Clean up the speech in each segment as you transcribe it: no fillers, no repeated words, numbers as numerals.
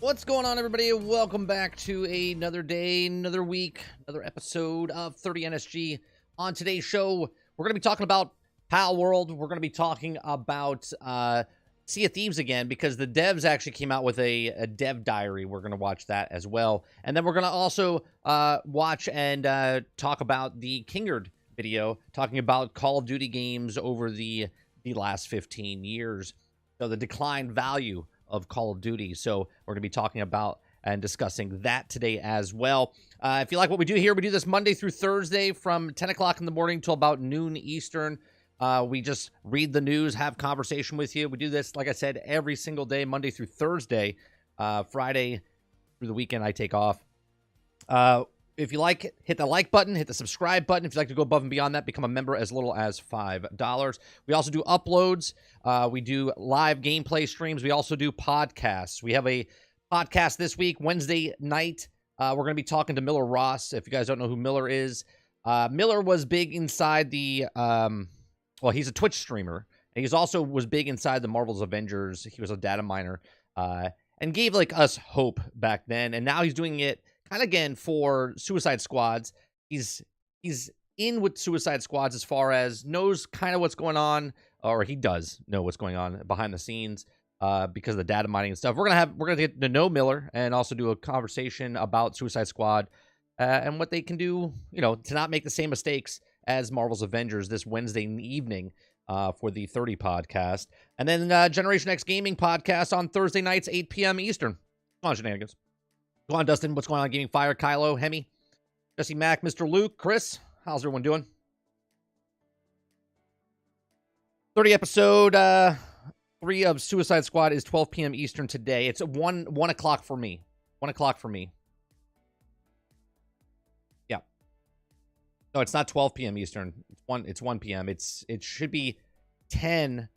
What's going on, everybody? Welcome back to another day, another week, another episode of 30 NSG. On today's show, we're going to be talking about Pal World. We're going to be talking about Sea of Thieves again, because the devs actually came out with a dev diary. We're going to watch that as well. And then we're going to also watch and talk about the Kingard video, talking about Call of Duty games over the last 15 years. So the decline value of Call of Duty. So we're going to be talking about and discussing that today as well. If you like what we do here, we do this Monday through Thursday from 10 o'clock in the morning till about noon Eastern. We just read the news, have conversation with you. We do this, like I said, every single day, Monday through Thursday. Friday through the weekend, I take off. If you like it, hit the like button, hit the subscribe button. If you'd like to go above and beyond that, become a member as little as $5. We also do uploads. We do live gameplay streams. We also do podcasts. We have a podcast this week, Wednesday night. We're going to be talking to Miller Ross. If you guys don't know who Miller is, Miller was big inside the, well, he's a Twitch streamer. And he's also was big inside the Marvel's Avengers. He was a data miner and gave like us hope back then. And now he's doing it kind of again for Suicide Squads. He's in with Suicide Squads as far as knows kind of what's going on, or he does know what's going on behind the scenes because of the data mining and stuff. We're gonna get to know Miller and also do a conversation about Suicide Squad and what they can do, you know, to not make the same mistakes as Marvel's Avengers this Wednesday evening for the 30 podcast, and then Generation X Gaming podcast on Thursday nights 8 p.m. Eastern. Come on, shenanigans. Go on, Dustin. What's going on? Gaming Fire, Kylo, Hemi, Jesse Mack, Mr. Luke, Chris. How's everyone doing? 30 episode 3 of Suicide Squad is 12 p.m. Eastern today. It's 1 o'clock for me. 1 o'clock for me. Yeah. No, it's not 12 p.m. Eastern. It's 1 p.m. It should be 10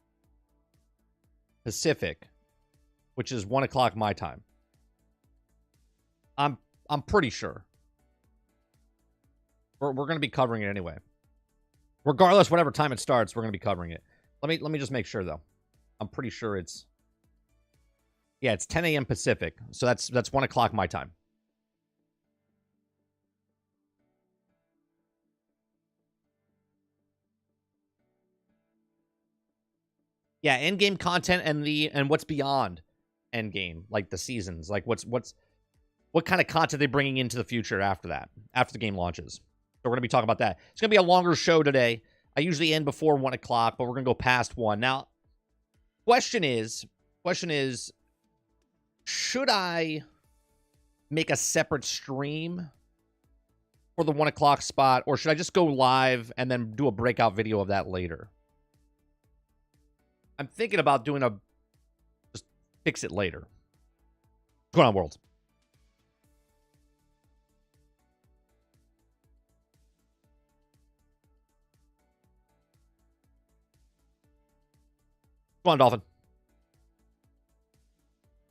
Pacific, which is 1 o'clock my time. I'm pretty sure. We're going to be covering it anyway. Regardless, whatever time it starts, we're going to be covering it. Let me just make sure though. I'm pretty sure it's, yeah, it's 10 a.m. Pacific, so that's 1 o'clock my time. Yeah, end-game content and what's beyond end-game, like the seasons, like what kind of content they're bringing into the future after that, after the game launches. So we're going to be talking about that. It's going to be a longer show today. I usually end before 1 o'clock, but we're going to go past 1. Now, question is, should I make a separate stream for the 1 o'clock spot, or should I just go live and then do a breakout video of that later? I'm thinking about doing just fix it later. What's going on, World? Come on, Dolphin.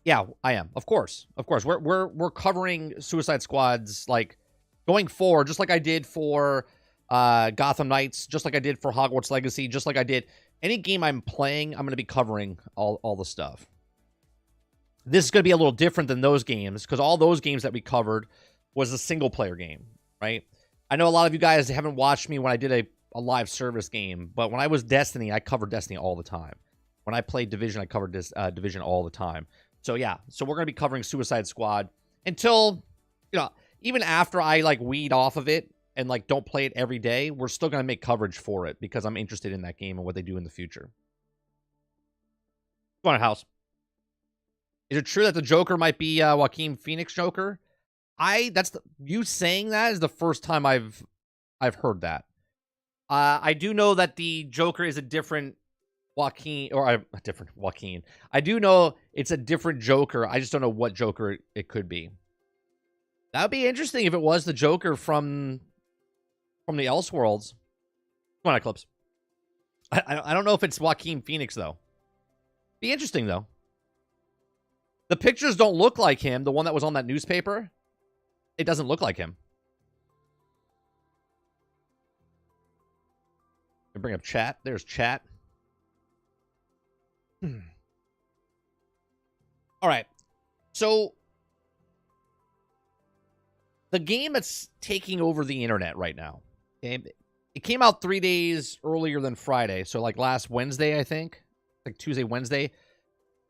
Yeah, I am. Of course. We're covering Suicide Squads like going forward, just like I did for Gotham Knights, just like I did for Hogwarts Legacy, just like I did any game I'm playing. I'm going to be covering all the stuff. This is going to be a little different than those games because all those games that we covered was a single player game, right? I know a lot of you guys haven't watched me when I did a live service game, but when I was Destiny, I covered Destiny all the time. When I played Division, I covered this Division all the time. So yeah, so we're going to be covering Suicide Squad until, you know, even after I like weed off of it and like don't play it every day, we're still going to make coverage for it because I'm interested in that game and what they do in the future. Go on, House. Is it true that the Joker might be Joaquin Phoenix Joker? You saying that is the first time I've heard that. I do know that the Joker is a different Joaquin, or a different Joaquin. I do know it's a different Joker. I just don't know what Joker it could be. That would be interesting if it was the Joker from the Elseworlds. Come on, Eclipse. I don't know if it's Joaquin Phoenix, though. Be interesting, though. The pictures don't look like him. The one that was on that newspaper, it doesn't look like him. Bring up chat. There's chat. All right. So the game that's taking over the internet right now. Okay? It came out 3 days earlier than Friday, so like last Wednesday, I think. Like Tuesday, Wednesday.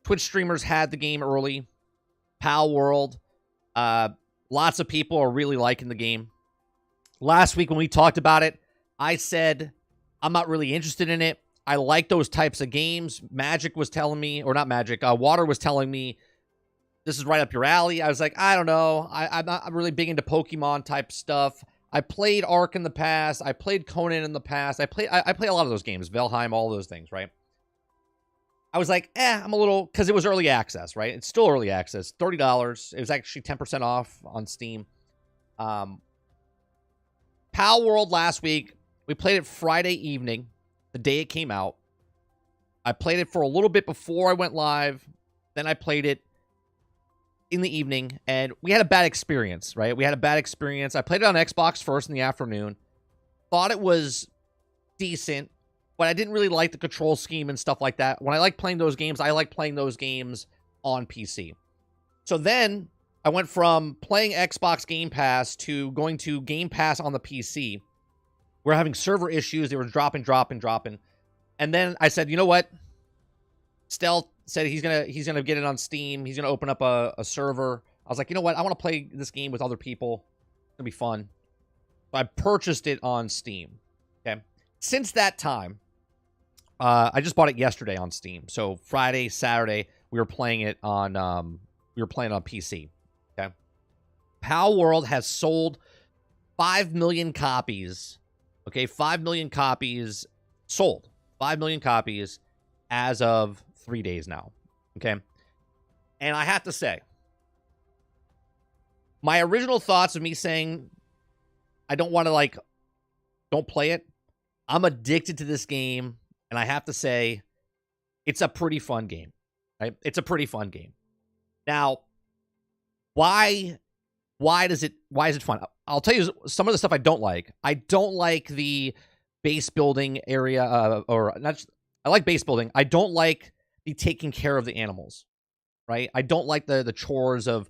Twitch streamers had the game early. Pal World. Lots of people are really liking the game. Last week when we talked about it, I said I'm not really interested in it. I like those types of games. Magic was telling me, or not Magic, Water was telling me, this is right up your alley. I was like, I don't know. I'm not really big into Pokemon type stuff. I played Ark in the past. I played Conan in the past. I play a lot of those games. Valheim, all those things, right? I was like, I'm a little, because it was early access, right? It's still early access. $30. It was actually 10% off on Steam. Pal World last week, we played it Friday evening, the day it came out. I played it for a little bit before I went live. Then I played it in the evening, and we had a bad experience, right? We had a bad experience. I played it on Xbox first in the afternoon. Thought it was decent, but I didn't really like the control scheme and stuff like that. When I like playing those games, I like playing those games on PC. So then I went from playing Xbox Game Pass to going to Game Pass on the PC. We're having server issues. They were dropping. And then I said, you know what? Stealth said he's gonna get it on Steam. He's gonna open up a server. I was like, you know what? I want to play this game with other people. It's gonna be fun. So I purchased it on Steam. Okay. Since that time, I just bought it yesterday on Steam. So Friday, Saturday, we were playing it on PC. Okay. Pal World has sold 5 million copies. Okay, 5 million copies sold. 5 million copies as of 3 days now. Okay. And I have to say, my original thoughts of me saying I don't want to don't play it. I'm addicted to this game, and I have to say it's a pretty fun game. Right? It's a pretty fun game. Now, why is it fun? I'll tell you some of the stuff I don't like. I don't like the base building area, I like base building. I don't like the taking care of the animals, right? I don't like the chores of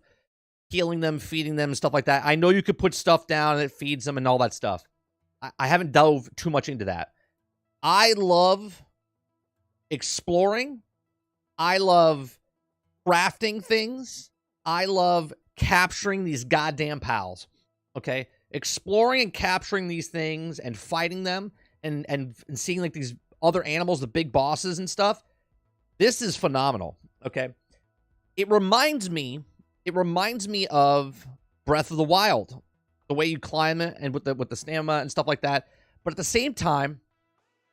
healing them, feeding them, stuff like that. I know you could put stuff down and it feeds them and all that stuff. I haven't dove too much into that. I love exploring. I love crafting things. I love capturing these goddamn pals. Okay? Exploring and capturing these things and fighting them and seeing like these other animals, the big bosses and stuff. This is phenomenal. Okay? It reminds me of Breath of the Wild. The way you climb it and with the stamina and stuff like that. But at the same time,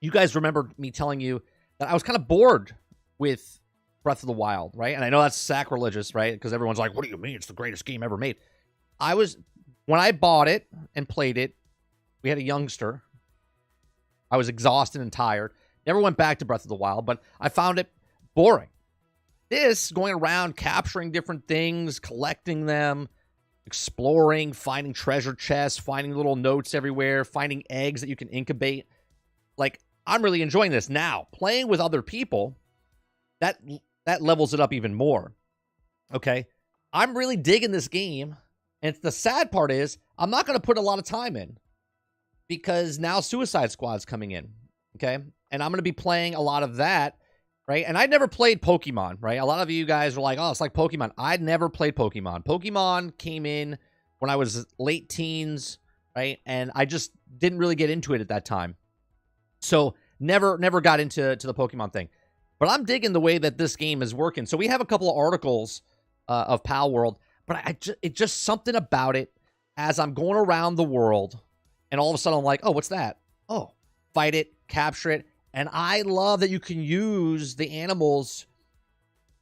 you guys remember me telling you that I was kind of bored with Breath of the Wild, right? And I know that's sacrilegious, right? Because everyone's like, what do you mean? It's the greatest game ever made. When I bought it and played it, we had a youngster. I was exhausted and tired. Never went back to Breath of the Wild, but I found it boring. This, going around, capturing different things, collecting them, exploring, finding treasure chests, finding little notes everywhere, finding eggs that you can incubate. Like, I'm really enjoying this. Now, playing with other people, that levels it up even more. Okay? I'm really digging this game. And the sad part is, I'm not going to put a lot of time in. Because now Suicide Squad's coming in. Okay? And I'm going to be playing a lot of that. Right? And I'd never played Pokemon, right? A lot of you guys are like, oh, it's like Pokemon. I'd never played Pokemon. Pokemon came in when I was late teens, right? And I just didn't really get into it at that time. So never got into the Pokemon thing. But I'm digging the way that this game is working. So we have a couple of articles of Pal World, but it's just something about it as I'm going around the world, and all of a sudden I'm like, oh, what's that? Oh, fight it, capture it. And I love that you can use the animals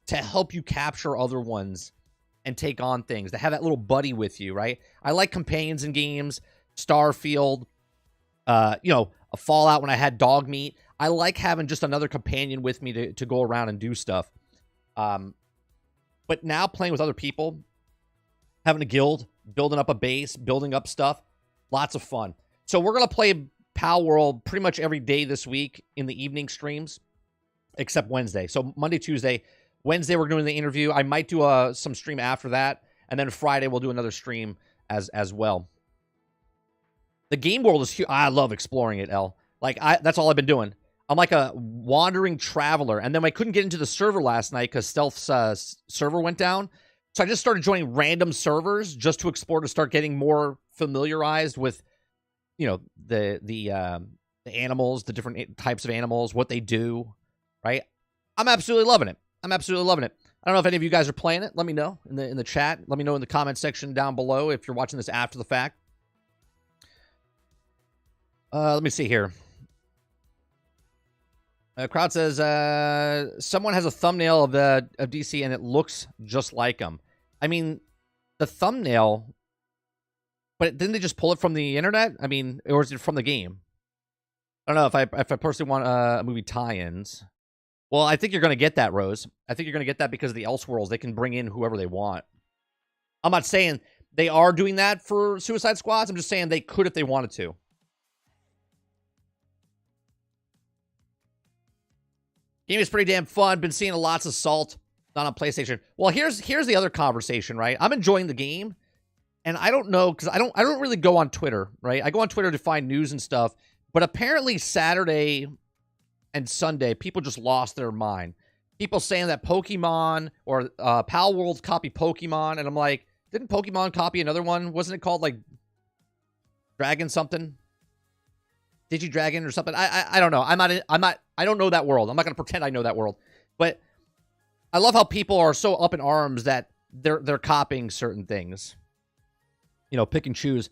to help you capture other ones and take on things, to have that little buddy with you, right? I like companions in games, Starfield, a Fallout when I had dog meat. I like having just another companion with me to go around and do stuff. But now playing with other people, having a guild, building up a base, building up stuff, lots of fun. So we're going to play Pal World pretty much every day this week in the evening streams, except Wednesday. So Monday, Tuesday, Wednesday we're doing the interview. I might do some stream after that, and then Friday we'll do another stream as well. The game world is huge. I love exploring it, L. Like, that's all I've been doing. I'm like a wandering traveler. And then I couldn't get into the server last night because Stealth's server went down. So I just started joining random servers just to explore, to start getting more familiarized with, you know, the animals, the different types of animals, what they do, right? I'm absolutely loving it. I'm absolutely loving it. I don't know if any of you guys are playing it. Let me know in the chat. Let me know in the comment section down below if you're watching this after the fact. Let me see here. Crowd says someone has a thumbnail of DC and it looks just like them. I mean, the thumbnail, but didn't they just pull it from the internet? I mean, or is it from the game? I don't know if I personally want a movie tie-ins. Well, I think you're going to get that, Rose. I think you're going to get that because of the Elseworlds. They can bring in whoever they want. I'm not saying they are doing that for Suicide Squads. I'm just saying they could if they wanted to. Game is pretty damn fun. Been seeing lots of salt not on PlayStation. Well, here's the other conversation, right? I'm enjoying the game, and I don't know because I don't really go on Twitter, right? I go on Twitter to find news and stuff, but apparently Saturday and Sunday, people just lost their mind. People saying that Pokemon or Pal World copy Pokemon, and I'm like, didn't Pokemon copy another one? Wasn't it called like Dragon something? Digi-Dragon or something? I don't know. I don't know that world. I'm not gonna pretend I know that world. But I love how people are so up in arms that they're copying certain things. You know, pick and choose.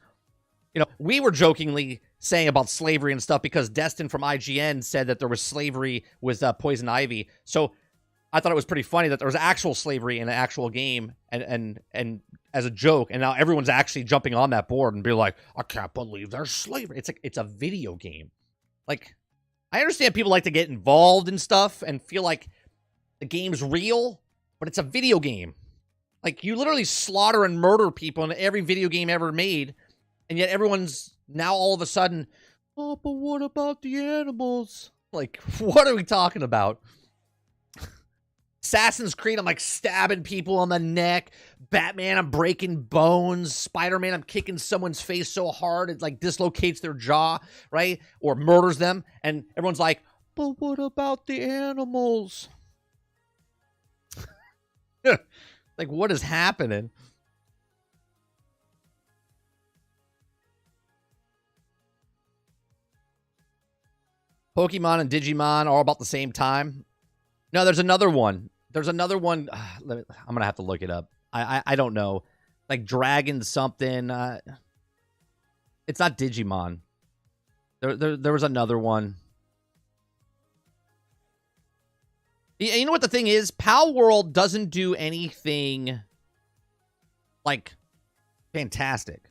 You know, we were jokingly saying about slavery and stuff because Destin from IGN said that there was slavery with Poison Ivy. So I thought it was pretty funny that there was actual slavery in an actual game and as a joke, and now everyone's actually jumping on that board and be like, I can't believe there's slavery. It's a video game. Like, I understand people like to get involved in stuff and feel like the game's real, but it's a video game. Like, you literally slaughter and murder people in every video game ever made, and yet everyone's now all of a sudden, oh, but what about the animals? Like, what are we talking about? Assassin's Creed, I'm like stabbing people on the neck. Batman, I'm breaking bones. Spider-Man, I'm kicking someone's face so hard it like dislocates their jaw, right? Or murders them. And everyone's like, but what about the animals? Like, what is happening? Pokemon and Digimon are all about the same time. No, there's another one. There's another one. I'm going to have to look it up. I don't know. Like Dragon something. It's not Digimon. There was another one. You know what the thing is? Pal World doesn't do anything like fantastic.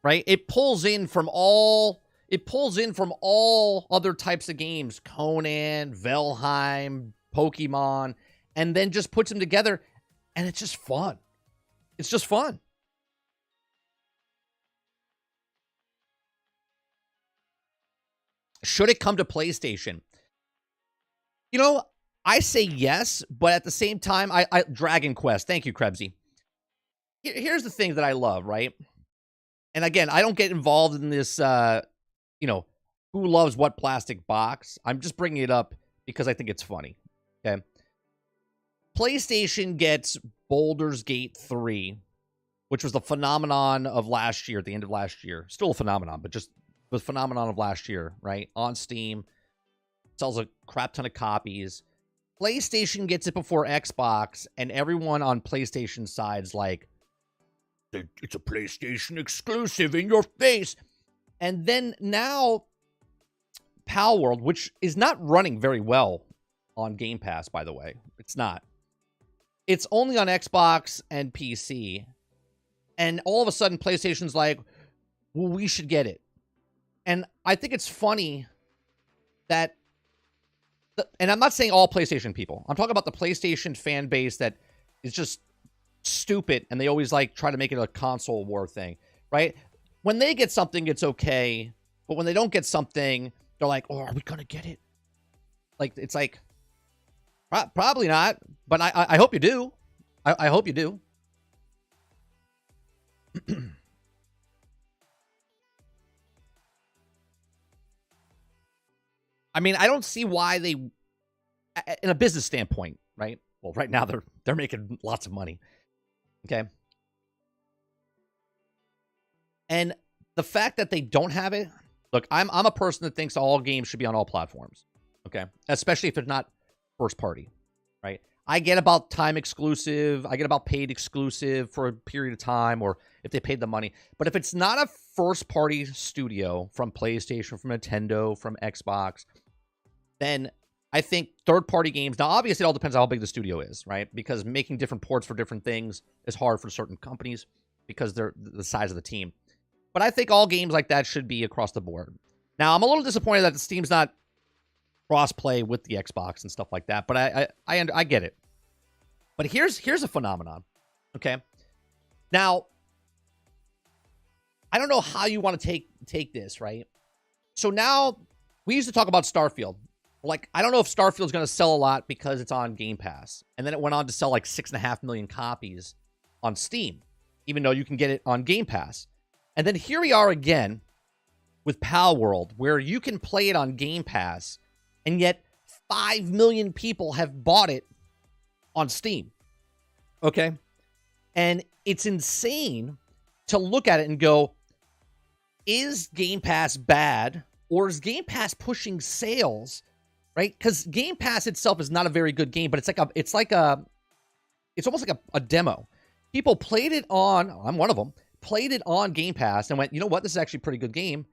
Right? It pulls in from all other types of games. Conan, Valheim, Pokemon, and then just puts them together, and it's just fun. It's just fun. Should it come to PlayStation? You know, I say yes, but at the same time, I Dragon Quest. Thank you, Krebsy. Here's the thing that I love, right? And again, I don't get involved in this, you know, who loves what plastic box. I'm just bringing it up because I think it's funny. Okay. PlayStation gets Baldur's Gate 3, which was the phenomenon of last year, at the end of last year. Still a phenomenon, but just the phenomenon of last year, right? On Steam. Sells a crap ton of copies. PlayStation gets it before Xbox, and everyone on PlayStation side's like, it's a PlayStation exclusive in your face. And then now, Pal World, which is not running very well on Game Pass, by the way. It's not. It's only on Xbox and PC. And all of a sudden, PlayStation's like, well, we should get it. And I think it's funny that, and I'm not saying all PlayStation people. I'm talking about the PlayStation fan base that is just stupid, and they always like try to make it a console war thing, right? When they get something, it's okay. But when they don't get something, they're like, oh, are we going to get it? Like, it's like, probably not. But I hope you do. I hope you do. I mean, I don't see why they, in a business standpoint, right? Well, right now they're making lots of money. Okay. And the fact that they don't have it, look, I'm a person that thinks all games should be on all platforms. Okay. Especially if they're not first party, right? I get about time exclusive. I get about paid exclusive for a period of time, or if they paid the money. But if it's not a first party studio from PlayStation, from Nintendo, from Xbox, then I think third party games. Now, obviously, it all depends on how big the studio is, right? Because making different ports for different things is hard for certain companies because they're the size of the team. But I think all games like that should be across the board. Now, I'm a little disappointed that Steam's not cross-play with the Xbox and stuff like that, but I get it. But here's a phenomenon, okay? Now, I don't know how you want to take this, right? So now, we used to talk about Starfield. Like, I don't know if Starfield's going to sell a lot because it's on Game Pass. And then it went on to sell like 6.5 million copies on Steam, even though you can get it on Game Pass. And then here we are again with Palworld, where you can play it on Game Pass, and yet 5 million people have bought it on Steam. Okay? And it's insane to look at it and go, is Game Pass bad, or is Game Pass pushing sales, right? Because Game Pass itself is not a very good game, but it's almost like a demo. People played it on, I'm one of them, played it on Game Pass and went, you know what, this is actually a pretty good game.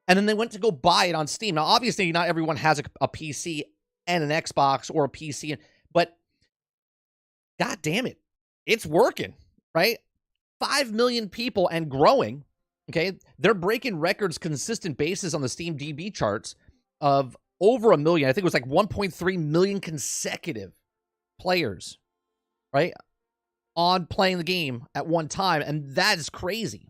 And then they went to go buy it on Steam. Now, obviously, not everyone has a PC and an Xbox or a PC, but god damn it, it's working, right? 5 million people and growing, okay? They're breaking records consistent basis on the Steam DB charts of over 1 million. I think it was like 1.3 million consecutive players, right? On playing the game at one time, and that is crazy.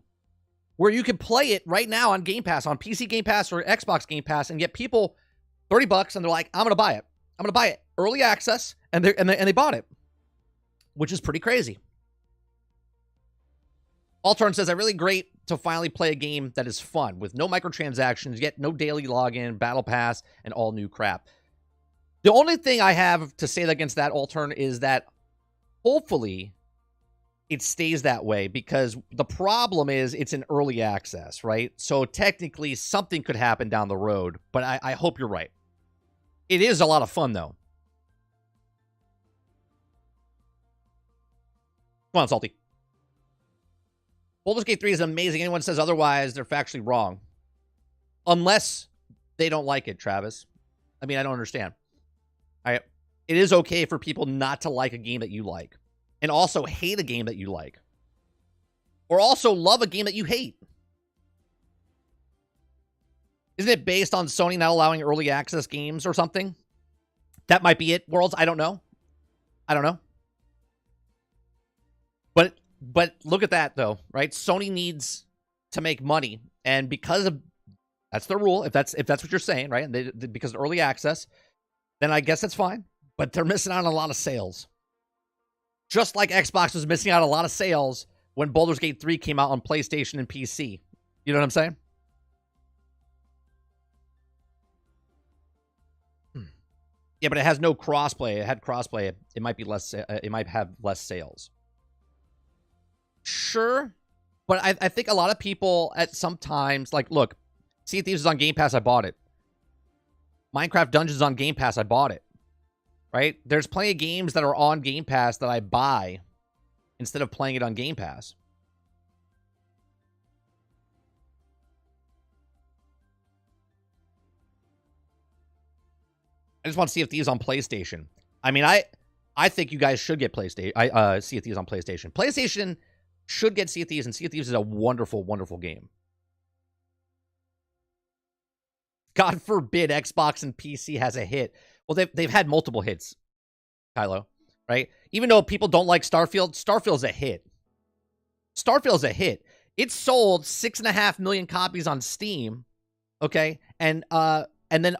Where you can play it right now on Game Pass, on PC Game Pass or Xbox Game Pass, and get people $30, and they're like, "I'm gonna buy it. I'm gonna buy it." Early access, and they bought it, which is pretty crazy. Altern says, "I really great to finally play a game that is fun with no microtransactions, yet no daily login, battle pass, and all new crap." The only thing I have to say against that, Altern, is that hopefully it stays that way, because the problem is it's in early access, right? So technically something could happen down the road, but I hope you're right. It is a lot of fun, though. Come on, Salty. Baldur's Gate 3 is amazing. Anyone says otherwise, they're factually wrong. Unless they don't like it, Travis. I mean, I don't understand. All right. It is okay for people not to like a game that you like, and also hate a game that you like, or also love a game that you hate. Isn't it based on Sony not allowing early access games or something? That might be it, Worlds. I don't know. But look at that, though, right? Sony needs to make money, and because of that's their rule. If that's what you're saying, right? Because of early access, then I guess that's fine. But they're missing out on a lot of sales. Just like Xbox was missing out on a lot of sales when Baldur's Gate 3 came out on PlayStation and PC. You know what I'm saying? Yeah, but it has no crossplay. It had crossplay. It might be less. It might have less sales. Sure, but I think a lot of people at sometimes, like, look, Sea of Thieves is on Game Pass. I bought it. Minecraft Dungeons is on Game Pass. I bought it. Right? There's plenty of games that are on Game Pass that I buy instead of playing it on Game Pass. I just want to see if Thieves on PlayStation. I mean, I think you guys should get PlayStation. Sea of Thieves on PlayStation. PlayStation should get Sea of Thieves, and Sea of Thieves is a wonderful, wonderful game. God forbid Xbox and PC has a hit. Well, they've had multiple hits, Kylo, right? Even though people don't like Starfield, Starfield's a hit. Starfield's a hit. It sold 6.5 million copies on Steam, okay? And then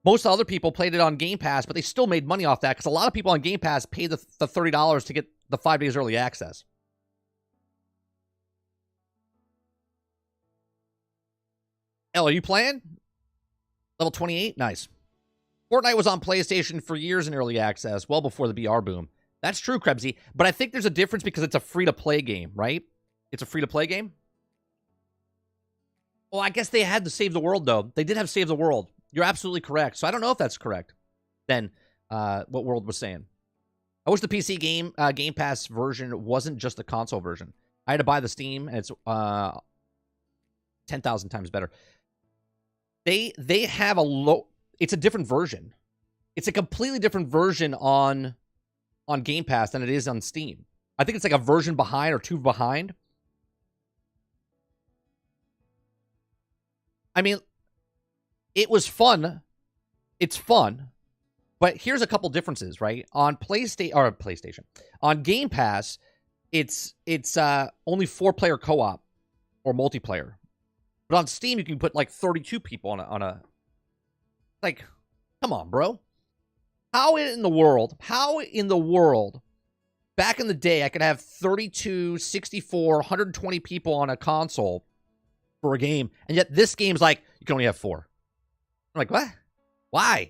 most other people played it on Game Pass, but they still made money off that because a lot of people on Game Pass paid the $30 to get the 5 days early access. L, are you playing? Level 28? Nice. Fortnite was on PlayStation for years in early access, well before the BR boom. That's true, Krebsy. But I think there's a difference because it's a free-to-play game, right? It's a free-to-play game? Well, I guess they had to Save the World, though. They did have Save the World. You're absolutely correct. So I don't know if that's correct then, what World was saying. I wish the PC Game Pass version wasn't just the console version. I had to buy the Steam, and it's 10,000 times better. They have a low... It's a different version. It's a completely different version on Game Pass than it is on Steam. I think it's like a version behind or two behind. I mean, it was fun. It's fun. But here's a couple differences, right? On PlayStation. On Game Pass, it's only 4-player co-op or multiplayer. But on Steam, you can put like 32 people on a like, come on, bro. How in the world, back in the day, I could have 32, 64, 120 people on a console for a game, and yet this game's like, you can only have 4. I'm like, what? Why?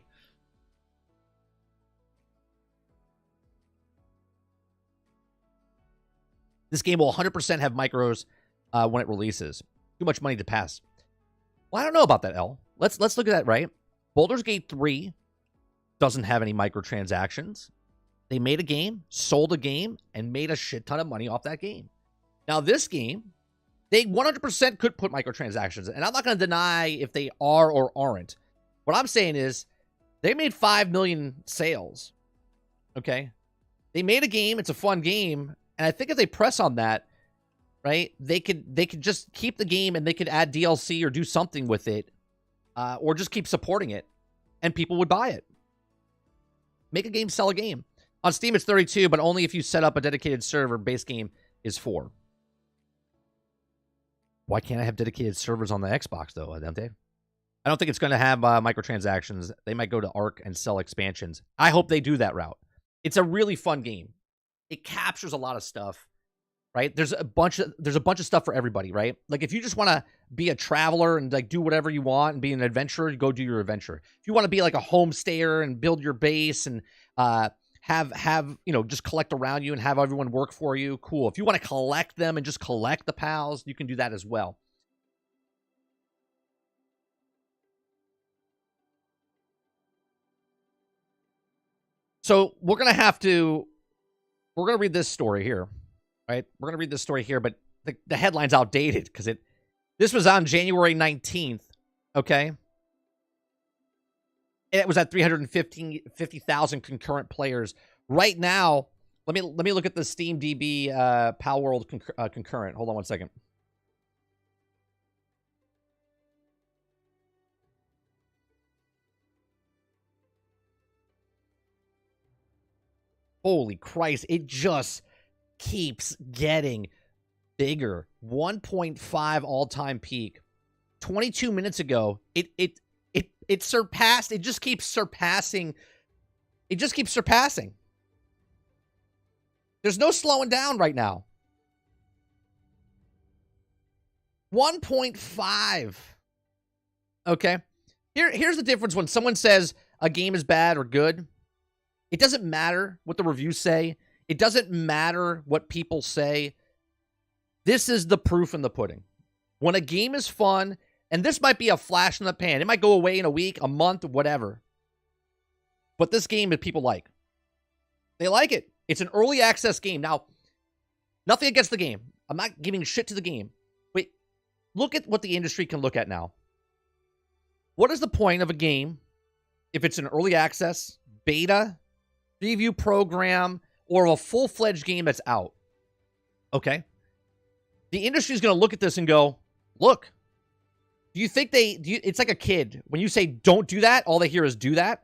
This game will 100% have micros when it releases. Too much money to pass. Well, I don't know about that, L. Let's look at that, right? Baldur's Gate 3 doesn't have any microtransactions. They made a game, sold a game, and made a shit ton of money off that game. Now, this game, they 100% could put microtransactions in. And I'm not going to deny if they are or aren't. What I'm saying is, they made 5 million sales. Okay? They made a game. It's a fun game. And I think if they press on that, right, they could just keep the game and they could add DLC or do something with it. Or just keep supporting it, and people would buy it. Make a game, sell a game. On Steam, it's 32, but only if you set up a dedicated server. Base game is 4. Why can't I have dedicated servers on the Xbox, though, Dante? I don't think it's going to have microtransactions. They might go to Arc and sell expansions. I hope they do that route. It's a really fun game. It captures a lot of stuff. Right? There's a bunch of stuff for everybody, right? Like if you just want to be a traveler and like do whatever you want and be an adventurer, you go do your adventure. If you want to be like a homestayer and build your base and have just collect around you and have everyone work for you, cool. If you want to collect them and just collect the pals, you can do that as well. So we're gonna read this story here. Right? We're going to read this story here, but the headline's outdated because this was on January 19th, okay? And it was at 350,000 concurrent players. Right now, let me look at the Steam DB Pal World concurrent. Hold on one second. Holy Christ, it just keeps getting bigger. 1.5 all-time peak. 22 minutes ago, it surpassed. It just keeps surpassing. It just keeps surpassing. There's no slowing down right now. 1.5. Okay. Here's the difference when someone says a game is bad or good. It doesn't matter what the reviews say. It doesn't matter what people say. This is the proof in the pudding. When a game is fun, and this might be a flash in the pan. It might go away in a week, a month, whatever. But this game that people like. They like it. It's an early access game. Now, nothing against the game. I'm not giving shit to the game. Wait, look at what the industry can look at now. What is the point of a game if it's an early access, beta, preview program, or a full-fledged game that's out? Okay. The industry is going to look at this and go, look, do you think it's like a kid. When you say don't do that, all they hear is do that.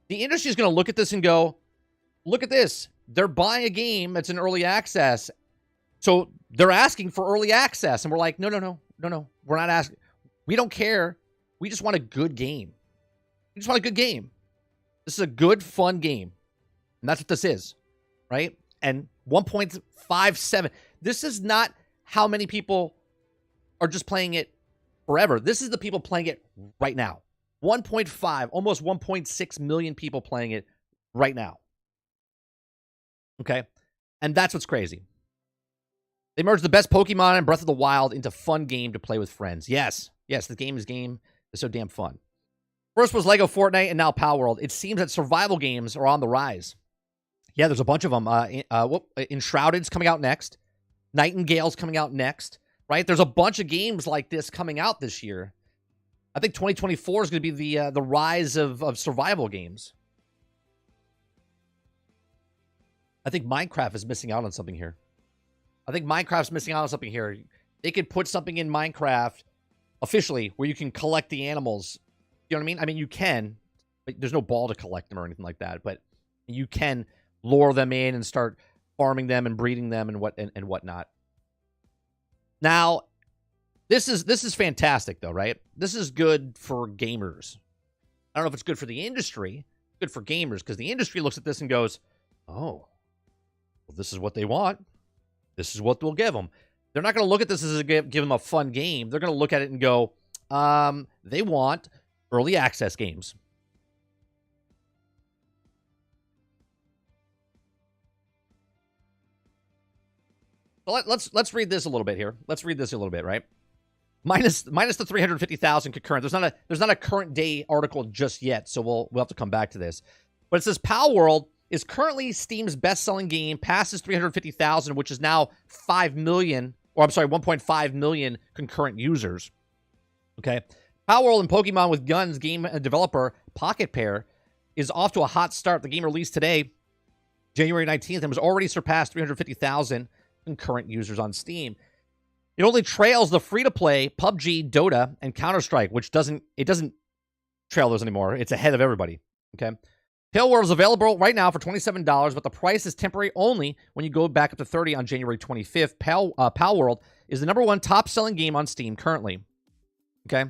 The industry is going to look at this and go, look at this. They're buying a game that's in early access. So they're asking for early access. And we're like, no. We're not asking. We don't care. We just want a good game. We just want a good game. This is a good, fun game. And that's what this is. Right? And 1.57. This is not how many people are just playing it forever. This is the people playing it right now. 1.5, almost 1.6 million people playing it right now. Okay? And that's what's crazy. They merged the best Pokemon and Breath of the Wild into fun game to play with friends. Yes. Yes, the game is so damn fun. First was Lego Fortnite and now Pal World. It seems that survival games are on the rise. Yeah, there's a bunch of them. Enshrouded's coming out next. Nightingale's coming out next. Right? There's a bunch of games like this coming out this year. I think 2024 is going to be the rise of survival games. I think Minecraft is missing out on something here. They could put something in Minecraft officially where you can collect the animals. You know what I mean? I mean, you can, but there's no ball to collect them or anything like that. But you can lure them in and start farming them and breeding them and whatnot. Now, this is fantastic, though, right? This is good for gamers. I don't know if it's good for the industry. Good for gamers, because the industry looks at this and goes, oh, well, this is what they want. This is what we'll give them. They're not going to look at this as give them a fun game. They're going to look at it and go, they want early access games. So let's read this a little bit here. Let's read this a little bit, right? Minus the 350,000 concurrent. There's not a current day article just yet, so we'll have to come back to this. But it says Pal World is currently Steam's best-selling game, passes 350,000, which is now 1.5 million concurrent users. Okay, Pal World and Pokemon with Guns game developer Pocket Pair is off to a hot start. The game released today, January 19th, and was already surpassed 350,000 concurrent users on Steam. It only trails the free-to-play PUBG, Dota, and Counter-Strike, which doesn't trail those anymore. It's ahead of everybody. Okay, Pale World is available right now for $27, but the price is temporary only when you go back up to $30 on January 25th. Pal World is the #1 top-selling game on Steam currently. Okay,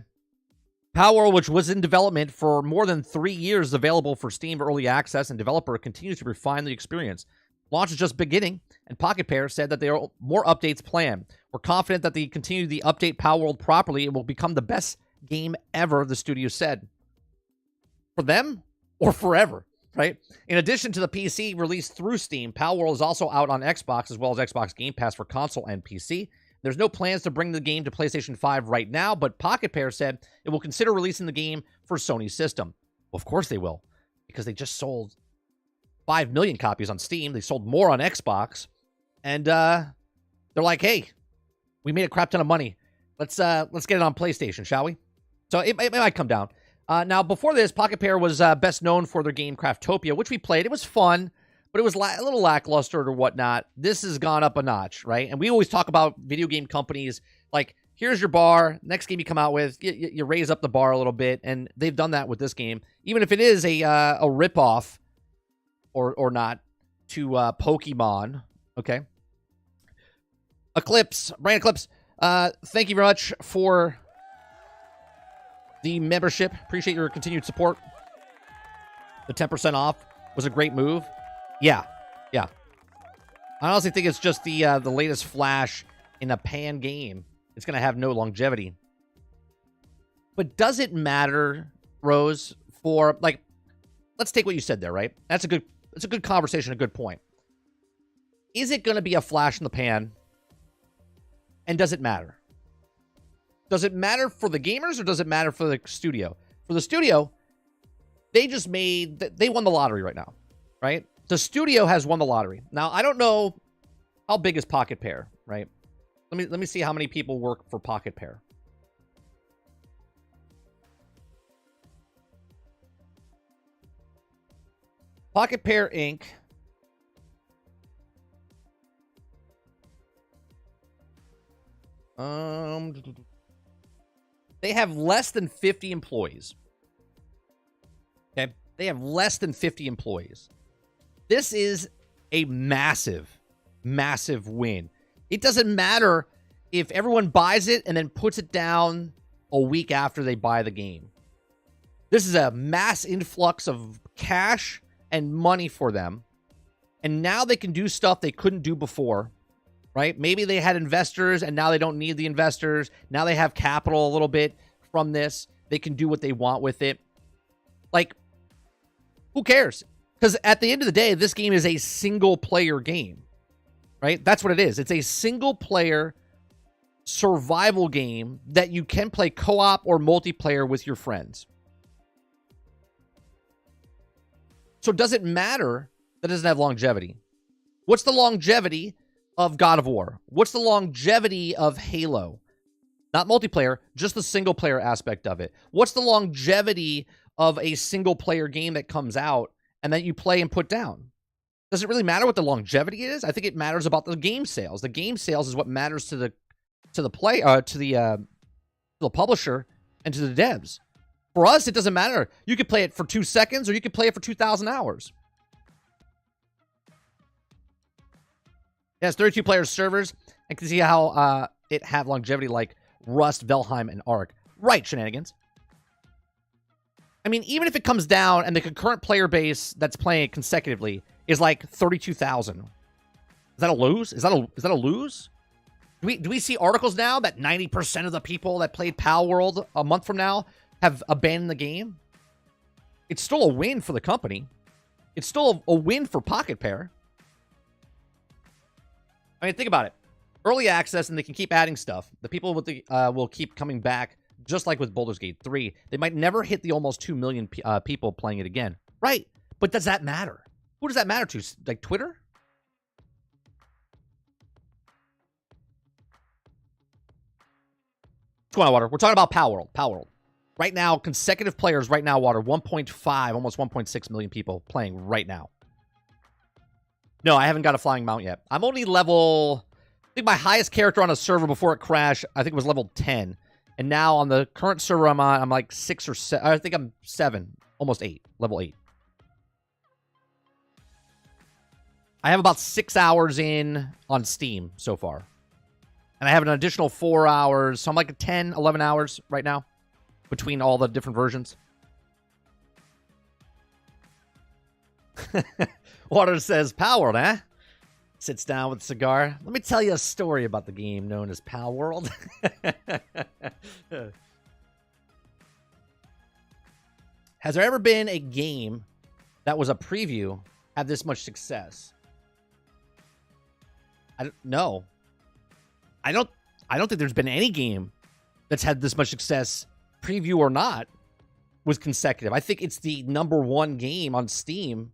Pal World, which was in development for more than 3 years, is available for Steam early access, and developer continues to refine the experience. Launch is just beginning, and Pocket Pair said that there are more updates planned. We're confident that they continue to update Pal World properly. It will become the best game ever, the studio said. For them or forever, right? In addition to the PC released through Steam, Pal World is also out on Xbox as well as Xbox Game Pass for console and PC. There's no plans to bring the game to PlayStation 5 right now, but Pocket Pair said it will consider releasing the game for Sony's system. Well, of course they will, because they just sold 5 million copies on Steam. They sold more on Xbox. And they're like, hey, we made a crap ton of money. Let's get it on PlayStation, shall we? So it might come down. Now, before this, Pocket Pair was best known for their game Craftopia, which we played. It was fun, but it was a little lackluster or whatnot. This has gone up a notch, right? And we always talk about video game companies like, here's your bar. Next game you come out with, you raise up the bar a little bit. And they've done that with this game. Even if it is a ripoff or not to Pokemon, okay? Brand Eclipse, thank you very much for the membership. Appreciate your continued support. The 10% off was a great move. Yeah. I honestly think it's just the latest flash in a pan game. It's going to have no longevity. But does it matter, Rose, for, like, let's take what you said there, right? It's a good conversation, a good point. Is it going to be a flash in the pan? And does it matter? Does it matter for the gamers or does it matter for the studio? For the studio, they won the lottery right now, right? The studio has won the lottery. Now, I don't know how big is Pocket Pair, right? Let me see how many people work for Pocket Pair. Pocket Pair Inc. They have less than 50 employees. Okay? They have less than 50 employees. This is a massive, massive win. It doesn't matter if everyone buys it and then puts it down a week after they buy the game. This is a mass influx of cash and money for them. And now they can do stuff they couldn't do before. right? Maybe they had investors and now they don't need the investors. Now they have capital a little bit from this. They can do what they want with it. Like, who cares? Because at the end of the day, this game is a single-player game, right? That's what it is. It's a single-player survival game that you can play co-op or multiplayer with your friends. So does it matter that it doesn't have longevity? What's the longevity of God of War? What's the longevity of Halo? Not multiplayer, just the single-player aspect of it. What's the longevity of a single-player game that comes out and that you play and put down? Does it really matter what the longevity is? I think it matters about the game sales. The game sales is what matters to the publisher and to the devs. For us, it doesn't matter. You could play it for 2 seconds or you could play it for 2,000 hours. It has 32 player servers. I can see how it have longevity like Rust, Valheim, and Ark. Right, Shenanigans. I mean, even if it comes down and the concurrent player base that's playing it consecutively is like 32,000. Is that a lose? Is that a lose? Do we see articles now that 90% of the people that played Pal World a month from now have abandoned the game? It's still a win for the company. It's still a win for Pocket Pair. I mean, think about it. Early access, and they can keep adding stuff. The people with the will keep coming back, just like with Baldur's Gate 3. They might never hit the almost 2 million people playing it again. Right. But does that matter? Who does that matter to? Like Twitter? What's going on, Water? We're talking about Pal World. Pal World. Right now, consecutive players right now, Water, 1.5, almost 1.6 million people playing right now. No, I haven't got a flying mount yet. I'm only level... I think my highest character on a server before it crashed, I think it was level 10. And now on the current server I'm on, I'm like 6 or 7. I think I'm 7, almost 8, level 8. I have about 6 hours in on Steam so far. And I have an additional 4 hours, so I'm like 10, 11 hours right now between all the different versions. Water says, Pal World, eh? Sits down with a cigar. Let me tell you a story about the game known as Pal World. Has there ever been a game that was a preview have this much success? No. I don't think there's been any game that's had this much success, preview or not, was consecutive. I think it's the #1 game on Steam.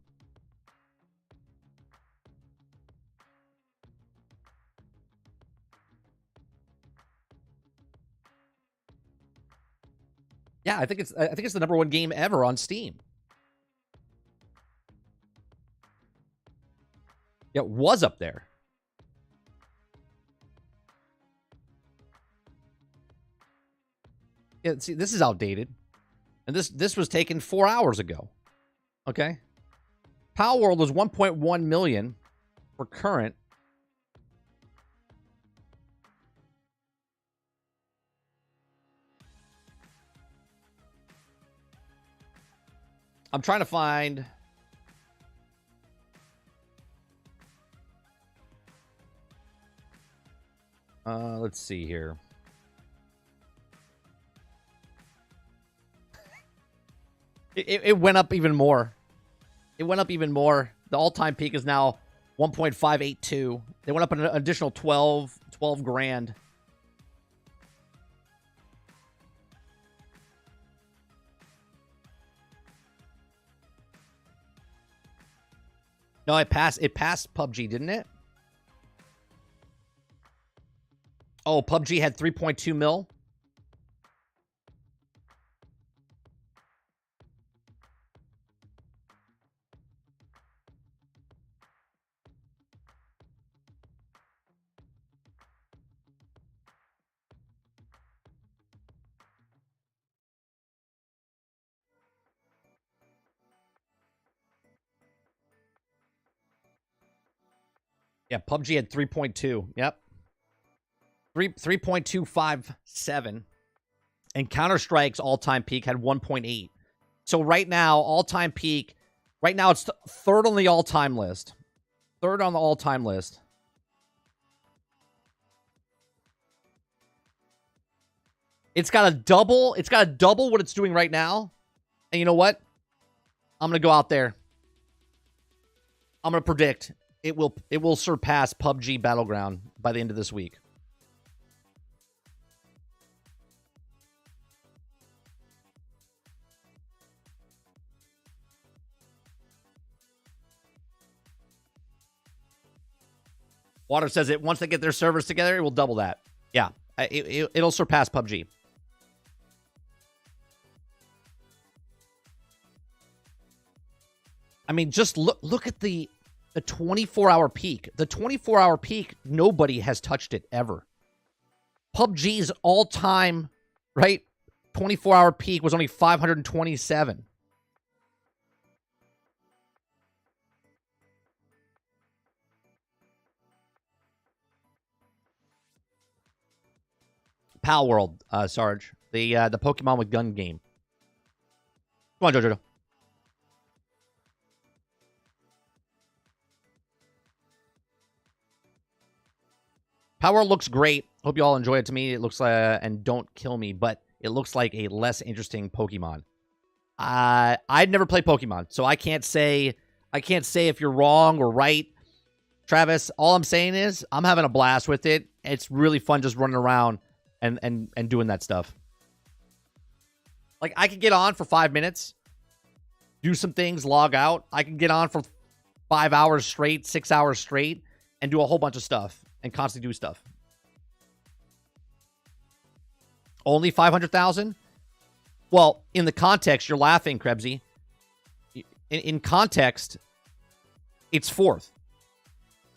Yeah, I think it's the #1 game ever on Steam. Yeah, it was up there. Yeah, see, this is outdated. And this was taken 4 hours ago. Okay? Pal World was 1.1 million for current. I'm trying to find... let's see here. It went up even more. It went up even more. The all-time peak is now 1.582. They went up an additional 12 grand. No, it passed PUBG, didn't it? Oh, PUBG had 3.2 mil. Yeah, PUBG had 3.2. Yep. 3.257. And Counter-Strike's all-time peak had 1.8. So right now, all-time peak, right now it's third on the all-time list. Third on the all-time list. It's got a double what it's doing right now. And you know what? I'm going to go out there. I'm going to predict it will surpass PUBG Battleground by the end of this week. Water says it once they get their servers together, it will double that. Yeah, it'll surpass PUBG. I mean, just look at the 24-hour peak. The 24-hour peak, nobody has touched it ever. PUBG's all-time, right, 24-hour peak was only 527. Pal World, Sarge. The Pokemon with gun game. Come on, Jojo. Power looks great. Hope you all enjoy it. To me, it looks like, and don't kill me, but it looks like a less interesting Pokemon. I've never played Pokemon, so I can't say if you're wrong or right. Travis, all I'm saying is I'm having a blast with it. It's really fun just running around and doing that stuff. Like, I could get on for 5 minutes, do some things, log out. I can get on for 5 hours straight, 6 hours straight, and do a whole bunch of stuff and constantly do stuff. Only 500,000? Well, in the context, you're laughing, Krebsy. In context, it's fourth.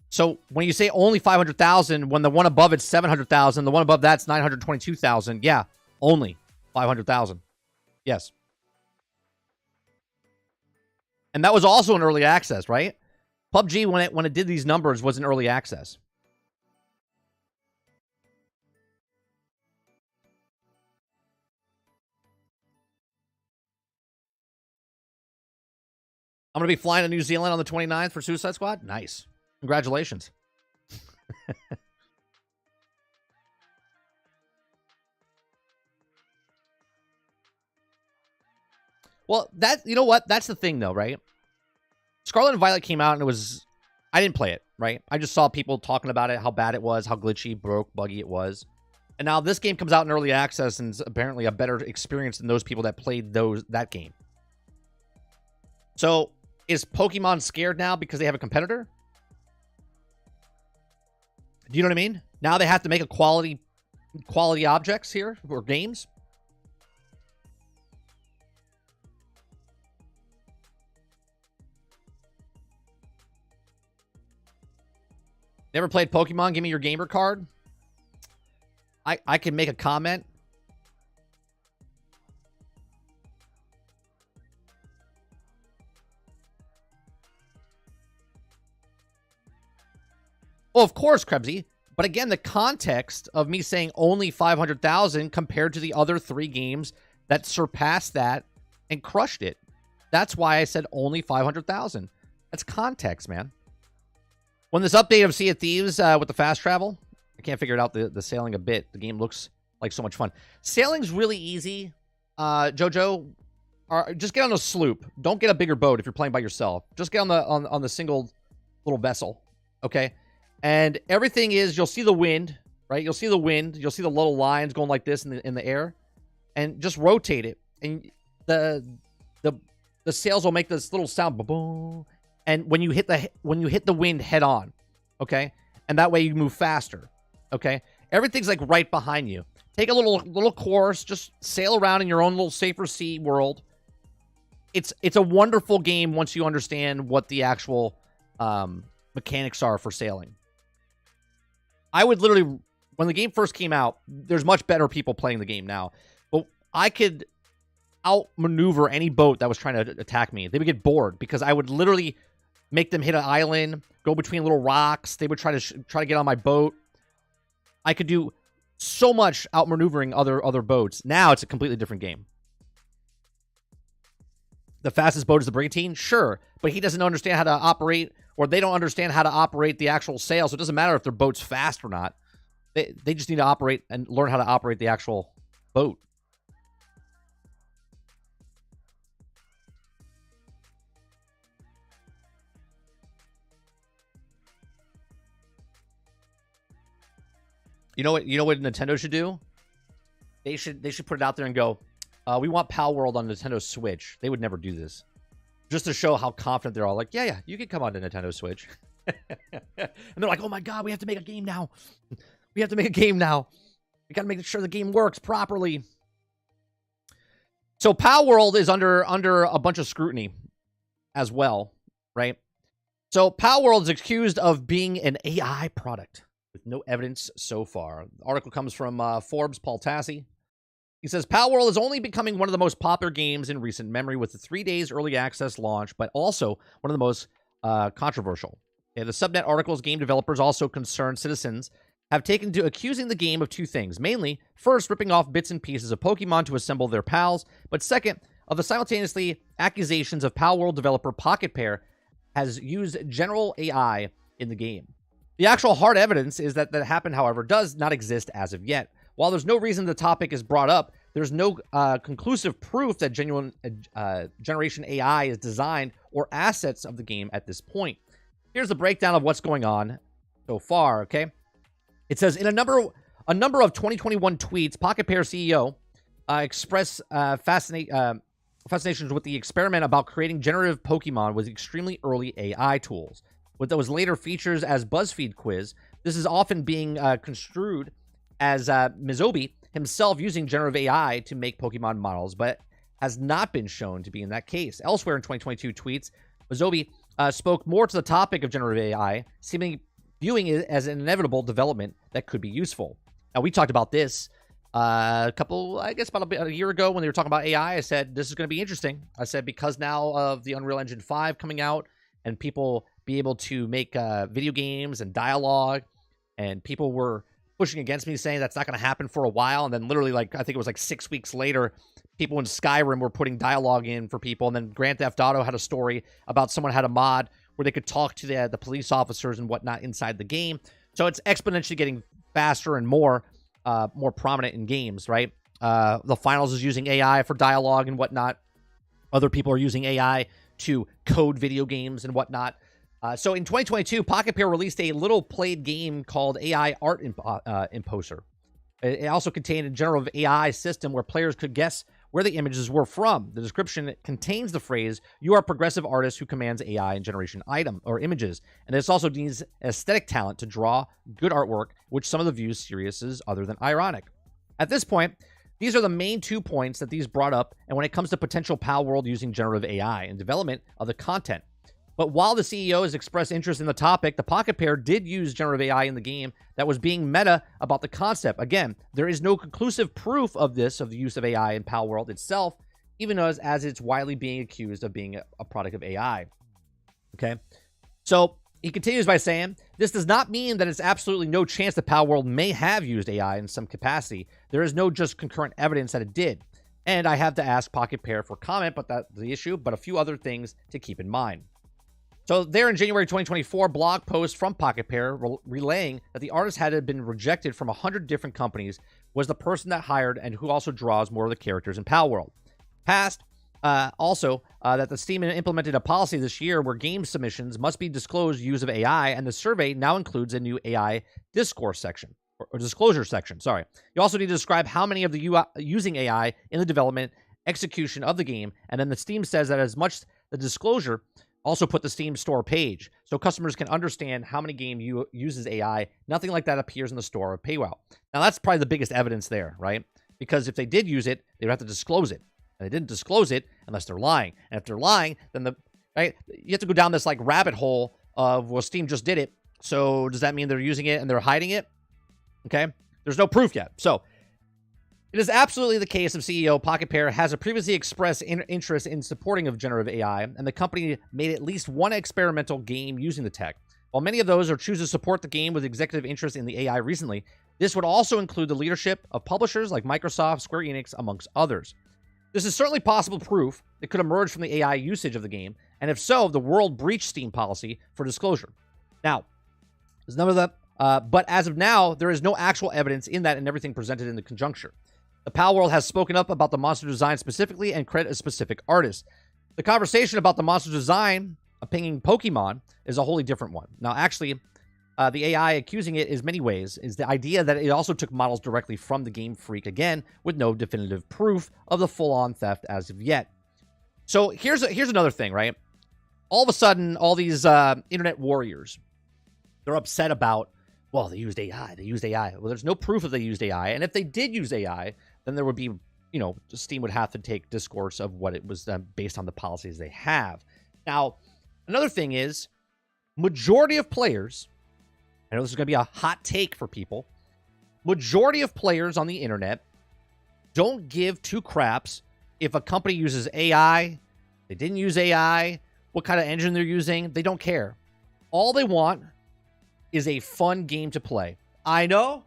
So when you say only 500,000, when the one above it's 700,000, the one above that's 922,000, yeah, only 500,000. Yes. And that was also an early access, right? PUBG, when it did these numbers, was in early access. I'm going to be flying to New Zealand on the 29th for Suicide Squad. Nice. Congratulations. Well, you know what? That's the thing, though, right? Scarlet and Violet came out, and I didn't play it, right? I just saw people talking about it, how bad it was, how glitchy, broke, buggy it was. And now this game comes out in early access, and is apparently a better experience than those people that played that game. So, is Pokemon scared now because they have a competitor? Do you know what I mean? Now they have to make a quality objects here, or games. Never played Pokemon? Give me your gamer card. I can make a comment. Well, of course, Krebsy. But again, the context of me saying only 500,000 compared to the other 3 games that surpassed that and crushed it. That's why I said only 500,000. That's context, man. When this update of Sea of Thieves with the fast travel, I can't figure it out, the sailing a bit. The game looks like so much fun. Sailing's really easy, Jojo. Just get on a sloop. Don't get a bigger boat if you're playing by yourself. Just get on the single little vessel, okay? And everything is, you'll see the wind, right? You'll see the wind. You'll see the little lines going like this in the air, and just rotate it, and the sails will make this little sound, boom. And when you hit the wind head on, okay, and that way you move faster, okay. Everything's like right behind you. Take a little course, just sail around in your own little safer sea world. It's a wonderful game once you understand what the actual mechanics are for sailing. I would literally, when the game first came out, there's much better people playing the game now, but I could outmaneuver any boat that was trying to attack me. They would get bored because I would literally make them hit an island, go between little rocks. They would try to get on my boat. I could do so much outmaneuvering other boats. Now it's a completely different game. The fastest boat is the brigantine? Sure, but he doesn't understand how to operate, or they don't understand how to operate the actual sail, so it doesn't matter if their boat's fast or not. They just need to operate and learn how to operate the actual boat. You know what Nintendo should do? They should put it out there and go, we want Pal World on Nintendo Switch. They would never do this. Just to show how confident they're all. Like, yeah, you can come on to Nintendo Switch. And they're like, oh my god, we have to make a game now. We have to make a game now. We got to make sure the game works properly. So Pal World is under a bunch of scrutiny as well, right? So Pal World is accused of being an AI product with no evidence so far. The article comes from Forbes' Paul Tassi. He says, Pal World is only becoming one of the most popular games in recent memory with the 3 days early access launch, but also one of the most controversial. The subnet article's game developers, also concerned citizens, have taken to accusing the game of two things. Mainly, first, ripping off bits and pieces of Pokemon to assemble their pals, but second, of the simultaneously accusations of Pal World developer Pocket Pair has used general AI in the game. The actual hard evidence is that happened, however, does not exist as of yet. While there's no reason the topic is brought up, there's no conclusive proof that genuine generation AI is designed or assets of the game at this point. Here's the breakdown of what's going on so far, okay? It says, in a number of 2021 tweets, Pocket Pair CEO expressed fascinations with the experiment about creating generative Pokemon with extremely early AI tools. With those later features as BuzzFeed quiz, this is often being construed as Mizobi himself using generative AI to make Pokemon models, but has not been shown to be in that case. Elsewhere in 2022 tweets, Mizobi spoke more to the topic of generative AI, seemingly viewing it as an inevitable development that could be useful. Now, we talked about this about a year ago when they were talking about AI. I said, this is going to be interesting. I said, because now of the Unreal Engine 5 coming out and people be able to make video games and dialogue, and people were pushing against me saying that's not going to happen for a while. And then literally, I think it was 6 weeks later, people in Skyrim were putting dialogue in for people. And then Grand Theft Auto had a story about someone had a mod where they could talk to the police officers and whatnot inside the game. So it's exponentially getting faster and more prominent in games, right? The Finals is using AI for dialogue and whatnot. Other people are using AI to code video games and whatnot. So in 2022, Pocket Pair released a little-played game called AI Art Imposer. It also contained a generative AI system where players could guess where the images were from. The description contains the phrase, "You are a progressive artist who commands AI and generation item or images." And this also needs aesthetic talent to draw good artwork, which some of the views serious is other than ironic. At this point, these are the main 2 points that these brought up, and when it comes to potential Pal World using generative AI and development of the content. But while the CEO has expressed interest in the topic, the Pocket Pair did use generative AI in the game that was being meta about the concept. Again, there is no conclusive proof of the use of AI in Pal World itself, even as it's widely being accused of being a product of AI. Okay? So he continues by saying, this does not mean that it's absolutely no chance that Pal World may have used AI in some capacity. There is no just concurrent evidence that it did. And I have to ask Pocket Pair for comment, but that's the issue, but a few other things to keep in mind. So there in January 2024, blog post from Pocket Pair relaying that the artist had been rejected from 100 different companies was the person that hired and who also draws more of the characters in Pal World. That the Steam implemented a policy this year where game submissions must be disclosed use of AI, and the survey now includes a new AI discourse section, or disclosure section, sorry. You also need to describe how many of the using AI in the development execution of the game, and then the Steam says that as much the disclosure also put the Steam store page so customers can understand how many game uses AI. Nothing like that appears in the store or paywall. Now, that's probably the biggest evidence there, right? Because if they did use it, they would have to disclose it. And they didn't disclose it unless they're lying. And if they're lying, then you have to go down this rabbit hole of, well, Steam just did it. So does that mean they're using it and they're hiding it? Okay. There's no proof yet. So it is absolutely the case of CEO Pocket Pair has a previously expressed interest in supporting of generative AI, and the company made at least one experimental game using the tech. While many of those are choose to support the game with executive interest in the AI recently, this would also include the leadership of publishers like Microsoft, Square Enix, amongst others. This is certainly possible proof that could emerge from the AI usage of the game, and if so, the world breached Steam policy for disclosure. Now, there's none of that, but as of now, there is no actual evidence in that and everything presented in the conjuncture. The PAL world has spoken up about the monster design specifically and credit a specific artist. The conversation about the monster design pinging Pokemon is a wholly different one. Now, actually, the AI accusing it is many ways is the idea that it also took models directly from the Game Freak, again, with no definitive proof of the full-on theft as of yet. So here's another thing, right? All of a sudden, all these internet warriors, they're upset about, well, they used AI. They used AI. Well, there's no proof that they used AI. And if they did use AI, then there would be, you know, Steam would have to take discourse of what it was based on the policies they have. Now, another thing is, majority of players, I know this is going to be a hot take for people, majority of players on the internet don't give two craps if a company uses AI, they didn't use AI, what kind of engine they're using, they don't care. All they want is a fun game to play. I know.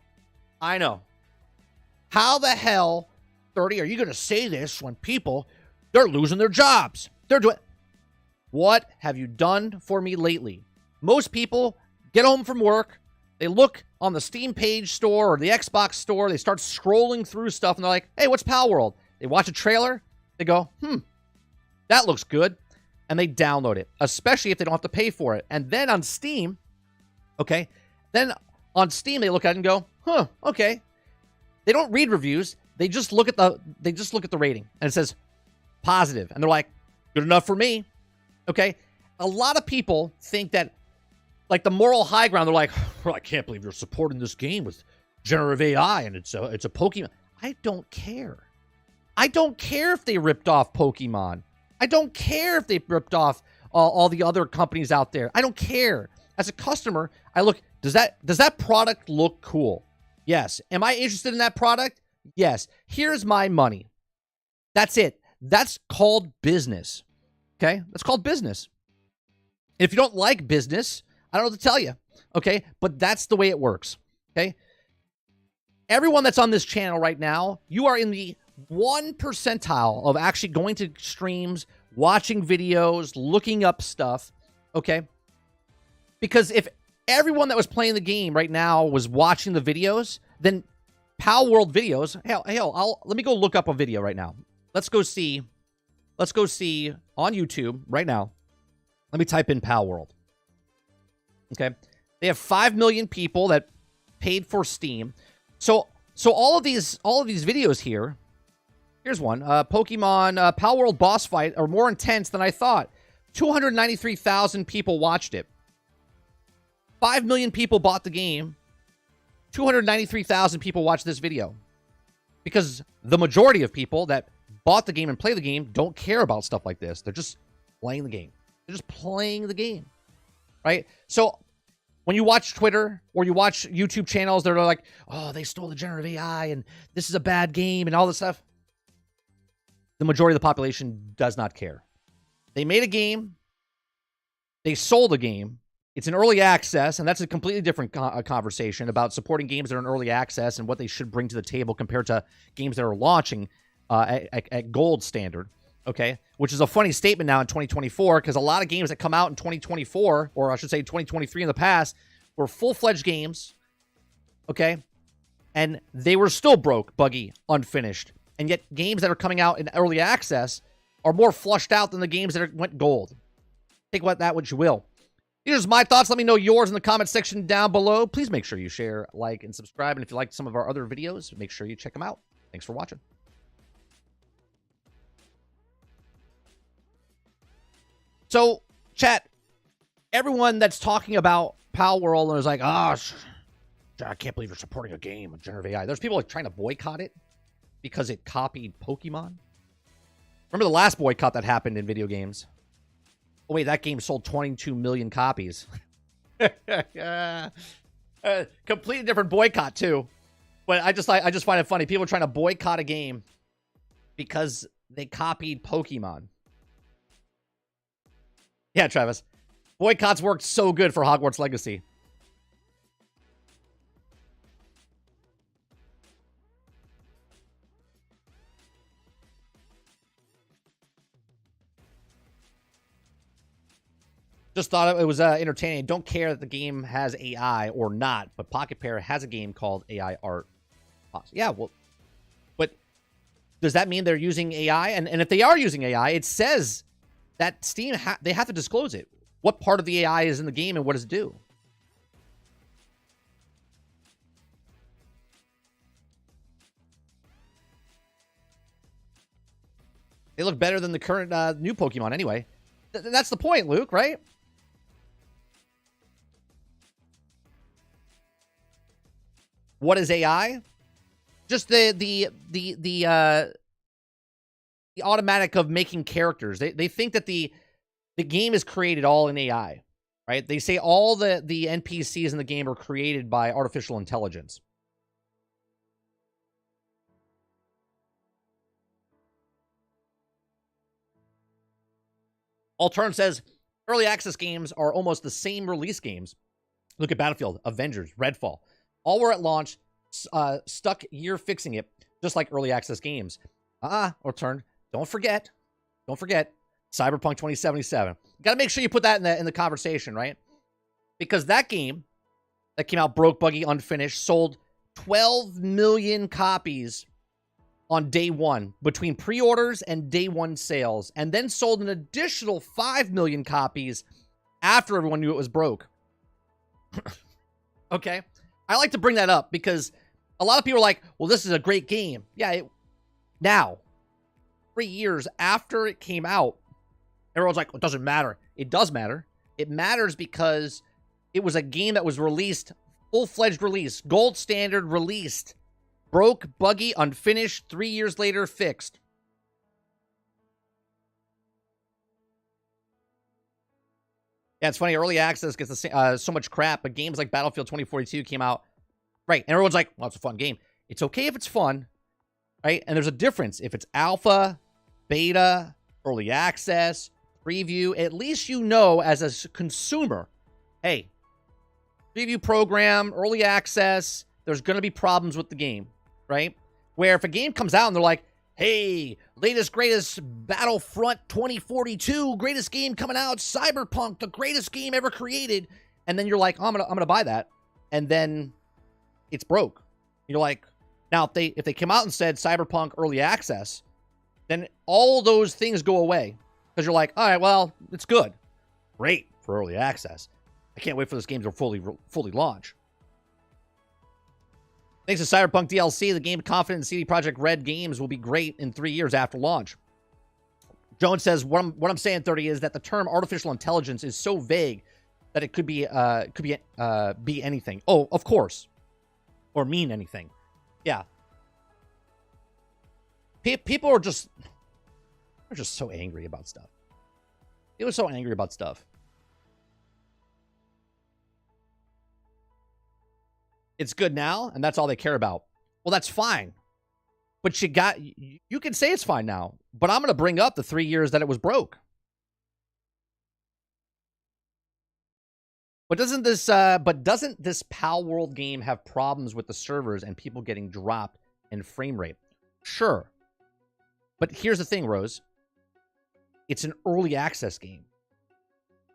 How the hell, 30, are you going to say this when people, they're losing their jobs? They're doing... What have you done for me lately? Most people get home from work, they look on the Steam page store or the Xbox store, they start scrolling through stuff, and they're like, hey, what's Pal World? They watch a trailer, they go, that looks good, and they download it, especially if they don't have to pay for it. And then on Steam, okay, then on Steam, they look at it and go, okay. They don't read reviews, they just look at the rating, and it says positive, and they're like, good enough for me. Okay, a lot of people think that, like, the moral high ground, they're like, well, I can't believe you're supporting this game with generative AI and it's a Pokemon. I don't care. I don't care if they ripped off Pokemon. I don't care if they ripped off all the other companies out there. I don't care. As a customer, I look, does that product look cool? Yes. Am I interested in that product? Yes. Here's my money. That's it. That's called business. Okay? That's called business. If you don't like business, I don't know what to tell you. Okay? But that's the way it works. Okay? Everyone that's on this channel right now, you are in the 1 percentile of actually going to streams, watching videos, looking up stuff. Okay? Because if everyone that was playing the game right now was watching the videos, then Pal World videos, let me go look up a video right now. Let's go see on YouTube right now. Let me type in Pal World. Okay. They have 5 million people that paid for Steam. So all of these videos here, here's one. Pokemon Pal World boss fight are more intense than I thought. 293,000 people watched it. 5 million people bought the game. 293,000 people watched this video. Because the majority of people that bought the game and play the game don't care about stuff like this. They're just playing the game. They're just playing the game. Right? So when you watch Twitter or you watch YouTube channels that are like, oh, they stole the generative AI and this is a bad game and all this stuff, the majority of the population does not care. They made a game. They sold a game. It's in early access, and that's a completely different conversation about supporting games that are in early access and what they should bring to the table compared to games that are launching at gold standard, okay? Which is a funny statement now in 2024, because a lot of games that come out in 2024, or I should say 2023 in the past, were full-fledged games, okay? And they were still broke, buggy, unfinished. And yet games that are coming out in early access are more flushed out than the games that went gold. Take that what you will. Here's my thoughts. Let me know yours in the comment section down below. Please make sure you share, like, and subscribe. And if you like some of our other videos, make sure you check them out. Thanks for watching. So, chat, everyone that's talking about Pal World and is like, I can't believe you're supporting a game with generative AI. There's people like trying to boycott it because it copied Pokemon. Remember the last boycott that happened in video games? Oh, wait, that game sold 22 million copies. Completely different boycott, too. But I just find it funny. People are trying to boycott a game because they copied Pokemon. Yeah, Travis. Boycotts worked so good for Hogwarts Legacy. Just thought it was entertaining. Don't care that the game has AI or not, but Pocket Pair has a game called AI Art. Yeah, well, but does that mean they're using AI? And if they are using AI, it says that Steam, they have to disclose it. What part of the AI is in the game and what does it do? They look better than the current new Pokemon anyway. That's the point, Luke, right? What is AI? Just the automatic of making characters. They think that the game is created all in AI, right? They say all the NPCs in the game are created by artificial intelligence. Altern says, early access games are almost the same release games. Look at Battlefield, Avengers, Redfall. All were at launch, stuck year fixing it, just like early access games. Altern, don't forget, Cyberpunk 2077. You got to make sure you put that in the conversation, right? Because that game that came out broke, buggy, unfinished, sold 12 million copies on day one between pre-orders and day one sales, and then sold an additional 5 million copies after everyone knew it was broke. Okay? I like to bring that up because a lot of people are like, well, this is a great game. Yeah, now, 3 years after it came out, everyone's like, well, it doesn't matter. It does matter. It matters because it was a game that was released, full-fledged release, gold standard released, broke, buggy, unfinished, 3 years later, fixed. Yeah, it's funny. Early access gets so much crap, but games like Battlefield 2042 came out. Right, and everyone's like, well, it's a fun game. It's okay if it's fun, right? And there's a difference. If it's alpha, beta, early access, preview, at least you know as a consumer, hey, preview program, early access, there's going to be problems with the game, right? Where if a game comes out and they're like, hey, latest, greatest Battlefront 2042, greatest game coming out, Cyberpunk, the greatest game ever created, and then you're like, oh, I'm gonna buy that, and then it's broke. You're like, now if they come out and said Cyberpunk early access, then all those things go away because you're like, all right, well, it's good, great for early access. I can't wait for this game to fully launch. Thanks to Cyberpunk DLC, the game confident in CD Projekt Red games will be great in 3 years after launch. Jones says, what I'm saying, 30, is that the term artificial intelligence is so vague that it could be anything. Oh, of course. Or mean anything. Yeah. People are just so angry about stuff. People are so angry about stuff. It's good now, and that's all they care about. Well, that's fine. But you can say it's fine now, but I'm going to bring up the 3 years that it was broke. But doesn't this Pal World game have problems with the servers and people getting dropped and frame rate? Sure. But here's the thing, Rose. It's an early access game.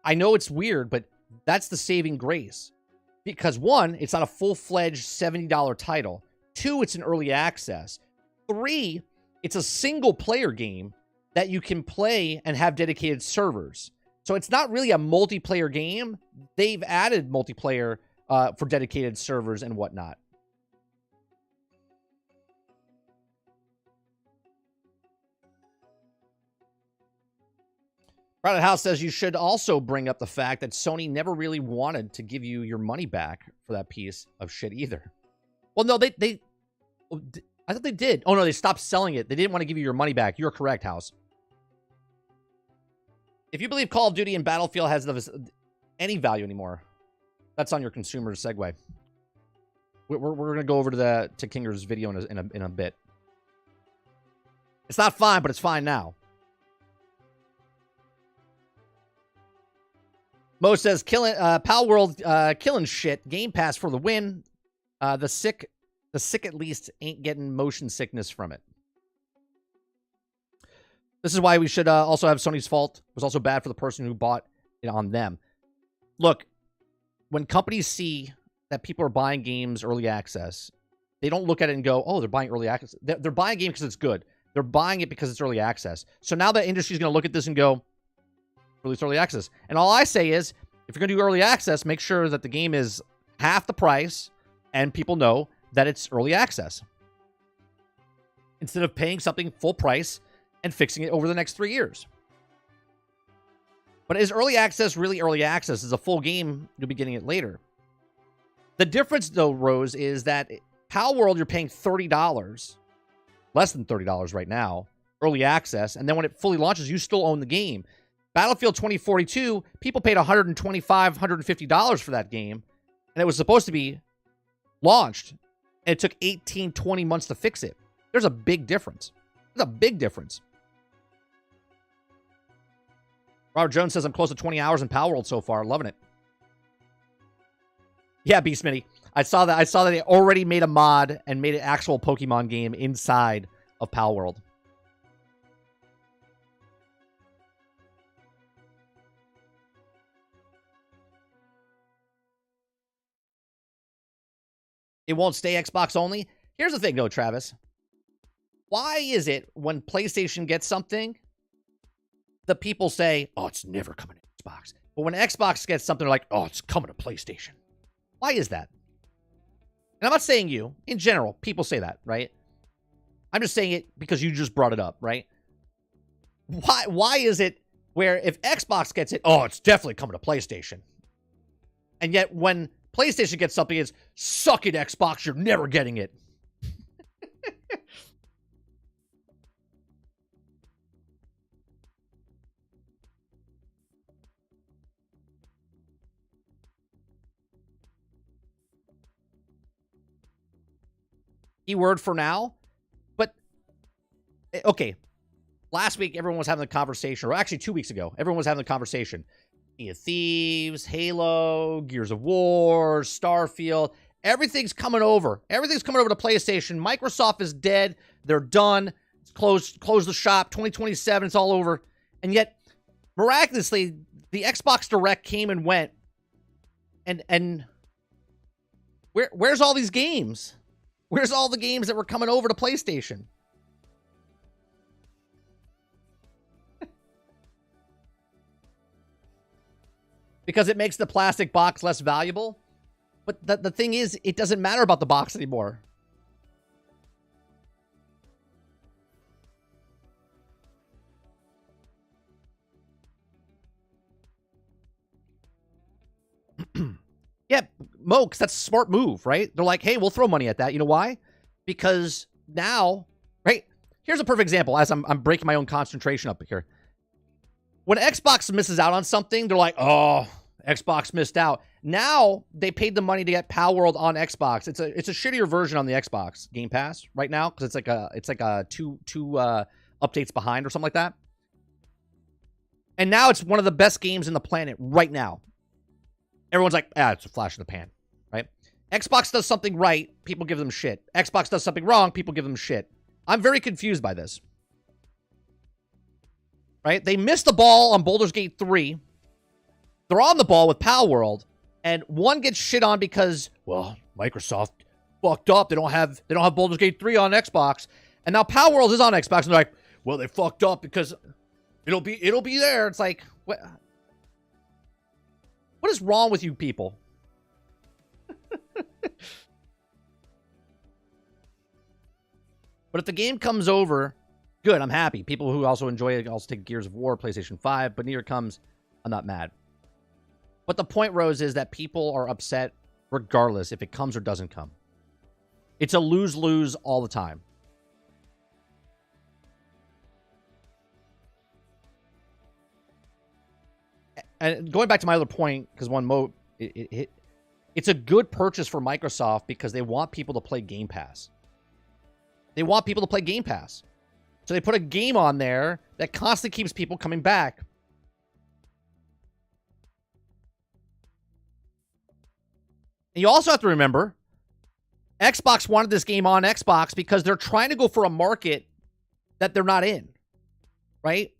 I know it's weird, but that's the saving grace. Because one, it's not a full-fledged $70 title. Two, it's an early access. Three, it's a single-player game that you can play and have dedicated servers. So it's not really a multiplayer game. They've added multiplayer for dedicated servers and whatnot. Private House says you should also bring up the fact that Sony never really wanted to give you your money back for that piece of shit either. Well, no, I thought they did. Oh, no, they stopped selling it. They didn't want to give you your money back. You're correct, House. If you believe Call of Duty and Battlefield has any value anymore, that's on your consumer segue. We're going to go over to Kinger's video in a bit. It's not fine, but it's fine now. Mo says, Pal World killing shit. Game Pass for the win. The sick at least ain't getting motion sickness from it. This is why we should also have Sony's fault. It was also bad for the person who bought it on them. Look, when companies see that people are buying games early access, they don't look at it and go, oh, they're buying early access. They're buying a game because it's good. They're buying it because it's early access. So now the industry is going to look at this and go, release early access. And all I say is, if you're going to do early access, make sure that the game is half the price and people know that it's early access, instead of paying something full price and fixing it over the next 3 years. But is early access really early access? Is a full game, you'll be getting it later. The difference, though, Rose, is that Pal World, you're paying $30, less than $30 right now, early access, and then when it fully launches, you still own the game. Battlefield 2042, people paid $125, $150 for that game, and it was supposed to be launched, and it took 18, 20 months to fix it. There's a big difference. There's a big difference. Robert Jones says, I'm close to 20 hours in Pal World so far. Loving it. Yeah, Beastmitty. I saw that they already made a mod and made an actual Pokemon game inside of Pal World. It won't stay Xbox only. Here's the thing, though, Travis. Why is it when PlayStation gets something, the people say, oh, it's never coming to Xbox. But when Xbox gets something, they're like, oh, it's coming to PlayStation. Why is that? And I'm not saying you. In general, people say that, right? I'm just saying it because you just brought it up, right? Why is it where if Xbox gets it, oh, it's definitely coming to PlayStation. And yet when PlayStation gets something, it's, suck it, Xbox, you're never getting it. Keyword for now. But, okay. Last week, everyone was having the conversation, or actually 2 weeks ago, everyone was having the conversation. Sea of Thieves, Halo, Gears of War, Starfield. Everything's coming over. Everything's coming over to PlayStation. Microsoft is dead. They're done. It's closed the shop. 2027, it's all over. And yet, miraculously, the Xbox Direct came and went. And where's all these games? Where's all the games that were coming over to PlayStation? Because it makes the plastic box less valuable. But the thing is, it doesn't matter about the box anymore. Yeah, Mo, because that's a smart move, right? They're like, hey, we'll throw money at that. You know why? Because now, right? Here's a perfect example as I'm breaking my own concentration up here. When Xbox misses out on something, they're like, oh, Xbox missed out. Now they paid the money to get Pal World on Xbox. It's a shittier version on the Xbox Game Pass right now because it's like a two updates behind or something like that. And now it's one of the best games in the planet right now. Everyone's like, it's a flash in the pan, right? Xbox does something right, people give them shit. Xbox does something wrong, people give them shit. I'm very confused by this. Right? They missed the ball on Baldur's Gate 3. They're on the ball with Pal World, and one gets shit on because, well, Microsoft fucked up. They don't have Baldur's Gate 3 on Xbox. And now Pal World is on Xbox, and they're like, well, they fucked up because it'll be there. It's like, what is wrong with you people? But if the game comes over, good, I'm happy. People who also enjoy it also take Gears of War, PlayStation 5, but neither comes, I'm not mad. But the point, Rose, is that people are upset regardless if it comes or doesn't come. It's a lose-lose all the time. And going back to my other point, because it's a good purchase for Microsoft because they want people to play Game Pass. They want people to play Game Pass. So they put a game on there that constantly keeps people coming back. And you also have to remember, Xbox wanted this game on Xbox because they're trying to go for a market that they're not in. Right?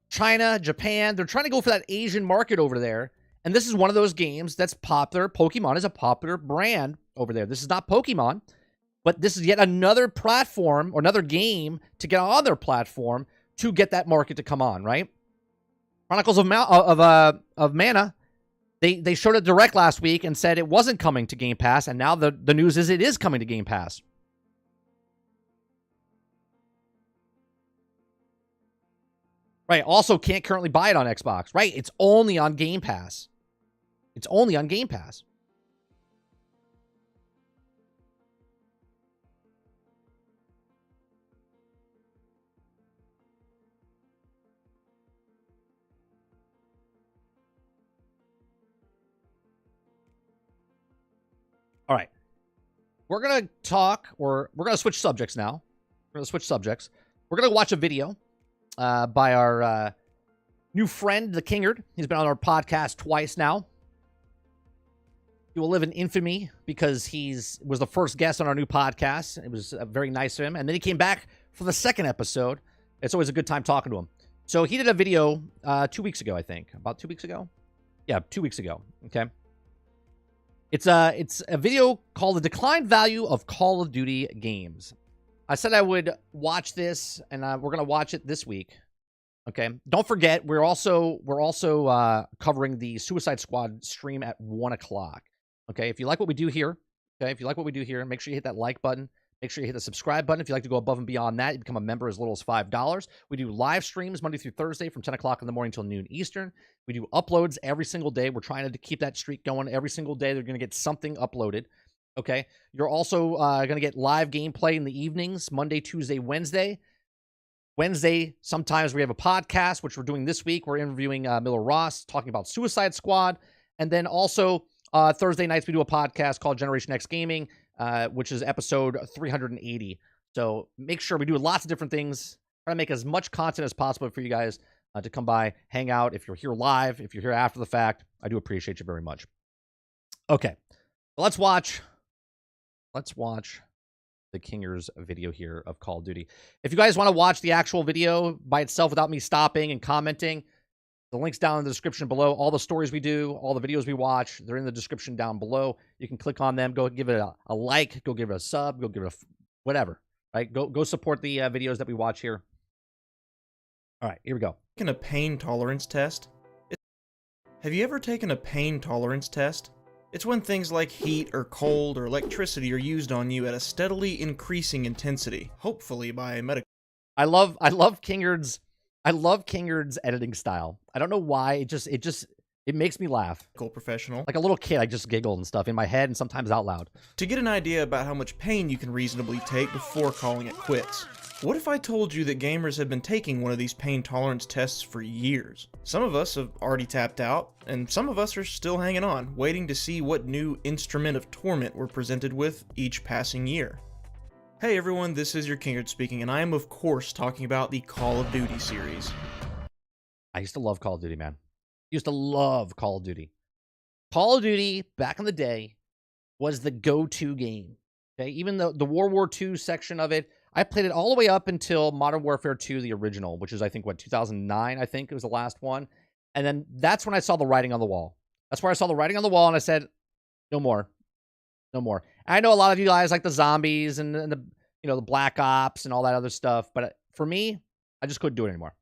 China, Japan, they're trying to go for that Asian market over there. And this is one of those games that's popular. Pokemon is a popular brand over there. This is not Pokemon. But this is yet another platform or another game to get on their platform to get that market to come on, right? Chronicles of Mana, they showed it direct last week and said it wasn't coming to Game Pass, and now the news is it is coming to Game Pass. Right, also can't currently buy it on Xbox, right? It's only on Game Pass. It's only on Game Pass. All right. We're going to talk, or we're going to switch subjects now. We're going to switch subjects. We're going to watch a video by our new friend, the Kingard. He's been on our podcast twice now. He will live in infamy because was the first guest on our new podcast. It was very nice of him. And then he came back for the second episode. It's always a good time talking to him. So he did a video 2 weeks ago, I think. About 2 weeks ago? Yeah, 2 weeks ago. Okay. It's a video called The Declined Value of Call of Duty Games. I said I would watch this, and we're going to watch it this week. Okay. Don't forget, we're also covering the Suicide Squad stream at 1 o'clock. Okay. If you like what we do here, make sure you hit that like button. Make sure you hit the subscribe button. If you'd like to go above and beyond that, you become a member as little as $5. We do live streams Monday through Thursday from 10 o'clock in the morning till noon Eastern. We do uploads every single day. We're trying to keep that streak going. Every single day, they're going to get something uploaded. Okay. You're also going to get live gameplay in the evenings, Monday, Tuesday, Wednesday. Wednesday, sometimes we have a podcast, which we're doing this week. We're interviewing Miller Ross, talking about Suicide Squad. And then also Thursday nights, we do a podcast called Generation X Gaming, which is episode 380. So make sure we do lots of different things. Try to make as much content as possible for you guys to come by, hang out. If you're here live, if you're here after the fact, I do appreciate you very much. Okay, let's watch the Kingers video here of Call of Duty. If you guys want to watch the actual video by itself without me stopping and commenting, the link's down in the description below. All the stories we do, all the videos we watch, they're in the description down below. You can click on them, go give it a like, go give it a sub, go give it a whatever, right? Go support the videos that we watch here. All right, here we go. Taken a pain tolerance test? Have you ever taken a pain tolerance test? It's when things like heat or cold or electricity are used on you at a steadily increasing intensity, hopefully by a medical. I love Kingard's editing style. I don't know why. It makes me laugh. Professional. Like a little kid, I just giggle and stuff in my head and sometimes out loud. To get an idea about how much pain you can reasonably take before calling it quits. What if I told you that gamers have been taking one of these pain tolerance tests for years? Some of us have already tapped out, and some of us are still hanging on, waiting to see what new instrument of torment we're presented with each passing year. Hey everyone, this is your Kingard speaking, and I am of course talking about the Call of Duty series. I used to love Call of Duty, man. Used to love Call of Duty. Call of Duty, back in the day, was the go-to game. Okay, even the World War II section of it, I played it all the way up until Modern Warfare 2, the original, which is, I think, 2009, I think it was the last one. And then that's when I saw the writing on the wall. That's where I saw the writing on the wall, and I said, no more. No more. I know a lot of you guys like the zombies and the the Black Ops and all that other stuff, but for me, I just couldn't do it anymore.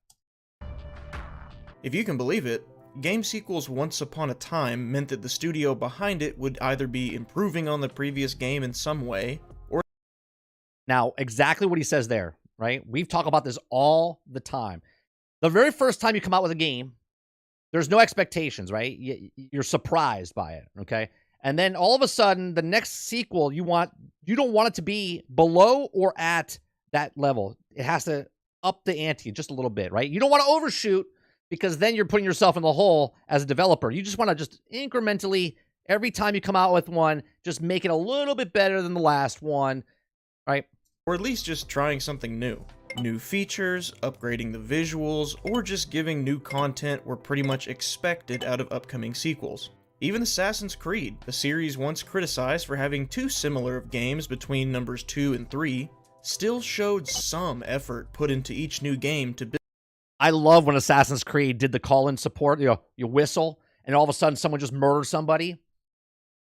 If you can believe it, game sequels once upon a time meant that the studio behind it would either be improving on the previous game in some way, or... Now, exactly what he says there, right? We've talked about this all the time. The very first time you come out with a game, there's no expectations, right? You're surprised by it, okay? And then all of a sudden, the next sequel, you don't want it to be below or at that level. It has to up the ante just a little bit, right? You don't want to overshoot because then you're putting yourself in the hole as a developer. You just want to just incrementally, every time you come out with one, just make it a little bit better than the last one, right? Or at least just trying something new. New features, upgrading the visuals, or just giving new content were pretty much expected out of upcoming sequels. Even Assassin's Creed, a series once criticized for having too similar of games between numbers 2 and 3, still showed some effort put into each new game to build. I love when Assassin's Creed did the call-in support, you whistle, and all of a sudden someone just murders somebody.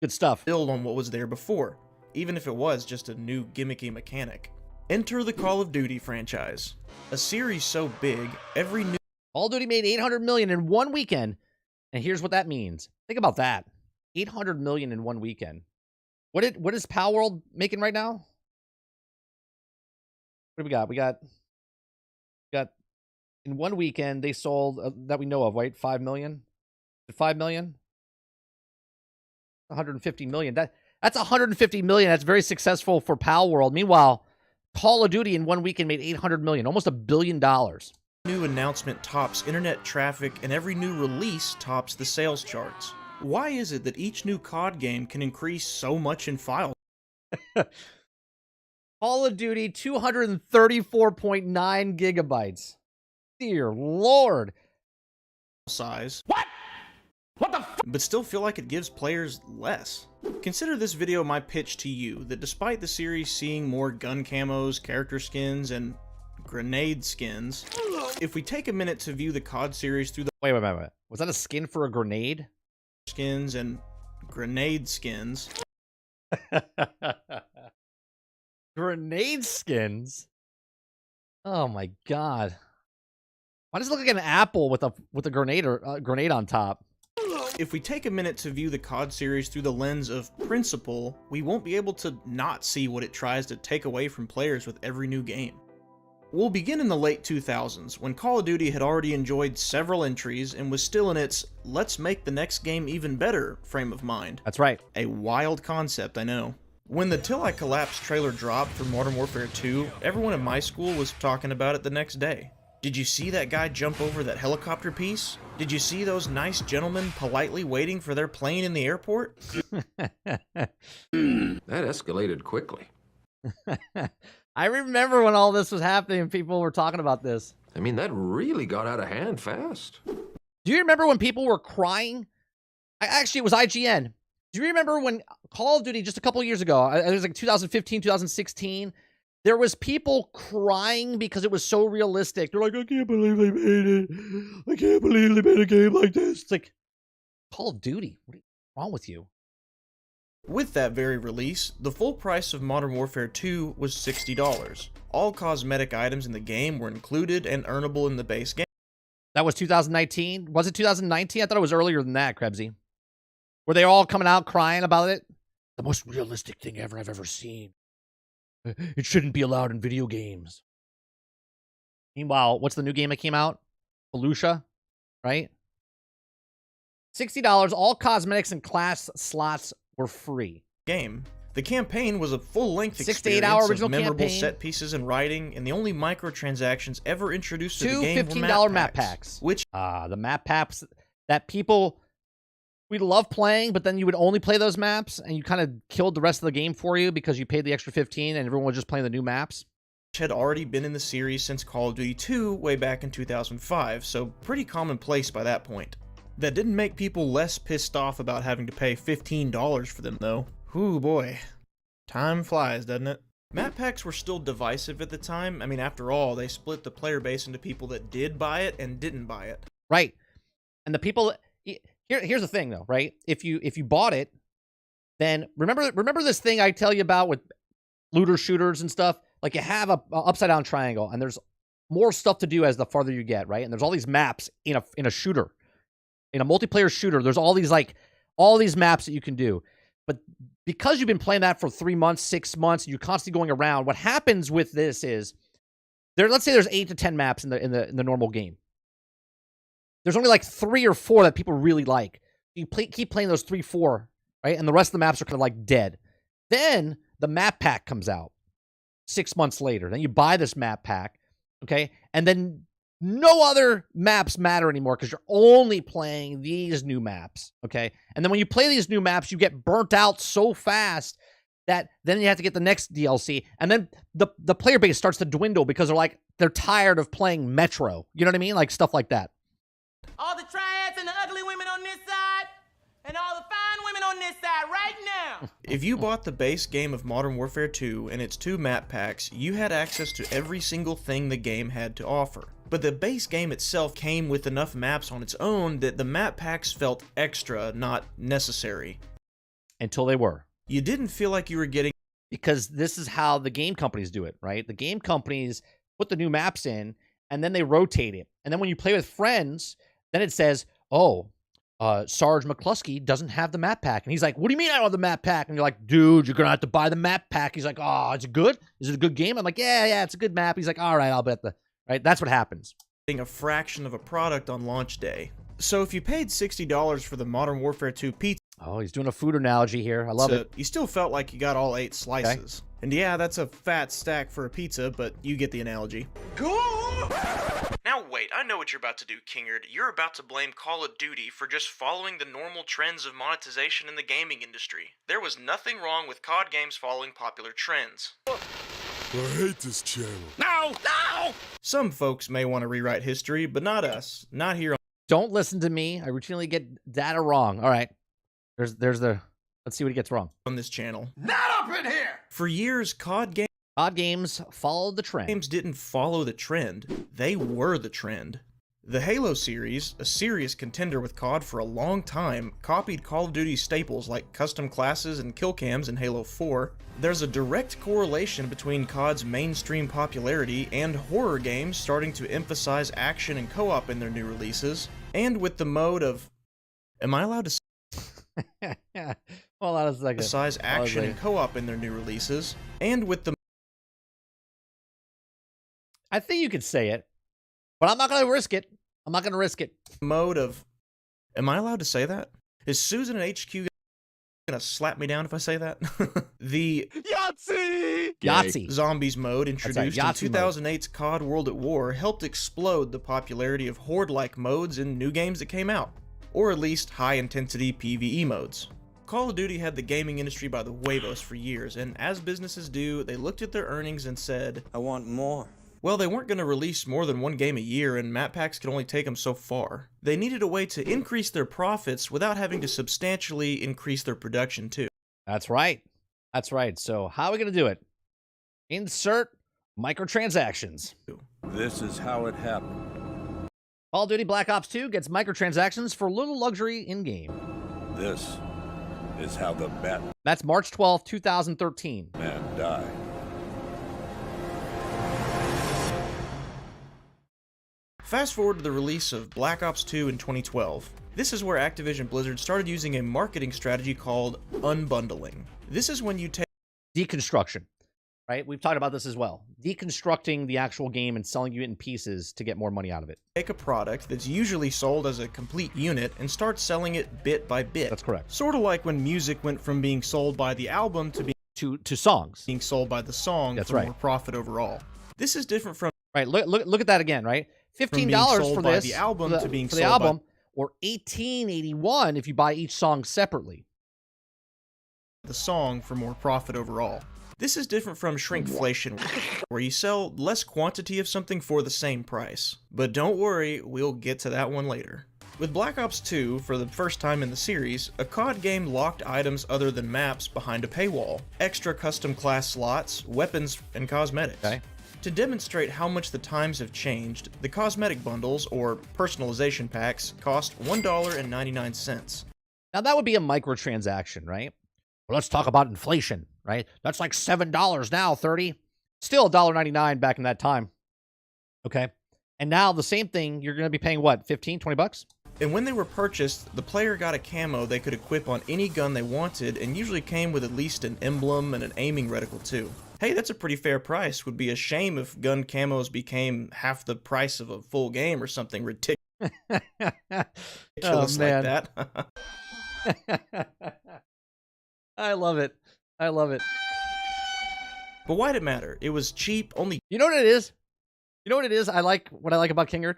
Good stuff. Build on what was there before. even if it was just a new gimmicky mechanic. Enter the Call of Duty franchise. A series so big, every new Call of Duty made 800 million in one weekend, and here's what that means. Think about that. 800 million in one weekend. What is Power World making right now? What do we got? We got in one weekend they sold that we know of, right? 5 million. 5 million. 150 million. That's 150 million. That's very successful for Power World. Meanwhile, Call of Duty in one weekend made 800 million, almost $1 billion. New announcement tops internet traffic, and every new release tops the sales charts. Why is it that each new COD game can increase so much in file Call of Duty 234.9 gigabytes. Dear Lord. size? What the but still feel like it gives players less? Consider this video my pitch to you, that despite the series seeing more gun camos, character skins, and grenade skins, if we take a minute to view the COD series through the Wait. Was that a skin for a grenade? skins and grenade skins, Grenade skins? Oh my god. Why does it look like an apple with a grenade or grenade on top? if we take a minute to view the COD series through the lens of principle, we won't be able to not see what it tries to take away from players with every new game. We'll begin in the late 2000s, when Call of Duty had already enjoyed several entries and was still in its "let's make the next game even better" frame of mind. That's right. A wild concept, I know. When the Till I Collapse trailer dropped for Modern Warfare 2, everyone in my school was talking about it the next day. Did you see that guy jump over that helicopter piece? Did you see those nice gentlemen politely waiting for their plane in the airport? That escalated quickly. I remember when all this was happening and people were talking about this. I mean, that really got out of hand fast. Do you remember when people were crying? Actually, it was IGN. Do you remember when Call of Duty, just a couple years ago, it was like 2015, 2016, there was people crying because it was so realistic. They're like, I can't believe they made it. I can't believe they made a game like this. It's like, Call of Duty, what is wrong with you? With that very release, the full price of Modern Warfare 2 was $60. All cosmetic items in the game were included and earnable in the base game. That was 2019? Was it 2019? I thought it was earlier than that, Krebsy. Were they all coming out crying about it? The most realistic thing I've ever seen. It shouldn't be allowed in video games. Meanwhile, what's the new game that came out? Felucia, right? $60, all cosmetics and class slots were free. Game. The campaign was a full-length 6 to 8 experience hour of original memorable campaign. set pieces and writing, and the only microtransactions ever introduced to Two the game $15 were map packs. which The map packs that people we love playing, but then you would only play those maps and you kind of killed the rest of the game for you because you paid the extra 15 and everyone was just playing the new maps. had already been in the series since Call of Duty 2 way back in 2005, so pretty commonplace by that point. That didn't make people less pissed off about having to pay $15 for them though. Whew boy. Time flies, doesn't it? Map packs were still divisive at the time. I mean, after all, they split the player base into people that did buy it and didn't buy it. Right. And the people here's the thing though, right? If you bought it, then remember this thing I tell you about with looter shooters and stuff? Like you have a upside down triangle and there's more stuff to do as the farther you get, right? And there's all these maps in a shooter. In a multiplayer shooter, there's all these maps that you can do. But because you've been playing that for 3 months, 6 months, you're constantly going around, what happens with this is let's say there's 8 to 10 maps in the normal game. There's only like 3 or 4 that people really like. You keep playing those 3, 4, right? And the rest of the maps are kind of like dead. Then the map pack comes out 6 months later. Then you buy this map pack, okay? And then no other maps matter anymore because you're only playing these new maps, okay? And then when you play these new maps, you get burnt out so fast that then you have to get the next DLC. And then the player base starts to dwindle because they're tired of playing Metro. You know what I mean? Like stuff like that. All the triads and the ugly women on this side, and all the fine women on this side right now. If you bought the base game of Modern Warfare 2 and its 2 map packs, you had access to every single thing the game had to offer. But the base game itself came with enough maps on its own that the map packs felt extra, not necessary. Until they were. You didn't feel like you were getting because this is how the game companies do it, right? The game companies put the new maps in, and then they rotate it. And then when you play with friends, then it says, oh, Sarge McCluskey doesn't have the map pack. And he's like, what do you mean I don't have the map pack? And you're like, dude, you're going to have to buy the map pack. He's like, oh, is it good? Is it a good game? I'm like, yeah, it's a good map. He's like, all right, I'll bet right? That's what happens. A fraction of a product on launch day. So if you paid $60 for the Modern Warfare 2 pizza, Oh, he's doing a food analogy here. I love it. you still felt like you got all 8 slices. Okay. And yeah, that's a fat stack for a pizza, but you get the analogy. Cool! Now wait, I know what you're about to do, Kingard. You're about to blame Call of Duty for just following the normal trends of monetization in the gaming industry. There was nothing wrong with COD games following popular trends. I hate this channel. No! Some folks may want to rewrite history, but not us. Not here on Don't listen to me. I routinely get data wrong. All right. There's the... Let's see what he gets wrong. this channel. Not up in here! For years, COD games followed the trend. games didn't follow the trend. They were the trend. The Halo series, a serious contender with COD for a long time, copied Call of Duty staples like custom classes and kill cams in Halo 4. There's a direct correlation between COD's mainstream popularity and horror games starting to emphasize action and co-op in their new releases, and with the mode of... Am I allowed to Hold on a second. emphasize action and co-op in their new releases, and with the I think you could say it, but I'm not going to risk it. I'm not going to risk it. mode of... Am I allowed to say that? Is Susan at HQ gonna slap me down if I say that? The Yahtzee. Zombies mode introduced in Yahtzee mode. 2008's COD World at War helped explode the popularity of horde-like modes in new games that came out, or at least high-intensity PvE modes. Call of Duty had the gaming industry by the huevos for years, and as businesses do, they looked at their earnings and said, I want more. well, they weren't going to release more than one game a year, and map packs could only take them so far. They needed a way to increase their profits without having to substantially increase their production too. That's right. That's right. So how are we going to do it? Insert microtransactions. This is how it happened. Call of Duty Black Ops 2 gets microtransactions for little luxury in-game. This is how the Batman That's March 12th, 2013. died. Fast forward to the release of Black Ops 2 in 2012. This is where Activision Blizzard started using a marketing strategy called unbundling. This is when you take Deconstruction, right? We've talked about this as well. Deconstructing the actual game and selling you it in pieces to get more money out of it. a product that's usually sold as a complete unit and start selling it bit by bit. That's correct. Sort of like when music went from being sold by the album to To songs. being sold by the song That's for right. more profit overall. This is different from Right. Look at that again, right? $15 being sold for by this the album to being for the sold by- album, or $18.81 if you buy each song separately. the song for more profit overall. This is different from shrinkflation, where you sell less quantity of something for the same price. But don't worry, we'll get to that one later. With Black Ops 2, for the first time in the series, a COD game locked items other than maps behind a paywall, extra custom class slots, weapons, and cosmetics. Okay. To demonstrate how much the times have changed, the cosmetic bundles, or personalization packs, cost $1.99. Now that would be a microtransaction, right? Well, let's talk about inflation, right? That's like $7 now, 30. Still $1.99 back in that time. Okay. And now the same thing, you're going to be paying what, 15, 20 bucks? And when they were purchased, the player got a camo they could equip on any gun they wanted, and usually came with at least an emblem and an aiming reticle too. Hey, that's a pretty fair price. Would be a shame if gun camos became half the price of a full game or something ridiculous Oh, man. like that. I love it. I love it. But why'd it matter? It was cheap, only You know what it is? You know what it is? What I like about Kingard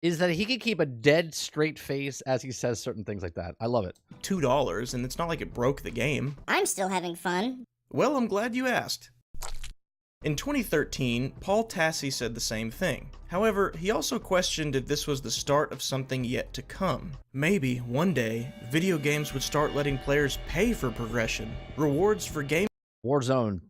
is that he can keep a dead straight face as he says certain things like that. I love it. $2, and it's not like it broke the game. I'm still having fun. Well, I'm glad you asked. In 2013, Paul Tassi said the same thing. However, he also questioned if this was the start of something yet to come. Maybe, one day, video games would start letting players pay for progression. Rewards for game Warzone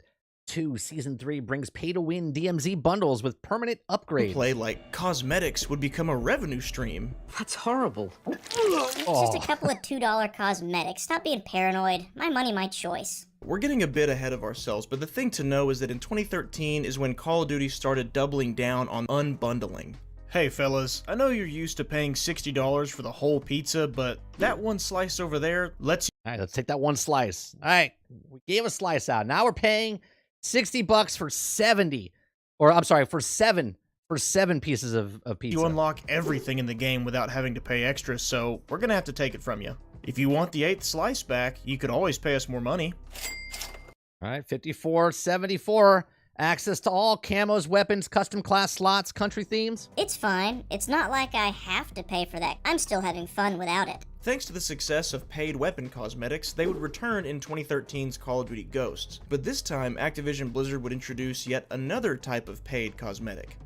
2 Season 3 brings pay-to-win DMZ bundles with permanent upgrades. Play like cosmetics would become a revenue stream. That's horrible. It's just a couple of $2 cosmetics. Stop being paranoid. My money, my choice. We're getting a bit ahead of ourselves, but the thing to know is that in 2013 is when Call of Duty started doubling down on unbundling. Hey fellas, I know you're used to paying $60 for the whole pizza, but that one slice over there lets you... All right, let's take that one slice. All right, we gave a slice out. Now we're paying $60 for 70, or I'm sorry, for seven pieces of pizza. You unlock everything in the game without having to pay extra, so we're gonna have to take it from you. If you want the 8th slice back, you could always pay us more money. All right, $54.74. Access to all camos, weapons, custom class slots, country themes. It's fine. It's not like I have to pay for that. I'm still having fun without it. Thanks to the success of paid weapon cosmetics, they would return in 2013's Call of Duty Ghosts, but this time Activision Blizzard would introduce yet another type of paid cosmetic.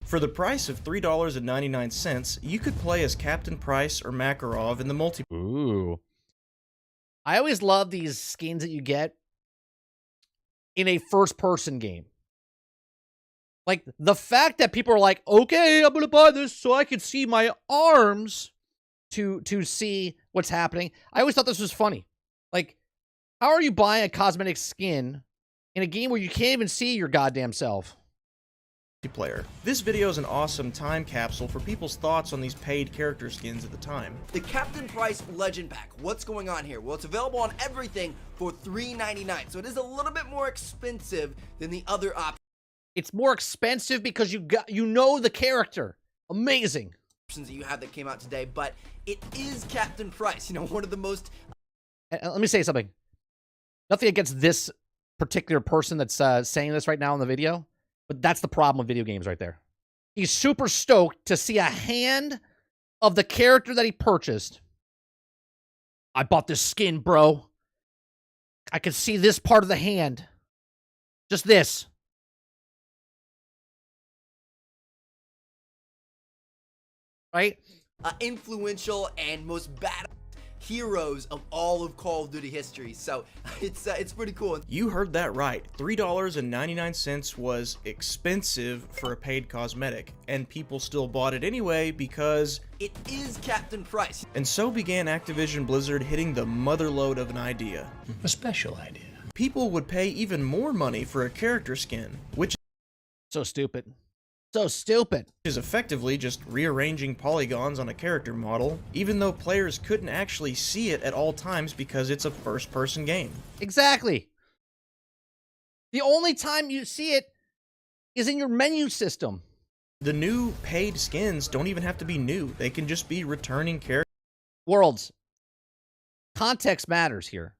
For the price of $3.99, you could play as Captain Price or Makarov in the multiplayer. Ooh. I always love these skins that you get in a first-person game. Like, the fact that people are like, okay, I'm gonna buy this so I can see my arms to see what's happening. I always thought this was funny. Like, how are you buying a cosmetic skin in a game where you can't even see your goddamn self? This video is an awesome time capsule for people's thoughts on these paid character skins at the time. The Captain Price Legend Pack. What's going on here? Well, it's available on everything for $3.99, so it is a little bit more expensive than the other options. It's more expensive because you know the character. Amazing. That you have that came out today, but it is Captain Price. You know, one of the most... Let me say something. Nothing against this particular person that's saying this right now in the video. But that's the problem with video games right there. He's super stoked to see a hand of the character that he purchased. I bought this skin, bro. I can see this part of the hand. Just this. Right? Influential and most badass heroes of all of Call of Duty history, so it's pretty cool. You heard that right. $3.99 was expensive for a paid cosmetic, and people still bought it anyway because it is Captain Price. And so began Activision Blizzard hitting the motherlode of an idea. A special idea. People would pay even more money for a character skin, which so stupid. So stupid. is effectively just rearranging polygons on a character model, even though players couldn't actually see it at all times because it's a first-person game. Exactly. The only time you see it is in your menu system. The new paid skins don't even have to be new. They can just be returning characters. Worlds. Context matters here.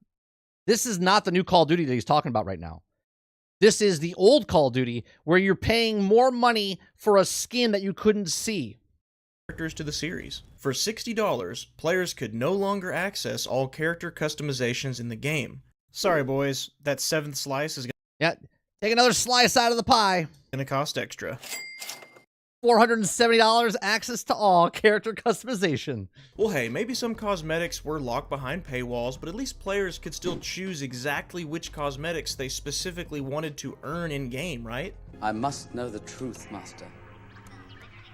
This is not the new Call of Duty that he's talking about right now. This is the old Call of Duty where you're paying more money for a skin that you couldn't see. Characters to the series. For $60, players could no longer access all character customizations in the game. Sorry boys, that 7th slice is Yeah, take another slice out of the pie. gonna cost extra. $470, access to all character customization. Well hey, maybe some cosmetics were locked behind paywalls, but at least players could still choose exactly which cosmetics they specifically wanted to earn in-game, right? I must know the truth, Master.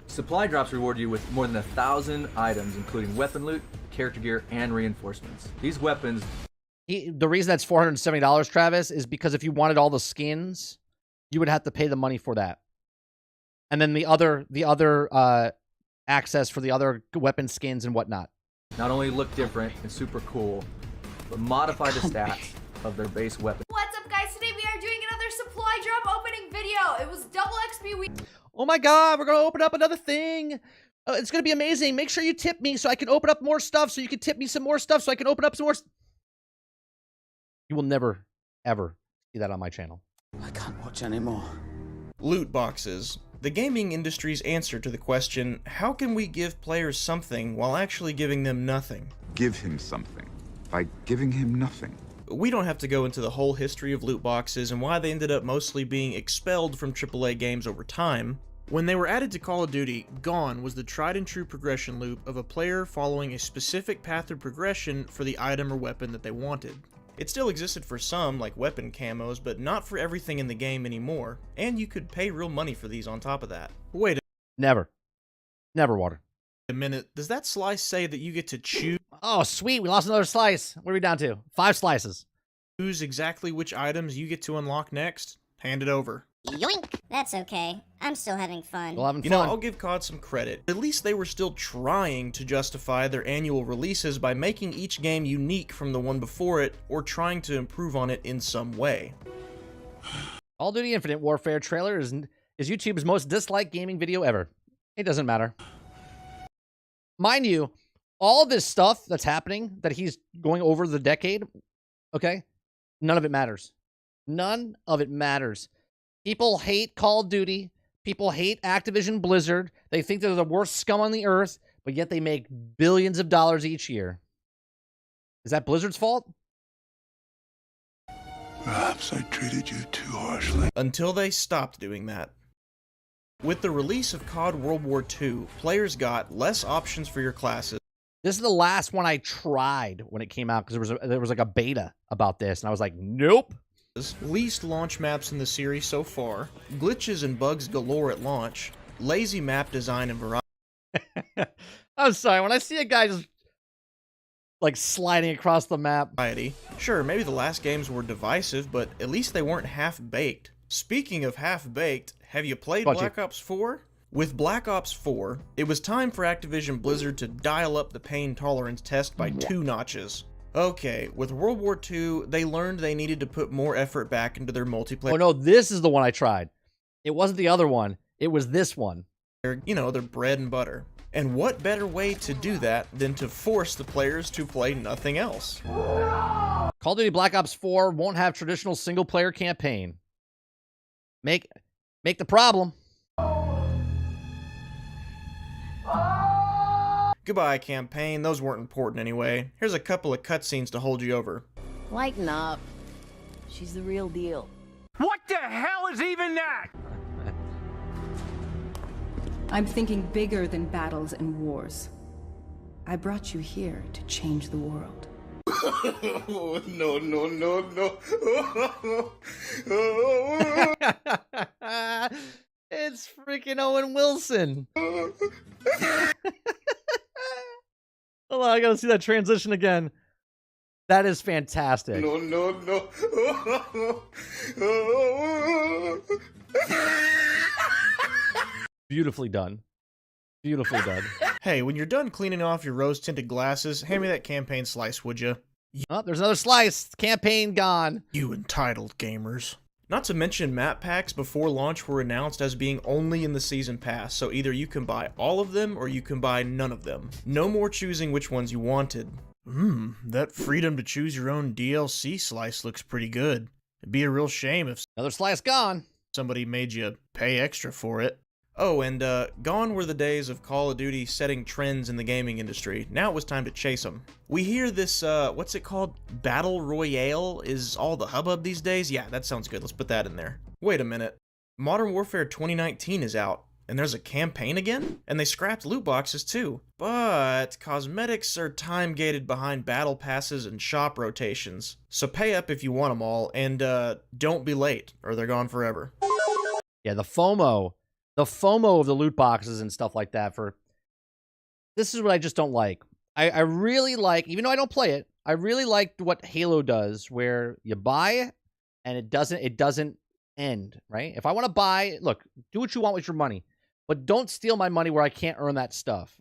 Supply drops reward you with more than 1,000 items, including weapon loot, character gear, and reinforcements. These weapons... The reason that's $470, Travis, is because if you wanted all the skins, you would have to pay the money for that. And then the other access for the other weapon skins and whatnot. not only look different and super cool, but modify the stats of their base weapon. What's up, guys? Today we are doing another supply drop opening video. It was double XP week. Oh my god, we're gonna open up another thing. It's gonna be amazing. Make sure you tip me so I can open up more stuff, so you can tip me some more stuff so I can open up some more. You will never, ever see that on my channel. I can't watch anymore. Loot boxes. The gaming industry's answer to the question, how can we give players something while actually giving them nothing? Give him something by giving him nothing. We don't have to go into the whole history of loot boxes and why they ended up mostly being expelled from AAA games over time. When they were added to Call of Duty, gone was the tried and true progression loop of a player following a specific path of progression for the item or weapon that they wanted. It still existed for some, like weapon camos, but not for everything in the game anymore, and you could pay real money for these on top of that. Wait Never. Never, Water. a minute, does that slice say that you get to choose Oh, sweet. We lost another slice. What are we down to? 5 slices. exactly which items you get to unlock next? Hand it over. Yoink! That's okay. I'm still having fun. Still having fun. You know, I'll give COD some credit. At least they were still trying to justify their annual releases by making each game unique from the one before it, or trying to improve on it in some way. Call of Duty Infinite Warfare trailer is YouTube's most disliked gaming video ever. It doesn't matter. Mind you, all this stuff that's happening, that he's going over the decade, okay? None of it matters. None of it matters. People hate Call of Duty. People hate Activision Blizzard. They think they're the worst scum on the earth, but yet they make billions of dollars each year. Is that Blizzard's fault? Perhaps I treated you too harshly. Until they stopped doing that. With the release of COD World War II, players got less options for your classes. This is the last one I tried when it came out, because there was like a beta about this, and I was like, nope. Least launch maps in the series so far, glitches and bugs galore at launch, lazy map design and variety. I'm sorry, when I see a guy just like sliding across the map. Sure, maybe the last games were divisive, but at least they weren't half-baked. Speaking of half-baked, have you played Black Ops 4? With Black Ops 4, it was time for Activision Blizzard to dial up the pain tolerance test by 2 notches. Okay, with World War II, they learned they needed to put more effort back into their multiplayer. Oh no, this is the one I tried. It wasn't the other one. It was this one. You know, their bread and butter. And what better way to do that than to force the players to play nothing else? Call of Duty Black Ops 4 won't have traditional single-player campaign. Make the problem. Goodbye, campaign. Those weren't important anyway. Here's a couple of cutscenes to hold you over. Lighten up. She's the real deal. What the hell is even that? I'm thinking bigger than battles and wars. I brought you here to change the world. Oh, no, no, no, no. It's freaking Owen Wilson. Hold on, I gotta see that transition again. That is fantastic. No, no, no. Beautifully done. Beautifully done. Hey, when you're done cleaning off your rose-tinted glasses, hand me that campaign slice, would you? Oh, there's another slice. Campaign gone. You entitled gamers. Not to mention, map packs before launch were announced as being only in the season pass, so either you can buy all of them or you can buy none of them. No more choosing which ones you wanted. That freedom to choose your own DLC slice looks pretty good. It'd be a real shame if another slice gone. Somebody made you pay extra for it. Oh, and gone were the days of Call of Duty setting trends in the gaming industry. Now it was time to chase them. We hear this, what's it called? Battle Royale is all the hubbub these days? Yeah, that sounds good. Let's put that in there. Wait a minute. Modern Warfare 2019 is out, and there's a campaign again? And they scrapped loot boxes too. But cosmetics are time-gated behind battle passes and shop rotations. So pay up if you want them all, and don't be late, or they're gone forever. Yeah, the FOMO. The FOMO of the loot boxes and stuff like that. This is what I just don't like. I really like, even though I don't play it, I really like what Halo does, where you buy and it doesn't end, right? If I want to buy, look, do what you want with your money, but don't steal my money where I can't earn that stuff.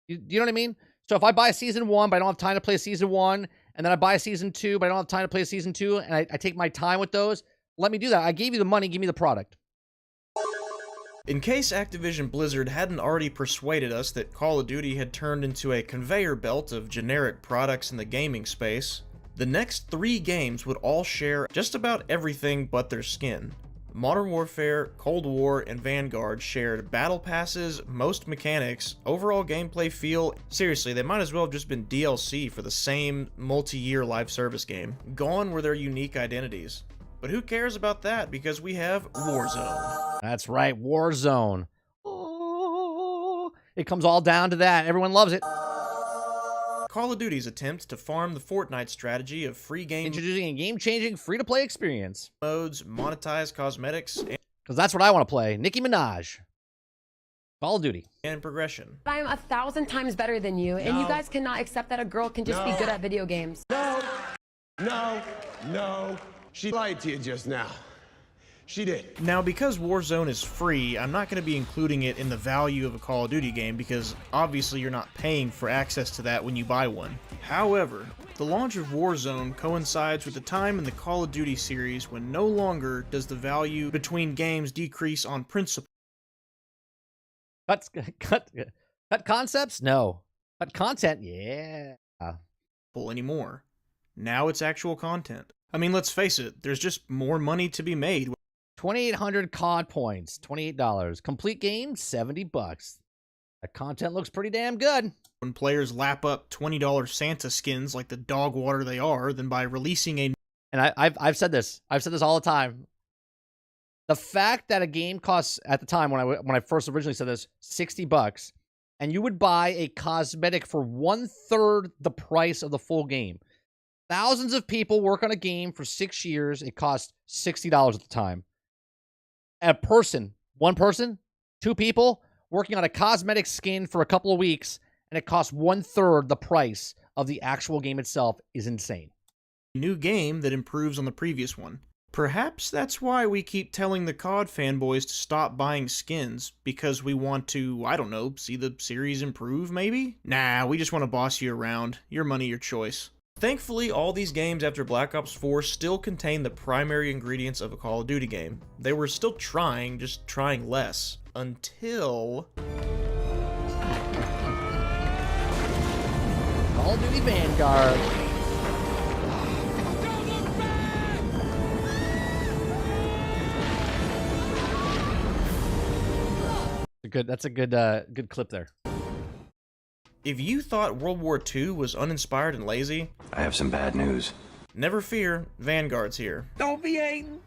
You know what I mean? So if I buy season 1, but I don't have time to play season 1, and then I buy season 2, but I don't have time to play season 2, and I take my time with those, let me do that. I gave you the money, give me the product. In case Activision Blizzard hadn't already persuaded us that Call of Duty had turned into a conveyor belt of generic products in the gaming space, the next 3 games would all share just about everything but their skin. Modern Warfare, Cold War, and Vanguard shared battle passes, most mechanics, overall gameplay feel. Seriously, they might as well have just been DLC for the same multi-year live service game. Gone were their unique identities. But who cares about that, because we have Warzone. That's right, Warzone. Oh, it comes all down to that. Everyone loves it. Call of Duty's attempt to farm the Fortnite strategy of free game Introducing a game-changing, free-to-play experience. modes, monetize cosmetics, Because that's what I want to play. Nicki Minaj. Call of Duty. and progression. I'm 1,000 times better than you, and you guys cannot accept that a girl can just be good at video games. No. She lied to you just now. She did. Now, because Warzone is free, I'm not going to be including it in the value of a Call of Duty game because obviously you're not paying for access to that when you buy one. However, the launch of Warzone coincides with the time in the Call of Duty series when no longer does the value between games decrease on principle. Cut concepts? No. Cut content? Yeah. Anymore. Now it's actual content. I mean, let's face it, there's just more money to be made. 2,800 COD points, $28. Complete game, $70. That content looks pretty damn good. When players lap up $20 Santa skins like the dog water they are, than by releasing a... And I've said this. I've said this all the time. The fact that a game costs, at the time when I first originally said this, $60, and you would buy a cosmetic for 1/3 the price of the full game. Thousands of people work on a game for 6 years. It costs $60 at the time. A person, one person, two people working on a cosmetic skin for a couple of weeks, and it costs 1/3 the price of the actual game itself is insane. New game that improves on the previous one. Perhaps that's why we keep telling the COD fanboys to stop buying skins, because we want to, I don't know, see the series improve maybe? Nah, we just want to boss you around. Your money, your choice. Thankfully, all these games after Black Ops 4 still contain the primary ingredients of a Call of Duty game. They were still trying, just trying less. Until... Call of Duty Vanguard. That's a good clip there. If you thought World War II was uninspired and lazy, I have some bad news. Never fear, Vanguard's here. Don't be hating.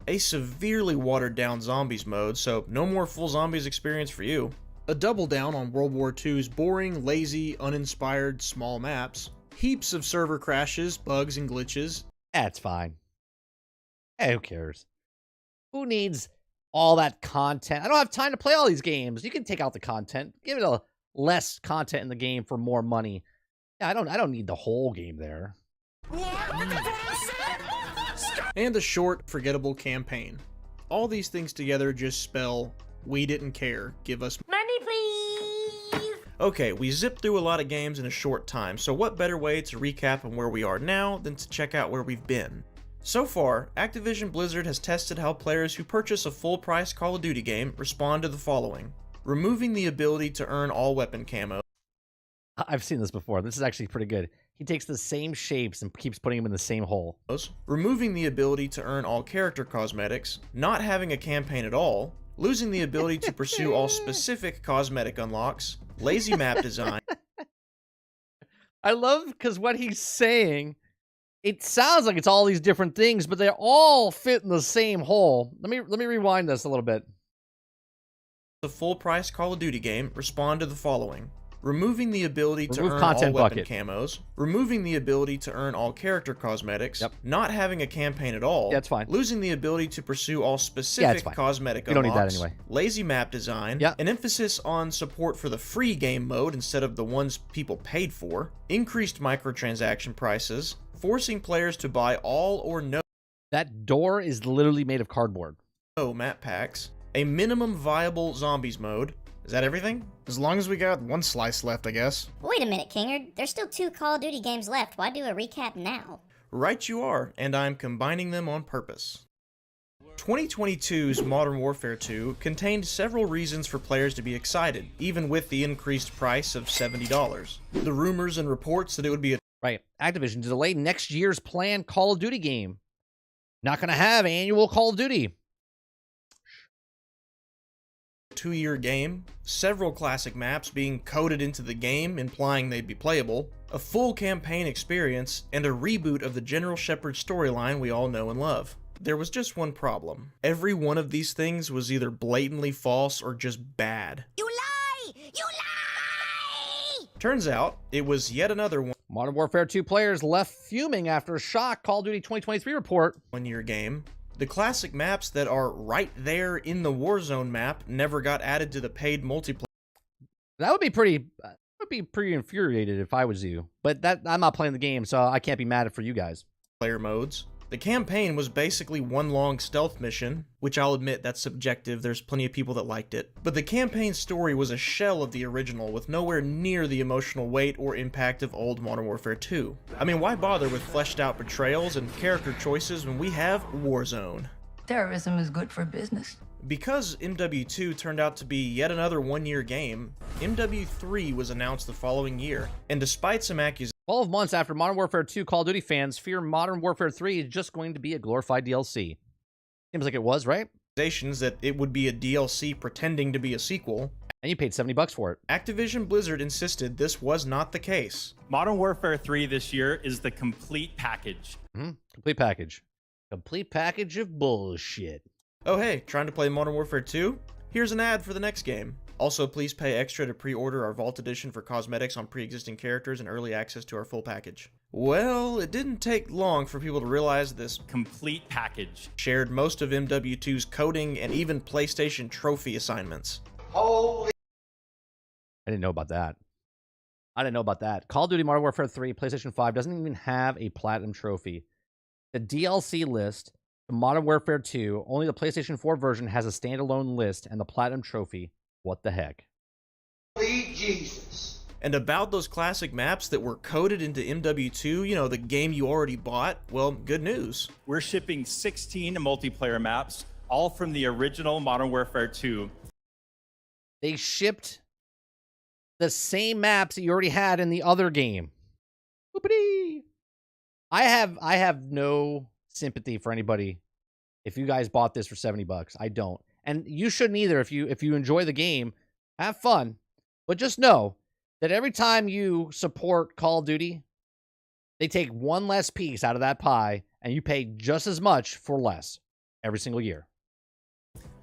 A severely watered down zombies mode, so no more full zombies experience for you. A double down on World War II's boring, lazy, uninspired, small maps. Heaps of server crashes, bugs, and glitches. That's fine. Hey, who cares? Who needs all that content? I don't have time to play all these games. You can take out the content. Give it a less content in the game for more money. Yeah, I don't need the whole game there. And a short, forgettable campaign. All these things together just spell, we didn't care, give us Money, please! Okay, we zipped through a lot of games in a short time, so what better way to recap on where we are now than to check out where we've been. So far, Activision Blizzard has tested how players who purchase a full-price Call of Duty game respond to the following. Removing the ability to earn all weapon camo. I've seen this before. This is actually pretty good. He takes the same shapes and keeps putting them in the same hole. Removing the ability to earn all character cosmetics, not having a campaign at all, losing the ability to pursue all specific cosmetic unlocks, lazy map design. I love because what he's saying, it sounds like it's all these different things, but they all fit in the same hole. Let me rewind this a little bit. The full-price Call of Duty game respond to the following. Removing the ability to Remove earn content all weapon bucket. camos, removing the ability to earn all character cosmetics, not having a campaign at all, That's fine. losing the ability to pursue all specific fine. cosmetic You don't need that unlocks, anyway. lazy map design, an emphasis on support for the free game mode instead of the ones people paid for, increased microtransaction prices, forcing players to buy all or no That door is literally made of cardboard. map packs, a minimum viable zombies mode. Is that everything? As long as we got one slice left, I guess. Wait a minute, Kinger. There's still 2 Call of Duty games left. Why do a recap now? Right you are, and I'm combining them on purpose. 2022's Modern Warfare 2 contained several reasons for players to be excited, even with the increased price of $70. The rumors and reports that it would be a Right. Activision to delay next year's planned Call of Duty game. Not going to have annual Call of Duty. 2-year game, several classic maps being coded into the game implying they'd be playable, a full campaign experience, and a reboot of the General Shepard storyline we all know and love. There was just one problem. Every one of these things was either blatantly false or just bad. You lie! You lie! Turns out, it was yet another Modern Warfare 2 players left fuming after a shock Call of Duty 2023 report. one-year game. The classic maps that are right there in the Warzone map never got added to the paid multiplayer. That would be pretty infuriated if I was you. But I'm not playing the game, so I can't be mad for you guys. Player modes. The campaign was basically one long stealth mission, which I'll admit that's subjective, there's plenty of people that liked it. But the campaign story was a shell of the original with nowhere near the emotional weight or impact of old Modern Warfare 2. I mean, why bother with fleshed out betrayals and character choices when we have Warzone? Terrorism is good for business. Because MW2 turned out to be yet another one-year game, MW3 was announced the following year, and despite some accusations, 12 months after Modern Warfare 2, Call of Duty fans fear Modern Warfare 3 is just going to be a glorified DLC. Seems like it was, right? That it would be a DLC pretending to be a sequel, and you paid $70 for it. Activision Blizzard insisted this was not the case. Modern Warfare 3 this year is the complete package. Complete package. Complete package of bullshit. Oh hey, trying to play Modern Warfare 2? Here's an ad for the next game. Also, please pay extra to pre-order our Vault Edition for cosmetics on pre-existing characters and early access to our full package. Well, it didn't take long for people to realize this complete package shared most of MW2's coding and even PlayStation trophy assignments. Holy! I didn't know about that. Call of Duty Modern Warfare 3 PlayStation 5 doesn't even have a platinum trophy. The DLC list to Modern Warfare 2, only the PlayStation 4 version has a standalone list and the platinum trophy. What the heck? Holy Jesus. And about those classic maps that were coded into MW2, you know, the game you already bought, well, good news. We're shipping 16 multiplayer maps, all from the original Modern Warfare 2. They shipped the same maps that you already had in the other game. Whoopity! I have no sympathy for anybody if you guys bought this for $70. I don't. And you shouldn't either. If you enjoy the game, have fun. But just know that every time you support Call of Duty, they take one less piece out of that pie, and you pay just as much for less every single year.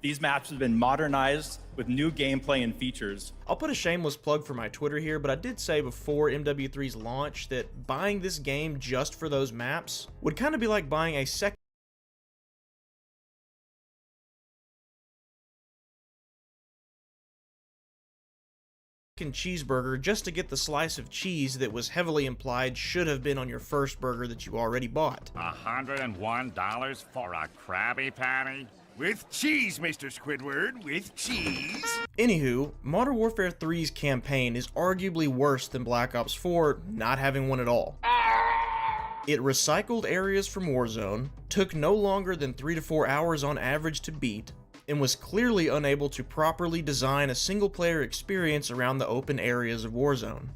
These maps have been modernized with new gameplay and features. I'll put a shameless plug for my Twitter here, but I did say before MW3's launch that buying this game just for those maps would kind of be like buying a second cheeseburger just to get the slice of cheese that was heavily implied should have been on your first burger that you already bought. $101 for a Krabby Patty? With cheese, Mr. Squidward, with cheese. Anywho, Modern Warfare 3's campaign is arguably worse than Black Ops 4 not having one at all. It recycled areas from Warzone, took no longer than 3 to 4 hours on average to beat, and was clearly unable to properly design a single-player experience around the open areas of Warzone.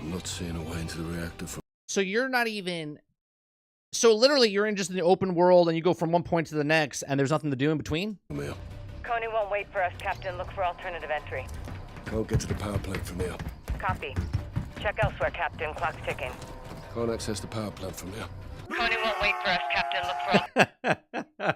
I'm not seeing a way into the reactor for... So you're not even... So literally you're in just the open world and you go from one point to the next and there's nothing to do in between? Coney won't wait for us, Captain. Look for alternative entry. Can't get to the power plant from here. Copy. Check elsewhere, Captain. Clock's ticking. Can't access the power plant from here. Coney won't wait for us, Captain. Look for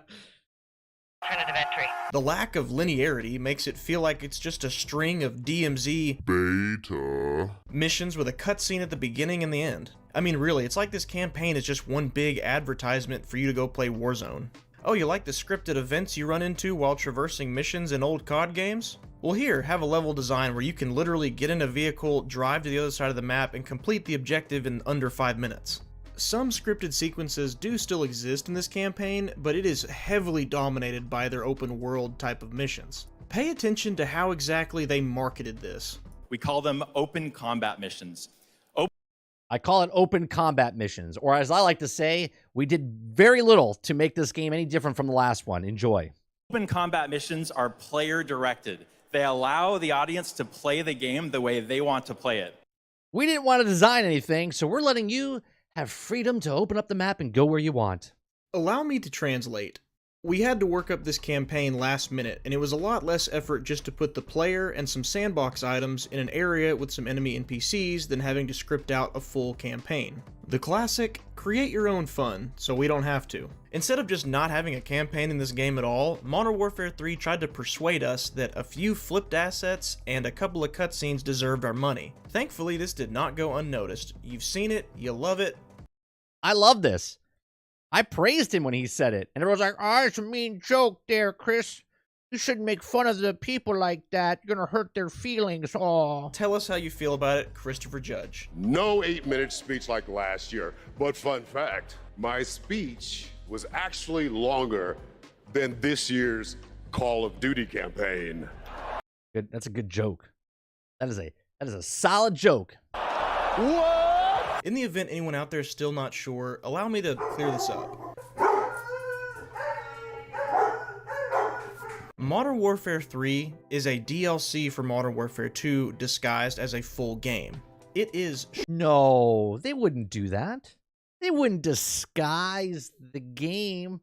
alternative entry. The lack of linearity makes it feel like it's just a string of DMZ beta missions with a cutscene at the beginning and the end. I mean, really, it's like this campaign is just one big advertisement for you to go play Warzone. Oh, you like the scripted events you run into while traversing missions in old COD games? Well, here, have a level design where you can literally get in a vehicle, drive to the other side of the map, and complete the objective in under 5 minutes. Some scripted sequences do still exist in this campaign, but it is heavily dominated by their open world type of missions. Pay attention to how exactly they marketed this. We call them open combat missions. I call it open combat missions, or as I like to say, we did very little to make this game any different from the last one. Enjoy. Open combat missions are player directed. They allow the audience to play the game the way they want to play it. We didn't want to design anything, so we're letting you have freedom to open up the map and go where you want. Allow me to translate. We had to work up this campaign last minute, and it was a lot less effort just to put the player and some sandbox items in an area with some enemy NPCs than having to script out a full campaign. The classic, create your own fun, so we don't have to. Instead of just not having a campaign in this game at all, Modern Warfare 3 tried to persuade us that a few flipped assets and a couple of cutscenes deserved our money. Thankfully, this did not go unnoticed. You've seen it, you love it. I love this. I praised him when he said it. And everyone's like, oh, it's a mean joke there, Chris. You shouldn't make fun of the people like that. You're going to hurt their feelings. Oh. Tell us how you feel about it, Christopher Judge. No 8-minute speech like last year. But fun fact, my speech was actually longer than this year's Call of Duty campaign. Good. That's a good joke. That is a solid joke. What? In the event anyone out there is still not sure, allow me to clear this up. Modern Warfare 3 is a DLC for Modern Warfare 2 disguised as a full game. It is... No, they wouldn't do that. They wouldn't disguise the game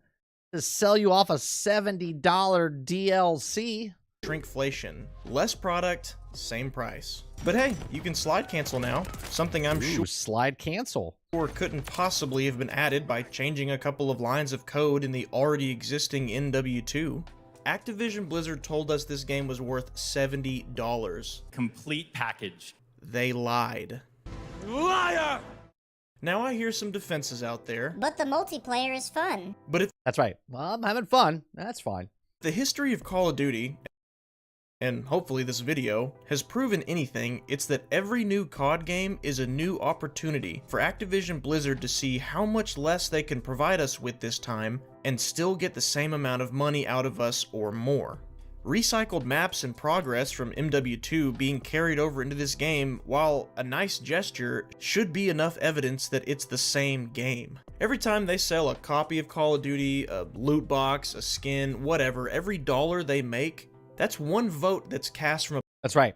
to sell you off a $70 DLC. Shrinkflation. Less product, same price. But hey, you can slide cancel now. Something I'm sure slide cancel couldn't possibly have been added by changing a couple of lines of code in the already existing NW2. Activision Blizzard told us this game was worth $70. Complete package. They lied. Liar! Now I hear some defenses out there. But the multiplayer is fun. But if that's right. Well, I'm having fun. That's fine. The history of Call of Duty, and hopefully this video, has proven anything, it's that every new COD game is a new opportunity for Activision Blizzard to see how much less they can provide us with this time and still get the same amount of money out of us or more. Recycled maps and progress from MW2 being carried over into this game, while a nice gesture, should be enough evidence that it's the same game. Every time they sell a copy of Call of Duty, a loot box, a skin, whatever, every dollar they make, that's one vote that's cast from a... That's right.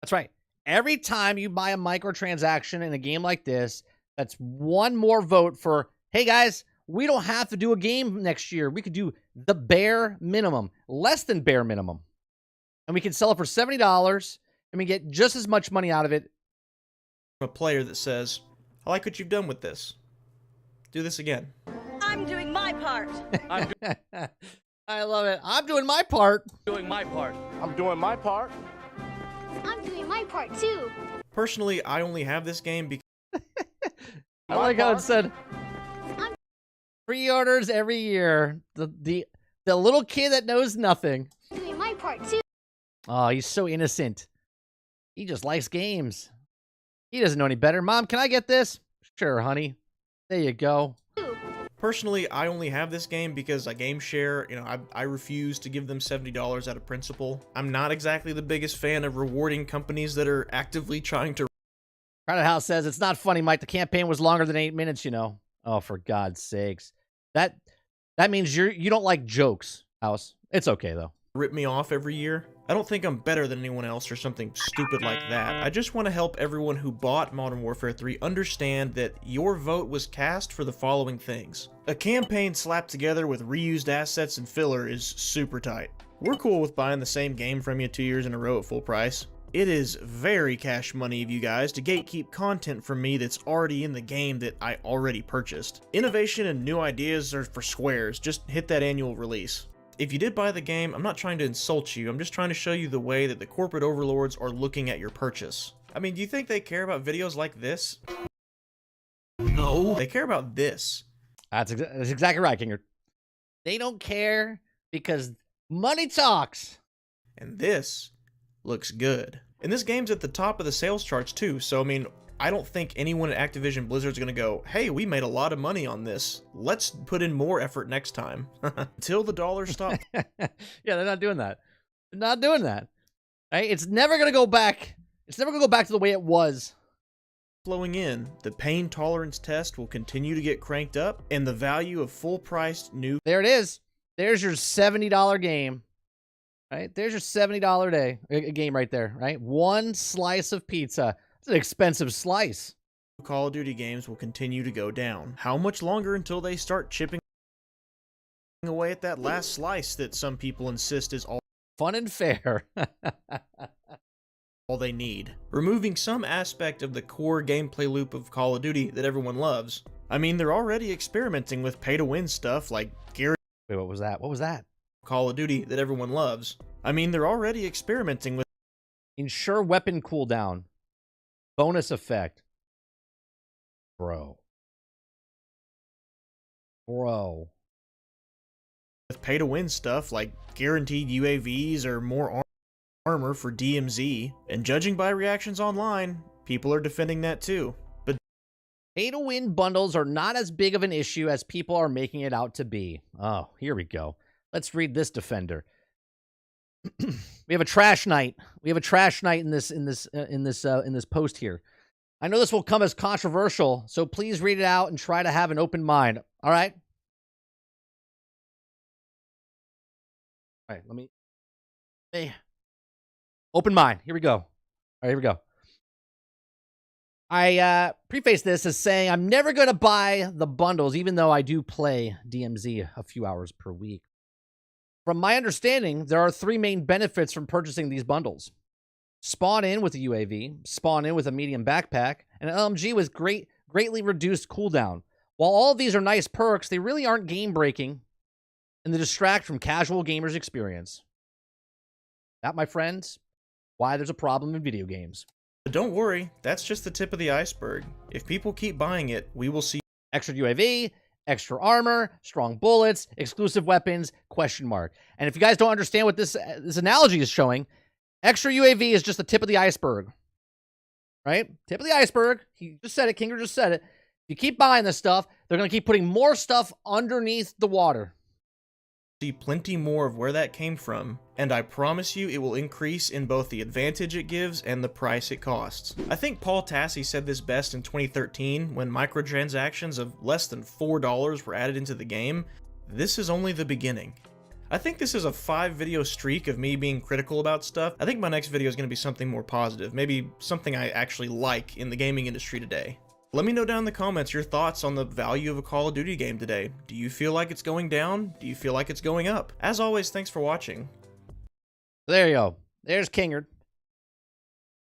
That's right. Every time you buy a microtransaction in a game like this, that's one more vote for, hey guys, we don't have to do a game next year. We could do the bare minimum, less than bare minimum. And we can sell it for $70 and we get just as much money out of it. A player that says, I like what you've done with this. Do this again. I'm doing my part. I love it. I'm doing my part. Doing my part. I'm doing my part. I'm doing my part too. Personally, I only have this game because... I like how it said... Pre-orders every year. The little kid that knows nothing. Doing my part too. Oh, he's so innocent. He just likes games. He doesn't know any better. Mom, can I get this? Sure, honey. There you go. Personally, I only have this game because I game share. You know, I refuse to give them $70 out of principle. I'm not exactly the biggest fan of rewarding companies that are actively trying to... Crowded House says, it's not funny, Mike. The campaign was longer than 8 minutes, you know. Oh, for God's sakes. That means you don't like jokes, House. It's okay, though. Rip me off every year. I don't think I'm better than anyone else or something stupid like that. I just want to help everyone who bought Modern Warfare 3 understand that your vote was cast for the following things. A campaign slapped together with reused assets and filler is super tight. We're cool with buying the same game from you 2 years in a row at full price. It is very cash money of you guys to gatekeep content from me that's already in the game that I already purchased. Innovation and new ideas are for squares, just hit that annual release. If you did buy the game, I'm not trying to insult you, I'm just trying to show you the way that the corporate overlords are looking at your purchase. I mean, do you think they care about videos like this? No. They care about this. That's exactly right, Kinger. They don't care because money talks. And this looks good. And this game's at the top of the sales charts too, so I mean, I don't think anyone at Activision Blizzard's gonna go, hey, we made a lot of money on this. Let's put in more effort next time. Until the dollars stop. Yeah, they're not doing that. They're not doing that. Right? It's never gonna go back. It's never gonna go back to the way it was. Flowing in, the pain tolerance test will continue to get cranked up, and the value of full-priced new... There it is. There's your $70 game. Right? There's your $70 a game right there, right? One slice of pizza. It's an expensive slice. Call of Duty games will continue to go down. How much longer until they start chipping away at that last slice that some people insist is all fun and fair. all they need. Removing some aspect of the core gameplay loop of Call of Duty that everyone loves. I mean, they're already experimenting with pay-to-win stuff like Wait, what was that? What was that? Call of Duty that everyone loves. I mean, they're already experimenting with ensure weapon cooldown. Bonus effect. Bro. With pay-to-win stuff like guaranteed UAVs or more armor for DMZ, and judging by reactions online, people are defending that too. But pay-to-win bundles are not as big of an issue as people are making it out to be. Oh, here we go. Let's read this defender. We have a trash night. We have a trash night in this post here. I know this will come as controversial, so please read it out and try to have an open mind. All right? All right, let me... Hey. Open mind. Here we go. All right, here we go. I preface this as saying I'm never going to buy the bundles, even though I do play DMZ a few hours per week. From my understanding, there are 3 main benefits from purchasing these bundles. Spawn in with a UAV, spawn in with a medium backpack, and an LMG with greatly reduced cooldown. While all of these are nice perks, they really aren't game-breaking, and they distract from casual gamers' experience. That, my friends, why there's a problem in video games. But don't worry, that's just the tip of the iceberg. If people keep buying it, we will see extra UAV, extra armor, strong bullets, exclusive weapons, question mark. And if you guys don't understand what this analogy is showing, extra UAV is just the tip of the iceberg. Right? Tip of the iceberg. He just said it. Kinger just said it. If you keep buying this stuff, they're going to keep putting more stuff underneath the water. See plenty more of where that came from, and I promise you it will increase in both the advantage it gives and the price it costs. I think Paul Tassi said this best in 2013 when microtransactions of less than $4 were added into the game. This is only the beginning. I think this is a 5-video streak of me being critical about stuff. I think my next video is going to be something more positive, maybe something I actually like in the gaming industry today. Let me know down in the comments your thoughts on the value of a Call of Duty game today. Do you feel like it's going down? Do you feel like it's going up? As always, thanks for watching. There you go. There's Kingard.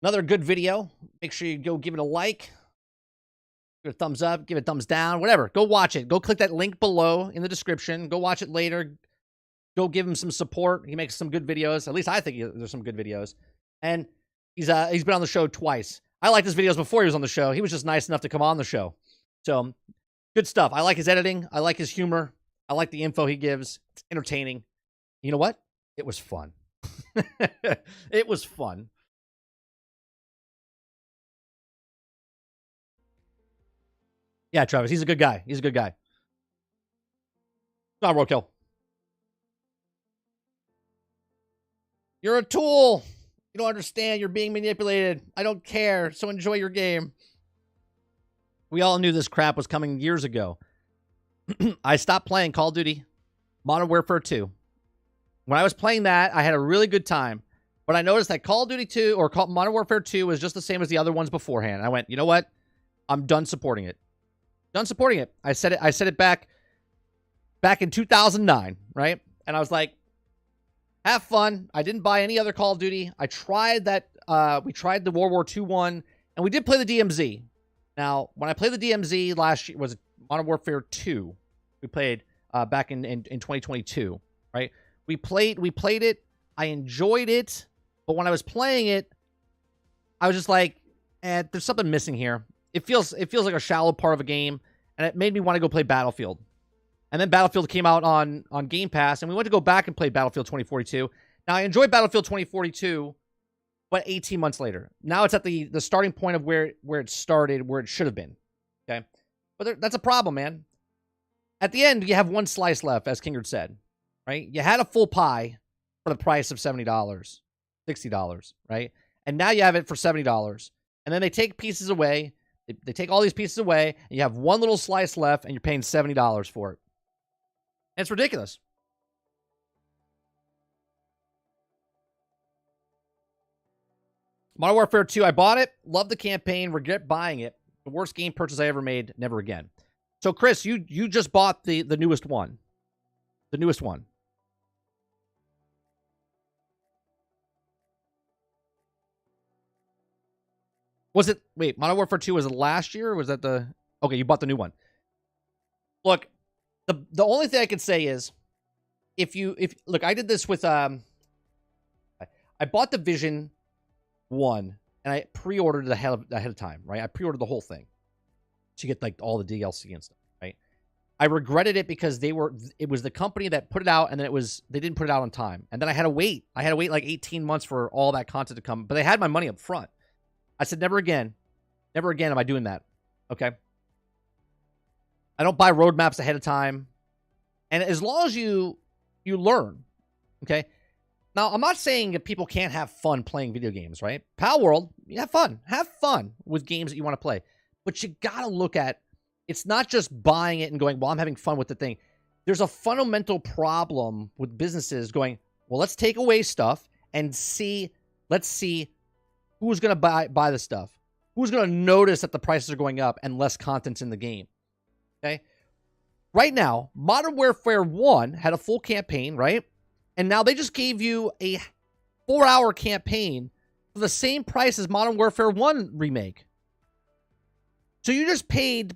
Another good video. Make sure you go give it a like. Give it a thumbs up. Give it a thumbs down. Whatever. Go watch it. Go click that link below in the description. Go watch it later. Go give him some support. He makes some good videos. At least I think there's some good videos. And he's been on the show twice. I liked his videos before he was on the show. He was just nice enough to come on the show. So, good stuff. I like his editing. I like his humor. I like the info he gives. It's entertaining. You know what? It was fun. It was fun. Yeah, Travis, he's a good guy. He's a good guy. Not roadkill. You're a tool. You don't understand. You're being manipulated. I don't care. So enjoy your game. We all knew this crap was coming years ago. I stopped playing Call of Duty Modern Warfare 2. When I was playing that, I had a really good time. But I noticed that Call of Duty 2 or Modern Warfare 2 was just the same as the other ones beforehand. I went, you know what? I'm done supporting it. Done supporting it. I said it back in 2009, right? And I was like, have fun. I didn't buy any other Call of Duty. I tried that. We tried the World War II one, and we did play the DMZ. Now, when I played the DMZ last year, was Modern Warfare 2. We played back in 2022, right? We played it. I enjoyed it, but when I was playing it, I was just like, there's something missing here. It feels like a shallow part of a game, and it made me want to go play Battlefield. And then Battlefield came out on Game Pass, and we went to go back and play Battlefield 2042. Now, I enjoyed Battlefield 2042, but 18 months later. Now it's at the starting point of where it started, where it should have been. Okay? But that's a problem, man. At the end, you have one slice left, as Kingard said. Right? You had a full pie for the price of $70, $60, right? And now you have it for $70. And then they take pieces away. They take all these pieces away, and you have one little slice left, and you're paying $70 for it. And it's ridiculous. Modern Warfare 2, I bought it. Love the campaign. Regret buying it. The worst game purchase I ever made. Never again. So, Chris, you just bought the newest one. The newest one. Was it, wait, Modern Warfare 2, was it last year, or was that the, okay, you bought the new one. Look, the only thing I can say is, look, I did this with, I bought Division 1, and I pre-ordered it ahead of time, right? I pre-ordered the whole thing to get, like, all the DLC and stuff, right? I regretted it because it was the company that put it out, and then they didn't put it out on time. And then I had to wait. I had to wait like 18 months for all that content to come, but they had my money up front. I said, never again am I doing that, okay? I don't buy roadmaps ahead of time. And as long as you learn, okay? Now, I'm not saying that people can't have fun playing video games, right? Pal World, you have fun. Have fun with games that you want to play. But you got to look at, it's not just buying it and going, well, I'm having fun with the thing. There's a fundamental problem with businesses going, well, let's take away stuff and let's see who's going to buy the stuff. Who's going to notice that the prices are going up and less content's in the game? Okay? Right now, Modern Warfare 1 had a full campaign, right? And now they just gave you a 4-hour campaign for the same price as Modern Warfare 1 remake. So you just paid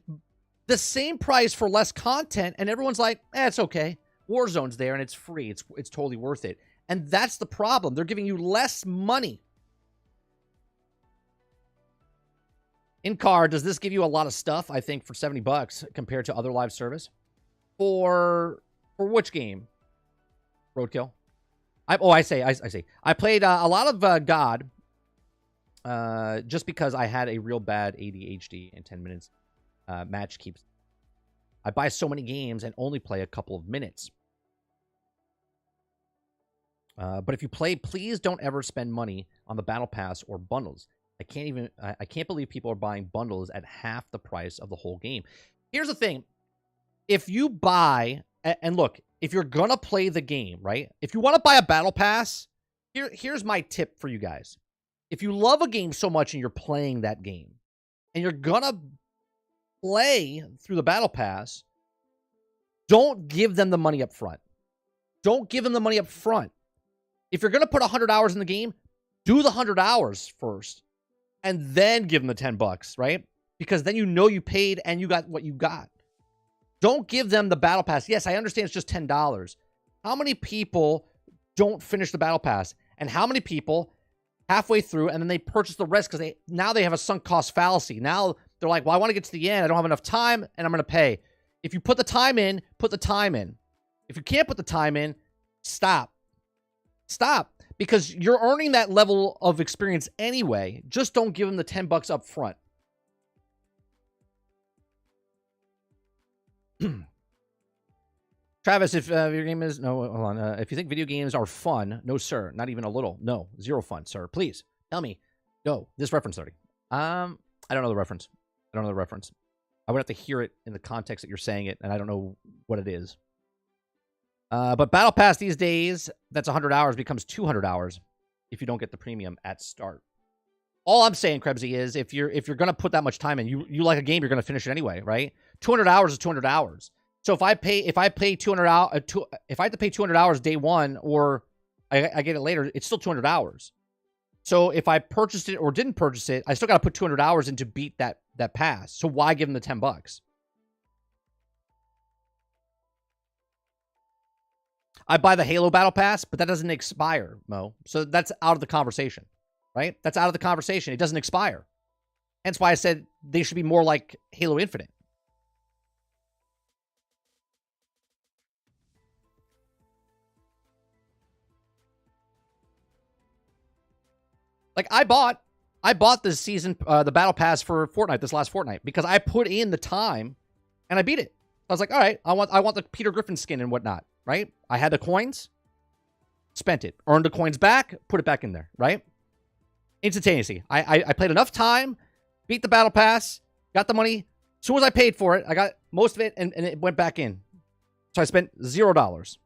the same price for less content, and everyone's like, it's okay. Warzone's there, and it's free. It's totally worth it. And that's the problem. They're giving you less money. In-car, does this give you a lot of stuff, I think, for $70 compared to other live service? For which game? Roadkill? I say. I played a lot of God just because I had a real bad ADHD and 10 minutes match keeps. I buy so many games and only play a couple of minutes. But if you play, please don't ever spend money on the Battle Pass or bundles. I can't believe people are buying bundles at half the price of the whole game. Here's the thing. If you buy, and look, if you're going to play the game, right? If you want to buy a Battle Pass, here's my tip for you guys. If you love a game so much and you're playing that game, and you're going to play through the Battle Pass, don't give them the money up front. Don't give them the money up front. If you're going to put 100 hours in the game, do the 100 hours first. And then give them the $10, right? Because then you know you paid and you got what you got. Don't give them the Battle Pass. Yes, I understand it's just $10. How many people don't finish the Battle Pass? And how many people halfway through and then they purchase the rest because now they have a sunk cost fallacy. Now they're like, well, I want to get to the end. I don't have enough time and I'm going to pay. If you put the time in, put the time in. If you can't put the time in, stop. Stop. Because you're earning that level of experience anyway. Just don't give them the $10 up front. Travis, if your game is... No, hold on. If you think video games are fun, no, sir. Not even a little. No, zero fun, sir. Please, tell me. No, this reference 30. I don't know the reference. I would have to hear it in the context that you're saying it, and I don't know what it is. But Battle Pass these days, that's 100 hours, becomes 200 hours if you don't get the premium at start. All I'm saying, Krebsy, is if you're going to put that much time in, you like a game, you're going to finish it anyway, right? 200 hours is 200 hours. So if I pay 200 hours, if I have to pay 200 hours day one, or I get it later, it's still 200 hours. So if I purchased it or didn't purchase it, I still got to put 200 hours in to beat that pass. So why give them the $10? I buy the Halo Battle Pass, but that doesn't expire, Mo. So that's out of the conversation, right? That's out of the conversation. It doesn't expire. Hence why I said they should be more like Halo Infinite. Like, I bought this season, the Battle Pass for Fortnite, this last Fortnite, because I put in the time and I beat it. I was like, all right, I want the Peter Griffin skin and whatnot, right? I had the coins, spent it, earned the coins back, put it back in there, right? Instantaneously. I played enough time, beat the Battle Pass, got the money. As soon as I paid for it, I got most of it, and it went back in. So I spent $0.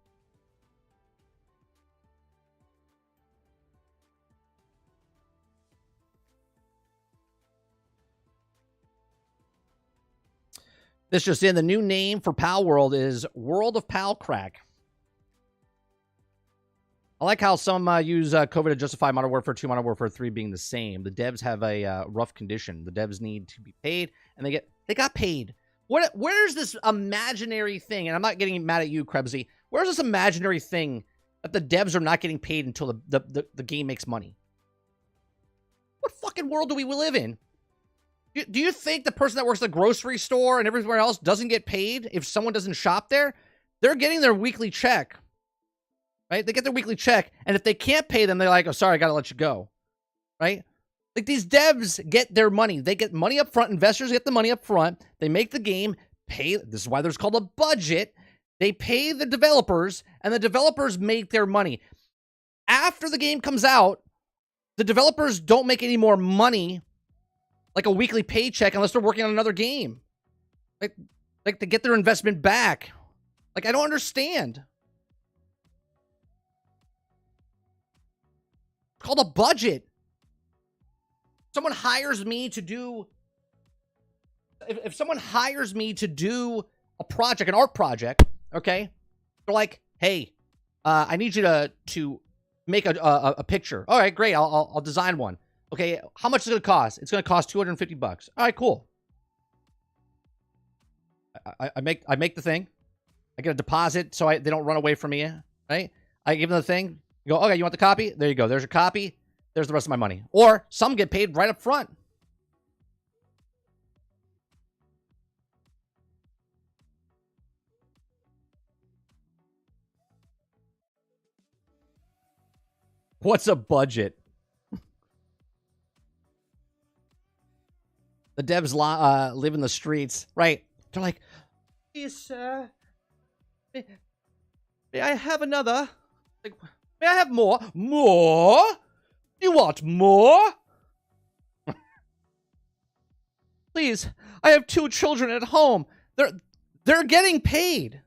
This just in, the new name for Pal World is World of Pal Crack. I like how some use COVID to justify Modern Warfare 2, Modern Warfare 3 being the same. The devs have a rough condition. The devs need to be paid, and they got paid. Where's this imaginary thing? And I'm not getting mad at you, Krebsy. Where's this imaginary thing that the devs are not getting paid until the game makes money? What fucking world do we live in? Do you think the person that works at the grocery store and everywhere else doesn't get paid if someone doesn't shop there? They're getting their weekly check. Right? They get their weekly check, and if they can't pay them, they're like, oh, sorry, I gotta let you go. Right? Like, these devs get their money. They get money up front. Investors get the money up front. They make the game, pay. This is why there's called a budget. They pay the developers, and the developers make their money. After the game comes out, the developers don't make any more money, like a weekly paycheck, unless they're working on another game. Like to get their investment back. Like, I don't understand. It's called a budget. Someone hires me to do... If someone hires me to do a project, an art project, okay? They're like, hey, I need you to make a picture. All right, great. I'll design one. Okay, how much is it going to cost? It's going to cost $250. All right, cool. I make the thing. I get a deposit so they don't run away from me, right? I give them the thing. You go, okay, you want the copy? There you go. There's your copy. There's the rest of my money. Or some get paid right up front. What's a budget? The devs live in the streets, right? They're like, please, sir, may I have another? Like, may I have more? More? You want more? Please, I have 2 children at home. They're getting paid.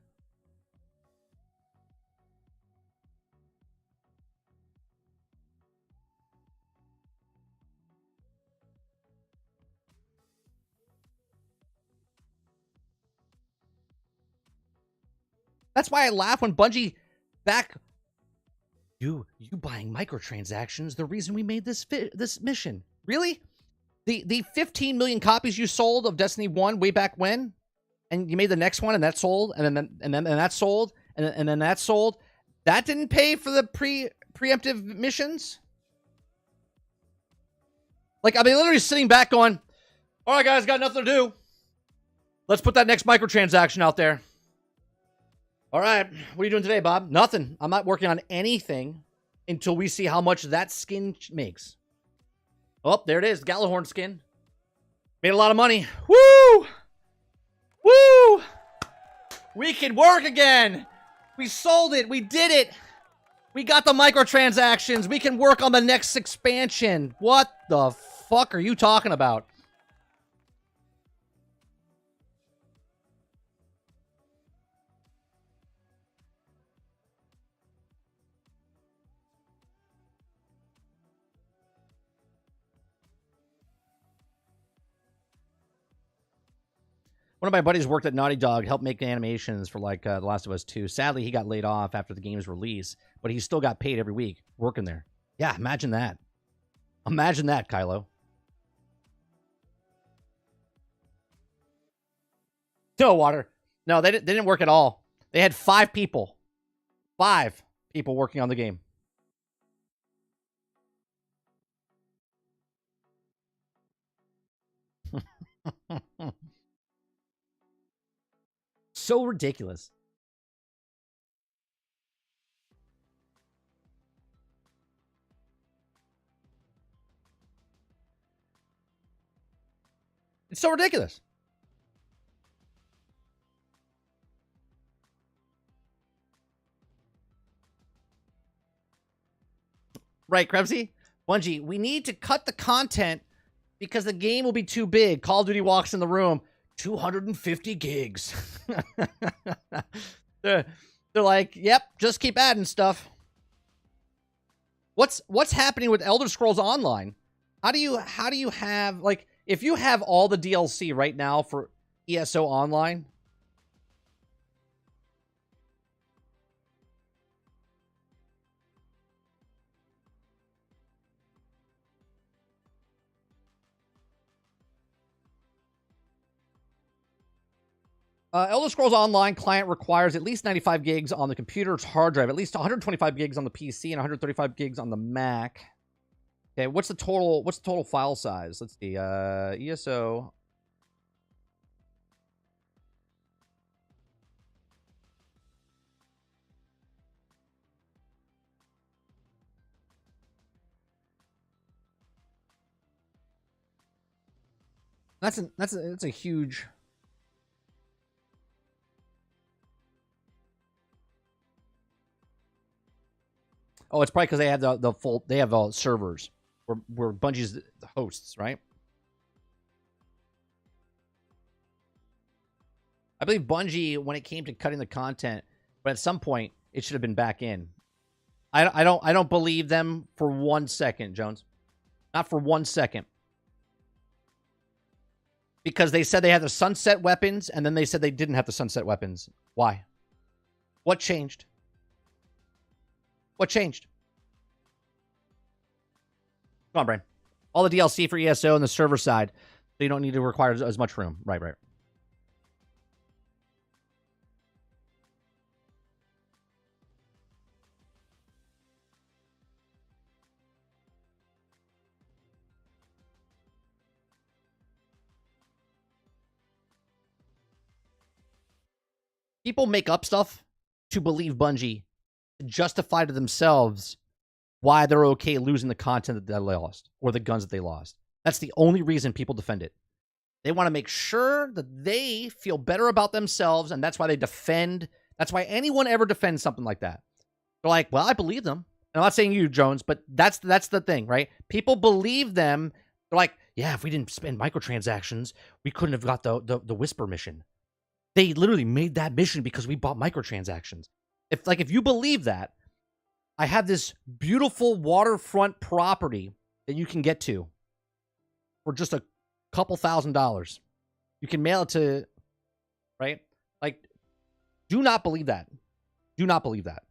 That's why I laugh when Bungie back... You buying microtransactions, the reason we made this mission. Really? The 15 million copies you sold of Destiny 1 way back when? And you made the next one and that sold, and then that sold, and then that sold. That didn't pay for the preemptive missions? Like, I've been literally sitting back going, all right, guys, got nothing to do. Let's put that next microtransaction out there. All right, what are you doing today, Bob? Nothing. I'm not working on anything until we see how much that skin makes. Oh, there it is. Gallahorn skin. Made a lot of money. Woo! Woo! We can work again. We sold it. We did it. We got the microtransactions. We can work on the next expansion. What the fuck are you talking about? One of my buddies worked at Naughty Dog, helped make animations for like The Last of Us 2. Sadly, he got laid off after the game's release, but he still got paid every week working there. Yeah, imagine that. Imagine that, Kylo. No water. No, they didn't work at all. They had 5 people. 5 people working on the game. So ridiculous. It's so ridiculous. Right, Krebsy? Bungie, we need to cut the content because the game will be too big. Call of Duty walks in the room. 250 gigs. they're like, yep, just keep adding stuff. What's happening with Elder Scrolls Online? How do you have, like, if you have all the DLC right now for ESO Online, Elder Scrolls Online client requires at least 95 gigs on the computer's hard drive, at least 125 gigs on the PC, and 135 gigs on the Mac. Okay, what's the total file size? Let's see. ESO. That's a huge. Oh, it's probably because they have the full. They have servers where Bungie's the hosts, right? I believe Bungie, when it came to cutting the content, but at some point it should have been back in. I don't believe them for 1 second, Jones. Not for 1 second. Because they said they had the sunset weapons, and then they said they didn't have the sunset weapons. Why? What changed? What changed? Come on, Brain. All the DLC for ESO and the server side, so you don't need to require as much room. Right. People make up stuff to believe Bungie, to justify to themselves why they're okay losing the content that they lost or the guns that they lost. That's the only reason people defend it. They want to make sure that they feel better about themselves, and that's why they defend. That's why anyone ever defends something like that. They're like, well, I believe them. And I'm not saying you, Jones, but that's the thing, right? People believe them. They're like, yeah, if we didn't spend microtransactions, we couldn't have got the Whisper mission. They literally made that mission because we bought microtransactions. If you believe that, I have this beautiful waterfront property that you can get to for just a couple $1,000s. You can mail it to, right? Like, do not believe that. Do not believe that.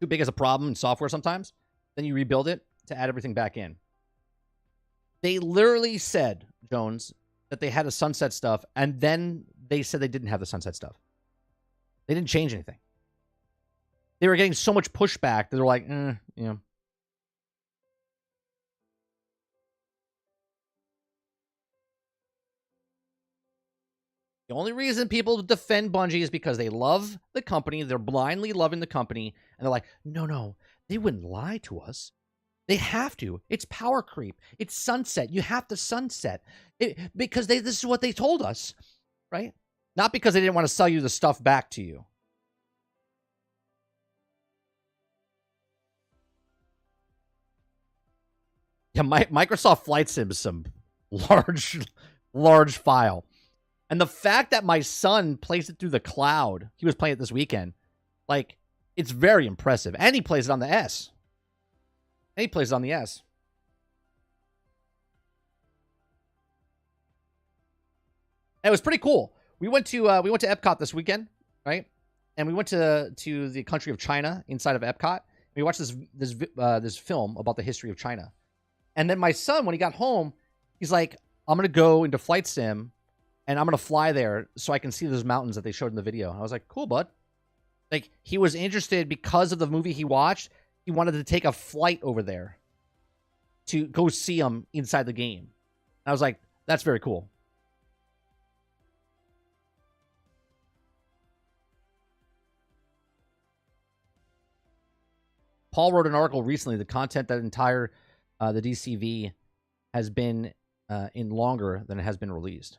Too big as a problem in software sometimes. Then you rebuild it to add everything back in. They literally said, Jones, that they had a sunset stuff, and then they said they didn't have the sunset stuff. They didn't change anything. They were getting so much pushback that they're like, yeah. The only reason people defend Bungie is because they love the company. They're blindly loving the company. And they're like, no, they wouldn't lie to us. They have to. It's power creep. It's sunset. You have to sunset. Because this is what they told us, right? Not because they didn't want to sell you the stuff back to you. Yeah, Microsoft Flight Sim is some large file. And the fact that my son plays it through the cloud, he was playing it this weekend, like, it's very impressive. And he plays it on the S. And he plays it on the S. And it was pretty cool. We went to Epcot this weekend, right? And we went to the country of China inside of Epcot. We watched this film about the history of China. And then my son, when he got home, he's like, I'm going to go into Flight Sim and I'm going to fly there so I can see those mountains that they showed in the video. And I was like, cool, bud. Like, he was interested because of the movie he watched. He wanted to take a flight over there to go see them inside the game. And I was like, that's very cool. Paul wrote an article recently. The content that entire the DCV has been in longer than it has been released.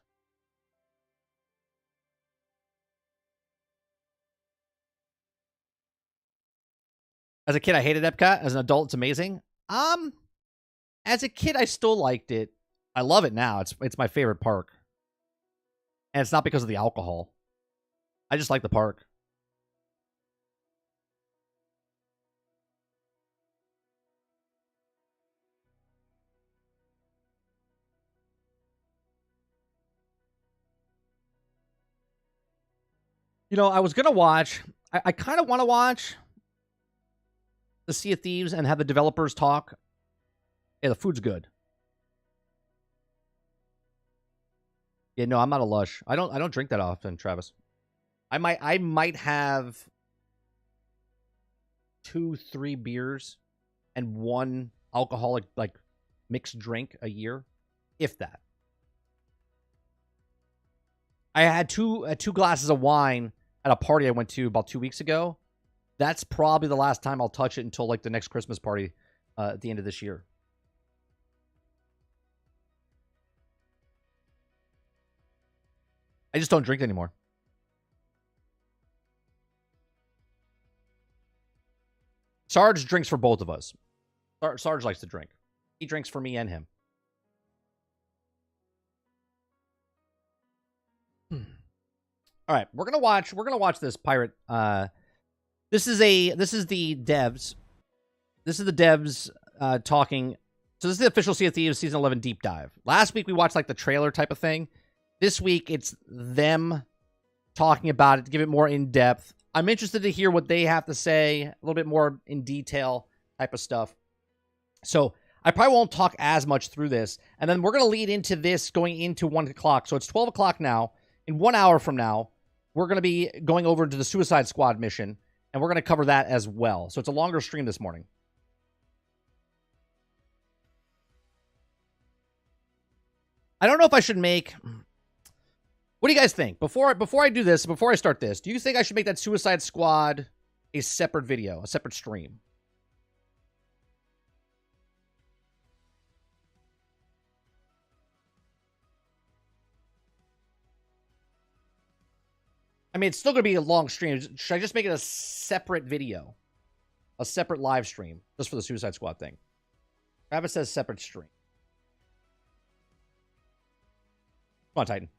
As a kid, I hated Epcot. As an adult, it's amazing. As a kid, I still liked it. I love it now. It's my favorite park. And it's not because of the alcohol. I just like the park. You know, I was going to watch, I kind of want to watch the Sea of Thieves and have the developers talk. Yeah, the food's good. Yeah, no, I'm not a lush. I don't drink that often, Travis. I might have 2-3 beers and 1 alcoholic like mixed drink a year, if that. I had two glasses of wine at a party I went to about 2 weeks ago. That's probably the last time I'll touch it until like the next Christmas party at the end of this year. I just don't drink anymore. Sarge drinks for both of us. Sarge likes to drink. He drinks for me and him. All right, we're gonna watch this pirate. This is the devs. This is the devs talking. So this is the official Sea of Thieves Season 11 deep dive. Last week we watched like the trailer type of thing. This week it's them talking about it to give it more in depth. I'm interested to hear what they have to say, a little bit more in detail type of stuff. So I probably won't talk as much through this. And then we're going to lead into this going into 1 o'clock. So it's 12 o'clock now. In 1 hour from now, we're going to be going over to the Suicide Squad mission. And we're going to cover that as well. So it's a longer stream this morning. I don't know if I should make... What do you guys think? Before I do this, before I start this, do you think I should make that Suicide Squad a separate video, a separate stream? I mean, it's still going to be a long stream. Should I just make it a separate video? A separate live stream, just for the Suicide Squad thing? Travis says separate stream. Come on, Titan.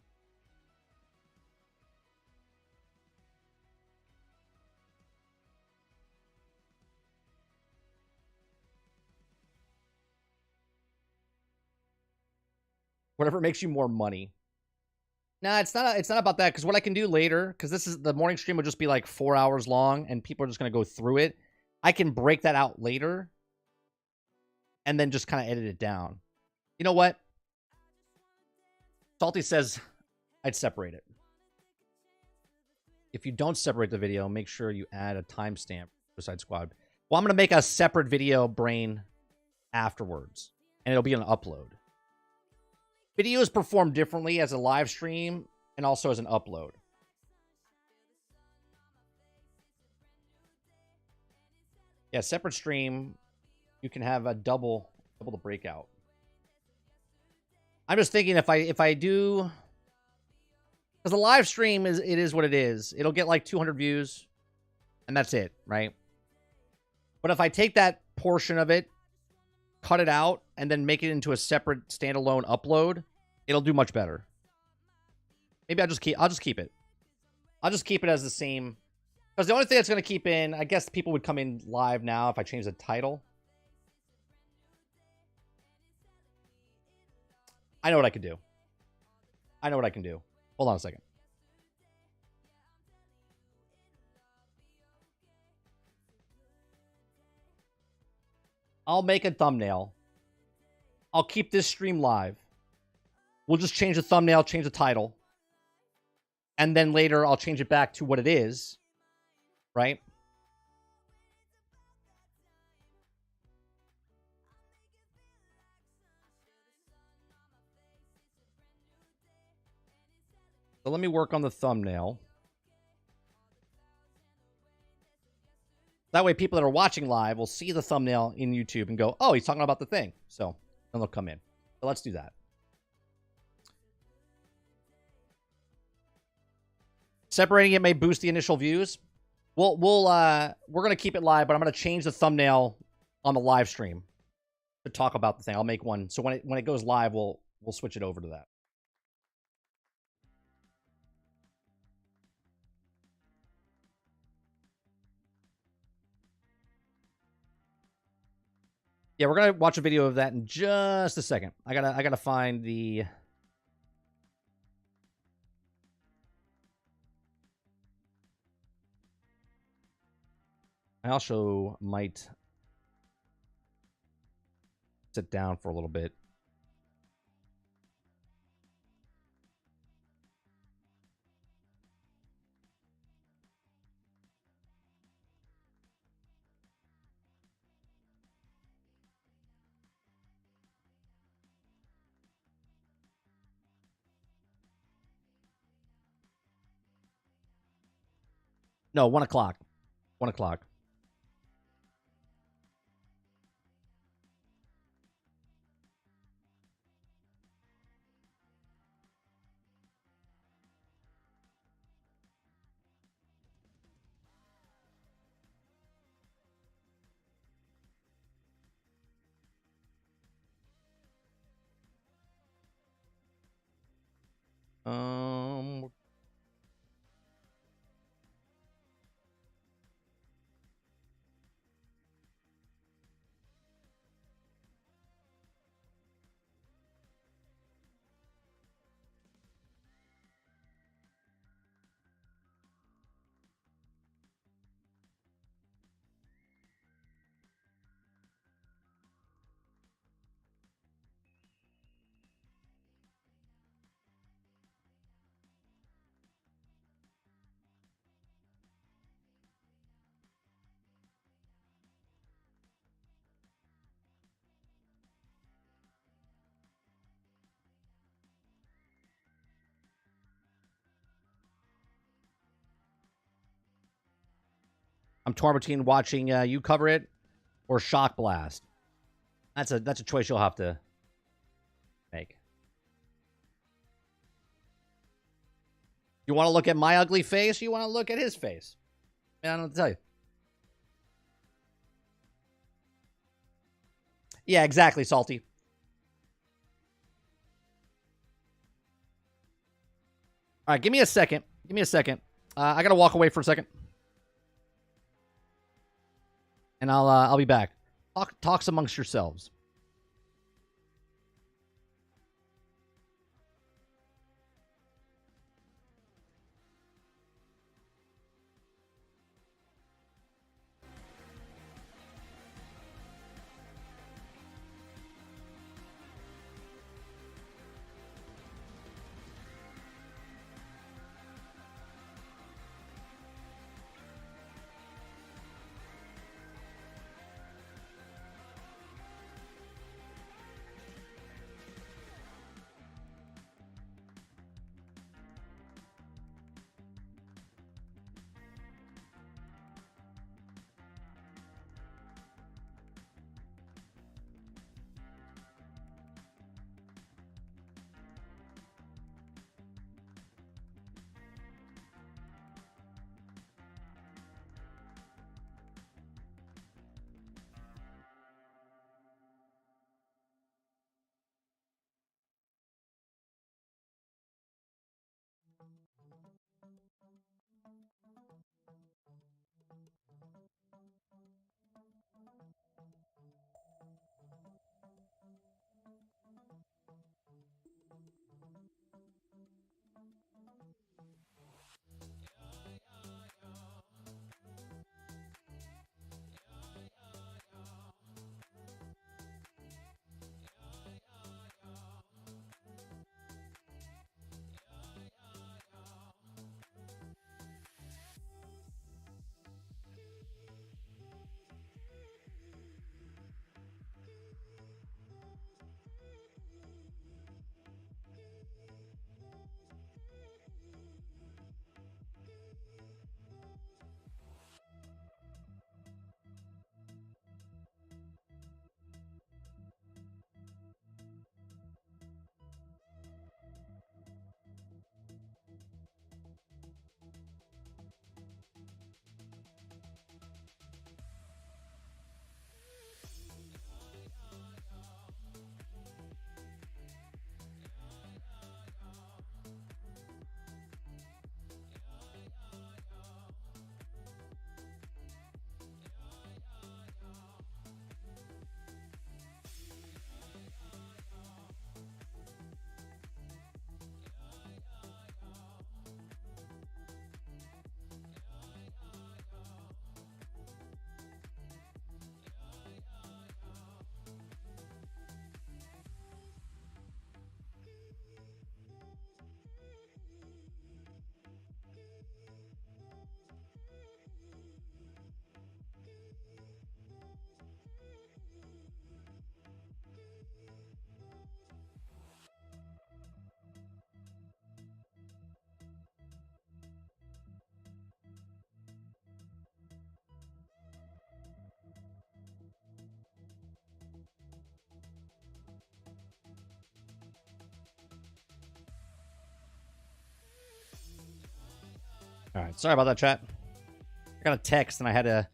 Whatever makes you more money. Nah, it's not about that, because what I can do later, because this is the morning stream will just be like 4 hours long and people are just going to go through it. I can break that out later and then just kind of edit it down. You know what? Salty says I'd separate it. If you don't separate the video, make sure you add a timestamp for Suicide Squad. Well, I'm going to make a separate video brain afterwards, and it'll be an upload. Videos perform differently as a live stream and also as an upload. Yeah, separate stream, you can have a double the breakout. I'm just thinking if I do, because the live stream is what it is. It'll get like 200 views, and that's it, right? But if I take that portion of it, cut it out, and then make it into a separate standalone upload, it'll do much better. Maybe I'll just keep it. I'll just keep it as the same. Because the only thing that's going to keep in, I guess people would come in live now if I change the title. I know what I could do. Hold on a second. I'll make a thumbnail. I'll keep this stream live. We'll just change the thumbnail, change the title. And then later I'll change it back to what it is. Right? So let me work on the thumbnail. That way people that are watching live will see the thumbnail in YouTube and go, oh, he's talking about the thing. So then they'll come in. So let's do that. Separating it may boost the initial views. We're going to keep it live, but I'm going to change the thumbnail on the live stream to talk about the thing. I'll make one. So when it goes live, we'll switch it over to that. Yeah, we're gonna watch a video of that in just a second. I gotta find the. I also might sit down for a little bit. No, 1 o'clock. 1 o'clock. I'm torn between watching you cover it or Shock Blast. That's a choice you'll have to make. You want to look at my ugly face? Or you want to look at his face? I don't know what to tell you. Yeah, exactly, Salty. All right, give me a second. Give me a second. I gotta walk away for a second, and I'll be back. Talks amongst yourselves. All right, sorry about that, chat. I got a text and I had to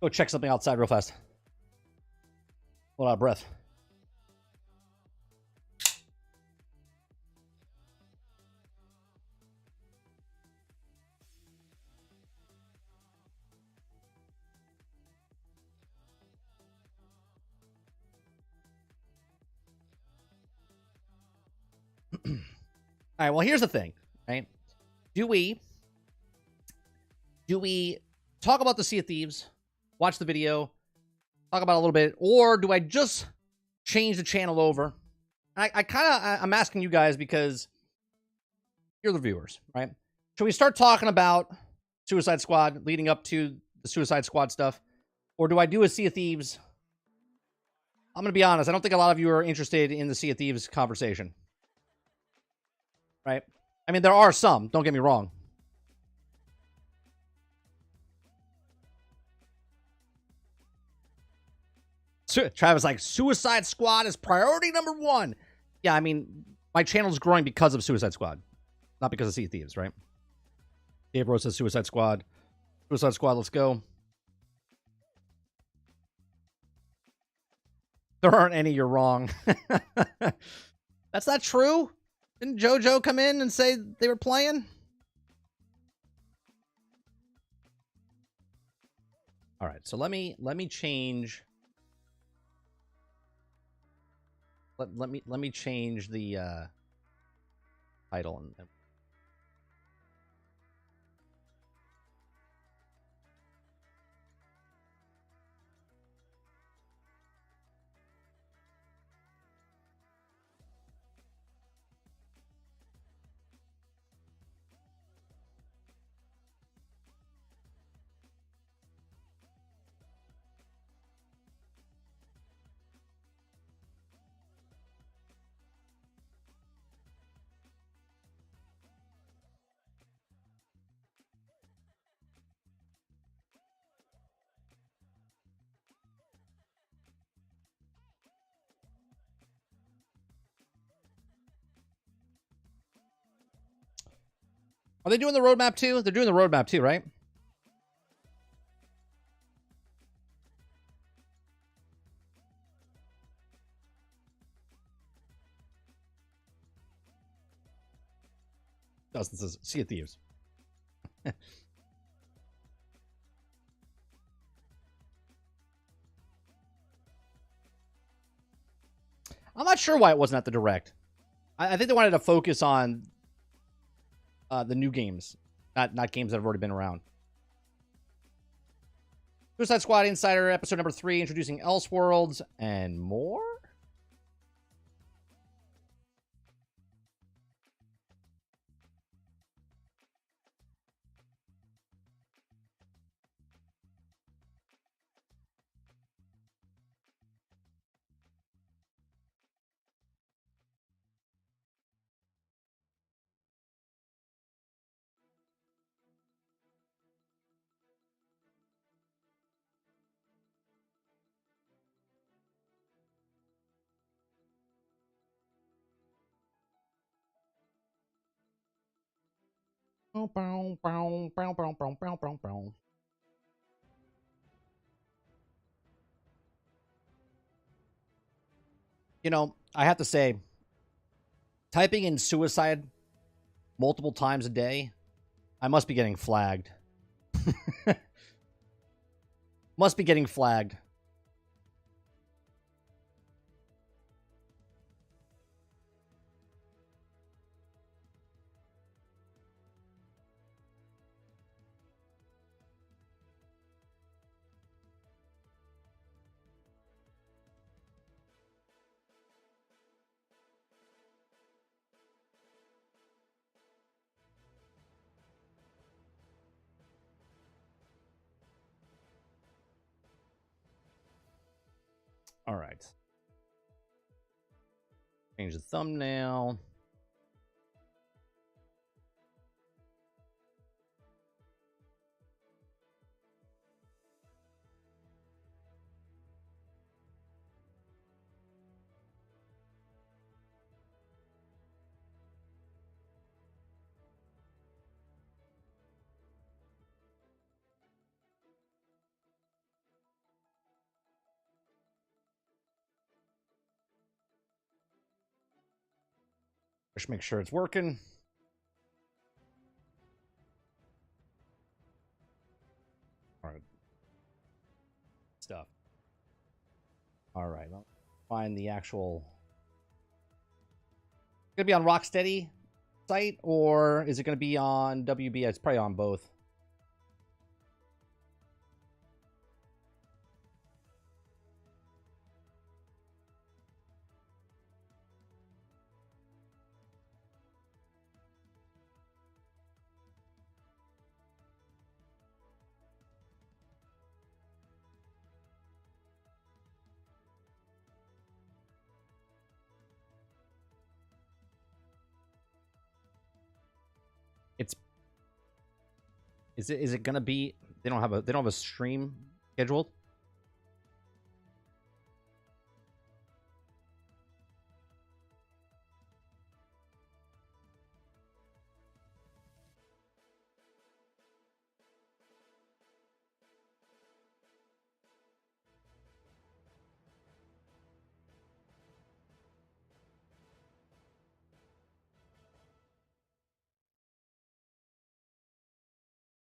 go check something outside real fast. A lot of breath. All right, well, here's the thing, right? Do we talk about the Sea of Thieves, watch the video, talk about it a little bit, or do I just change the channel over? I'm asking you guys because you're the viewers, right? Should we start talking about Suicide Squad leading up to the Suicide Squad stuff? Or do I do a Sea of Thieves? I'm going to be honest. I don't think a lot of you are interested in the Sea of Thieves conversation. Right? I mean, there are some. Don't get me wrong. Travis like, Suicide Squad is priority number 1. Yeah, I mean, my channel's growing because of Suicide Squad. Not because of Sea of Thieves, right? Dave Rose says Suicide Squad. Suicide Squad, let's go. There aren't any, you're wrong. That's not true. Didn't JoJo come in and say they were playing? All right, so let me change. Let me change the title and Are they doing the roadmap too? They're doing the roadmap too, right? Dustin says, Sea of Thieves. I'm not sure why it wasn't at the Direct. I think they wanted to focus on the new games, not games that have already been around. Suicide Squad Insider, episode number 3, introducing Elseworlds, and more? You know, I have to say, typing in suicide multiple times a day, I must be getting flagged. Must be getting flagged. All right. Change the thumbnail. Just make sure it's working. All right. Stuff. All right. I'll find the actual. Gonna be on Rocksteady site, or is it gonna be on WB? It's probably on both. Is it gonna be? They don't have a stream scheduled.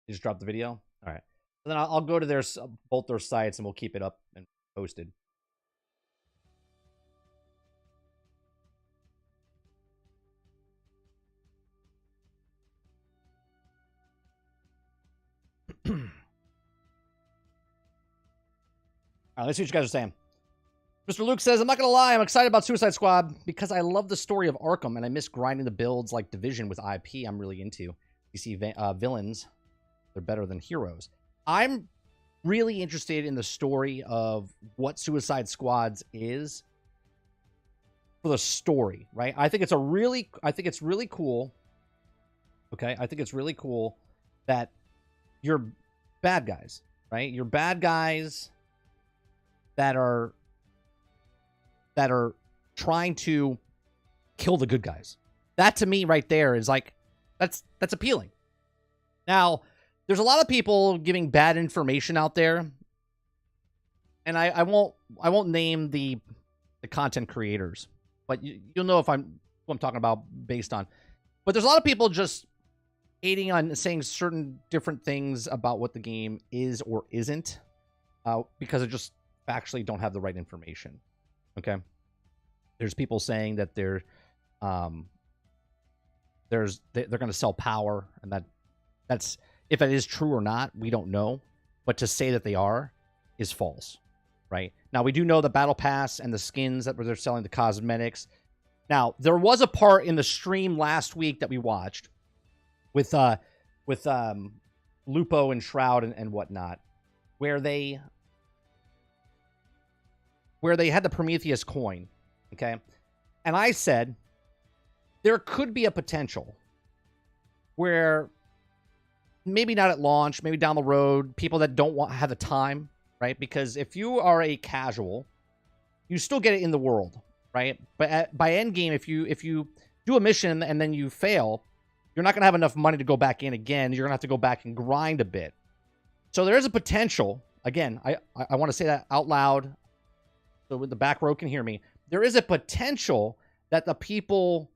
You just drop the video. All right. And then I'll go to their both their sites and we'll keep it up and posted. All right, let's see what you guys are saying. Mr. Luke says, I'm not going to lie, I'm excited about Suicide Squad because I love the story of Arkham and I miss grinding the builds like Division with IP I'm really into. You see villains, they're better than heroes. I'm really interested in the story of what Suicide Squads is for the story, right? I think it's really cool. Okay, I think it's really cool that you're bad guys, right? You're bad guys that are trying to kill the good guys. That to me right there is like that's appealing. Now, there's a lot of people giving bad information out there, and I won't name the content creators, but you'll know who I'm talking about based on. But there's a lot of people just hating on saying certain different things about what the game is or isn't because it just factually don't have the right information. Okay, there's people saying that they're going to sell power, and that's if it is true or not, we don't know. But to say that they are is false, right? Now we do know the battle pass and the skins that they're selling, the cosmetics. Now there was a part in the stream last week that we watched with Lupo and Shroud and whatnot, where they had the Prometheus coin, okay? And I said there could be a potential where maybe not at launch, maybe down the road, people that don't have the time, right? Because if you are a casual, you still get it in the world, right? But by end game, if you do a mission and then you fail, you're not going to have enough money to go back in again. You're going to have to go back and grind a bit. So there is a potential. Again, I want to say that out loud so with the back row can hear me. There is a potential that the people,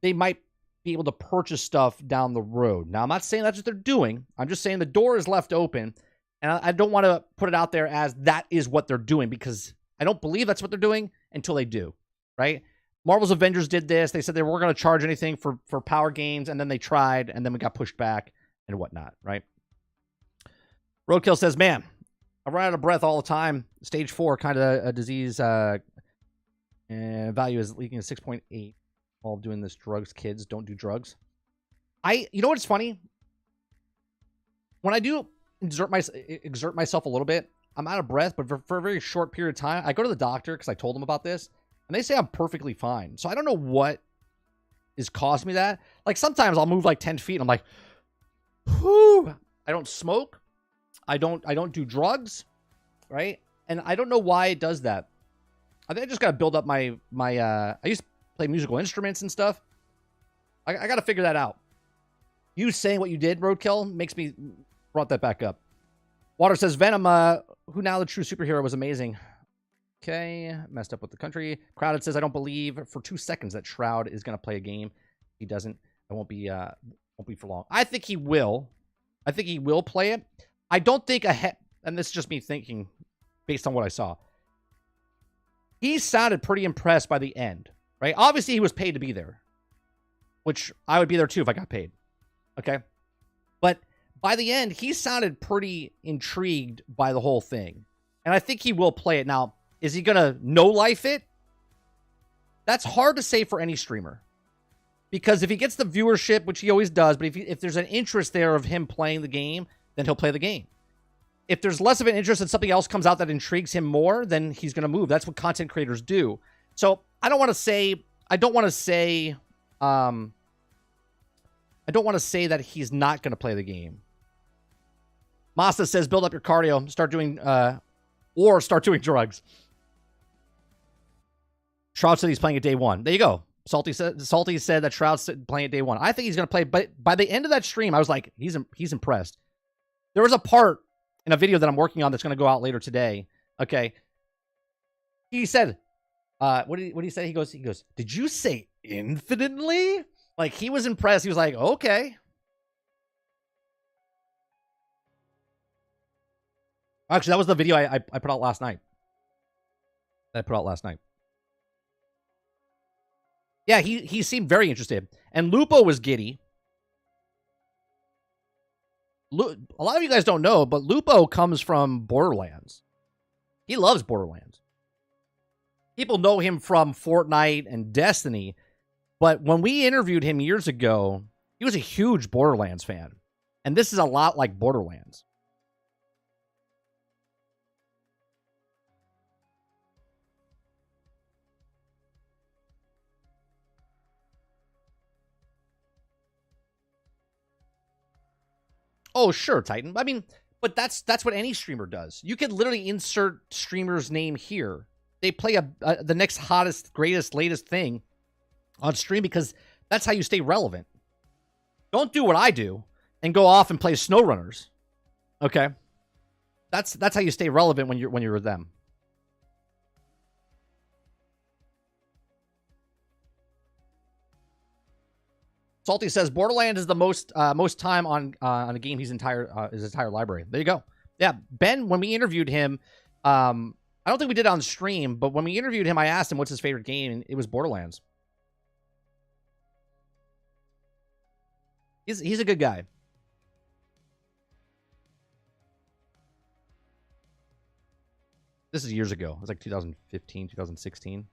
they might be able to purchase stuff down the road. Now, I'm not saying that's what they're doing. I'm just saying the door is left open. And I don't want to put it out there as that is what they're doing, because I don't believe that's what they're doing until they do, right? Marvel's Avengers did this. They said they weren't going to charge anything for power gains, and then they tried, and then we got pushed back and whatnot, right? Roadkill says, man, I run out of breath all the time. Stage 4, kind of a disease, and value is leaking at 6.8 while doing this. Drugs, kids, don't do drugs. You know what's funny? When I do exert myself a little bit, I'm out of breath, but for a very short period of time, I go to the doctor because I told them about this, and they say I'm perfectly fine. So I don't know what is causing me that. Like sometimes I'll move like 10 feet, and I'm like, whew. I don't smoke. I don't do drugs, right? And I don't know why it does that. I think I just got to build up my I used to play musical instruments and stuff. I got to figure that out. You saying what you did, Roadkill, makes me brought that back up. Water says, Venom, who now the true superhero, was amazing. Okay, messed up with the country. Crowded says, I don't believe for 2 seconds that Shroud is going to play a game. If he doesn't, it won't be for long. I think he will. I think he will play it. I don't think ahead, and this is just me thinking based on what I saw. He sounded pretty impressed by the end, right? Obviously, he was paid to be there, which I would be there too if I got paid. Okay? But by the end, he sounded pretty intrigued by the whole thing. And I think he will play it. Now, is he going to no-life it? That's hard to say for any streamer. Because if he gets the viewership, which he always does, but if there's an interest there of him playing the game, then he'll play the game. If there's less of an interest and something else comes out that intrigues him more, then he's going to move. That's what content creators do. So I don't want to say that he's not going to play the game. Masta says, build up your cardio, start doing drugs. Shroud said he's playing at day 1. There you go. Salty said that Shroud's playing at day 1. I think he's going to play, but by the end of that stream, I was like, he's impressed. There was a part in a video that I'm working on that's going to go out later today. Okay. He said, what did he say? He goes, did you say infinitely? Like, he was impressed. He was like, okay. Actually, that was the video I put out last night. Yeah, he seemed very interested. And Lupo was giddy. A lot of you guys don't know, but Lupo comes from Borderlands. He loves Borderlands. People know him from Fortnite and Destiny, but when we interviewed him years ago, he was a huge Borderlands fan. And this is a lot like Borderlands. Oh, sure, Titan. I mean, but that's what any streamer does. You can literally insert streamer's name here. They play the next hottest, greatest, latest thing on stream because that's how you stay relevant. Don't do what I do and go off and play SnowRunners. Okay? That's how you stay relevant when you're with them. Salty says Borderlands is the most time on a game his entire library. There you go. Yeah, Ben, when we interviewed him, I don't think we did it on stream, but when we interviewed him, I asked him what's his favorite game, and it was Borderlands. He's a good guy. This is years ago. It was like 2015, 2016.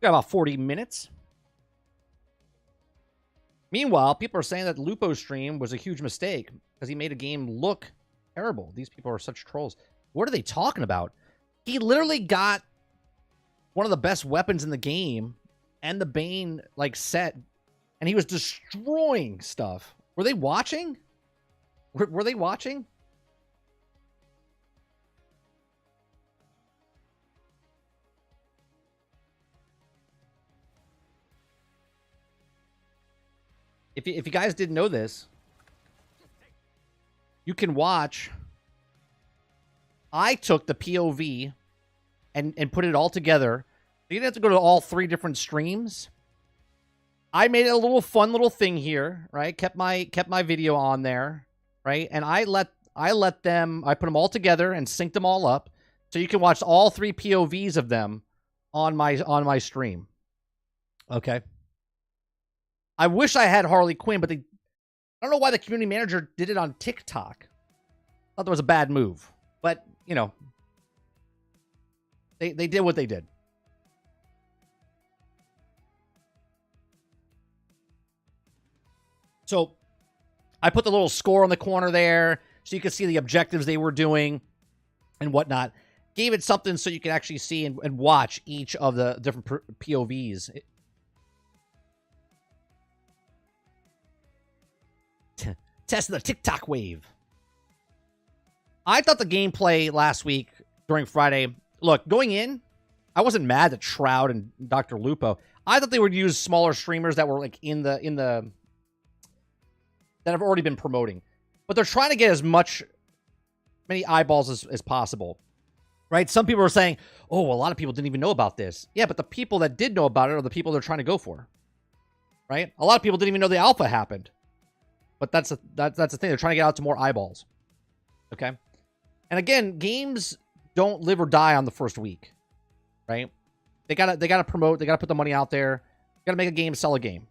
Got about 40 minutes. Meanwhile, people are saying that Lupo's stream was a huge mistake because he made a game look terrible. These people are such trolls. What are they talking about? He literally got one of the best weapons in the game and the Bane like set, and he was destroying stuff. Were they watching? Were they watching? If you guys didn't know this, you can watch. I took the POV and put it all together. You didn't have to go to all 3 different streams. I made it a little fun little thing here, right? Kept my video on there, right? And I put them all together and synced them all up, so you can watch all 3 POVs of them on my stream. Okay. I wish I had Harley Quinn, but I don't know why the community manager did it on TikTok. I thought that was a bad move. But, you know, they did what they did. So I put the little score on the corner there so you could see the objectives they were doing and whatnot. Gave it something so you could actually see and watch each of the different POVs. Test the TikTok wave. I thought the gameplay last week during Friday, look, going in, I wasn't mad at Shroud and Dr. Lupo. I thought they would use smaller streamers that were like in the that have already been promoting. But they're trying to get many eyeballs as possible. Right? Some people are saying, oh, well, a lot of people didn't even know about this. Yeah, but the people that did know about it are the people they're trying to go for. Right? A lot of people didn't even know the alpha happened. But that's the thing. They're trying to get out to more eyeballs. Okay? And again, games don't live or die on the first week. Right? They gotta promote, they gotta put the money out there. Gotta make a game, sell a game.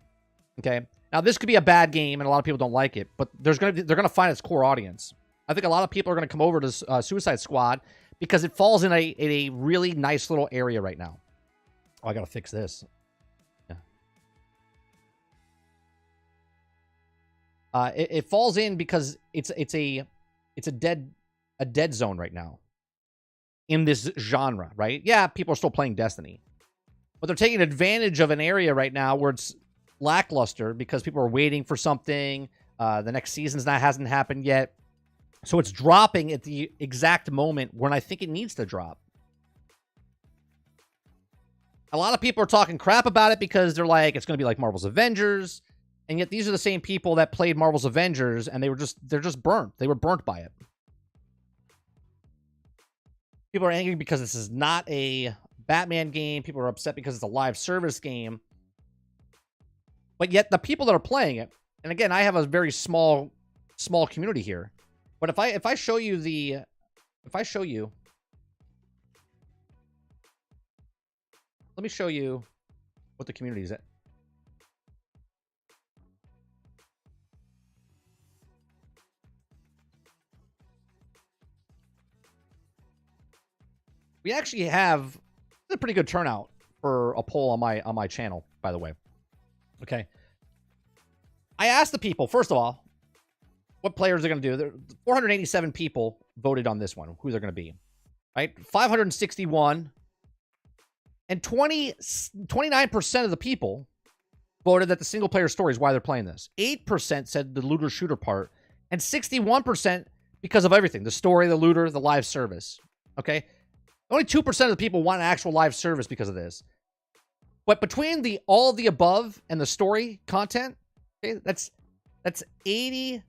Okay? Now this could be a bad game and a lot of people don't like it, but they're gonna find its core audience. I think a lot of people are gonna come over to Suicide Squad because it falls in a really nice little area right now. Oh, I gotta fix this. Yeah. It falls in because it's a dead zone right now in this genre, right? Yeah, people are still playing Destiny, but they're taking advantage of an area right now where it's lackluster because people are waiting for something. The next season's hasn't happened yet. So it's dropping at the exact moment when I think it needs to drop. A lot of people are talking crap about it because they're like, it's going to be like Marvel's Avengers. And yet these are the same people that played Marvel's Avengers and they're just burnt. They were burnt by it. People are angry because this is not a Batman game. People are upset because it's a live service game. But yet the people that are playing it, and again, I have a very small community here. But if I show you let me show you what the community is at. We actually have a pretty good turnout for a poll on my channel, by the way. Okay. I asked the people, first of all, what players they're going to do. 487 people voted on this one, who they're going to be. Right? 561. And 29% of the people voted that the single-player story is why they're playing this. 8% said the looter-shooter part. And 61% because of everything. The story, the looter, the live service. Okay? Only 2% of the people want an actual live service because of this. But between all of the above and the story content, okay, that's 90%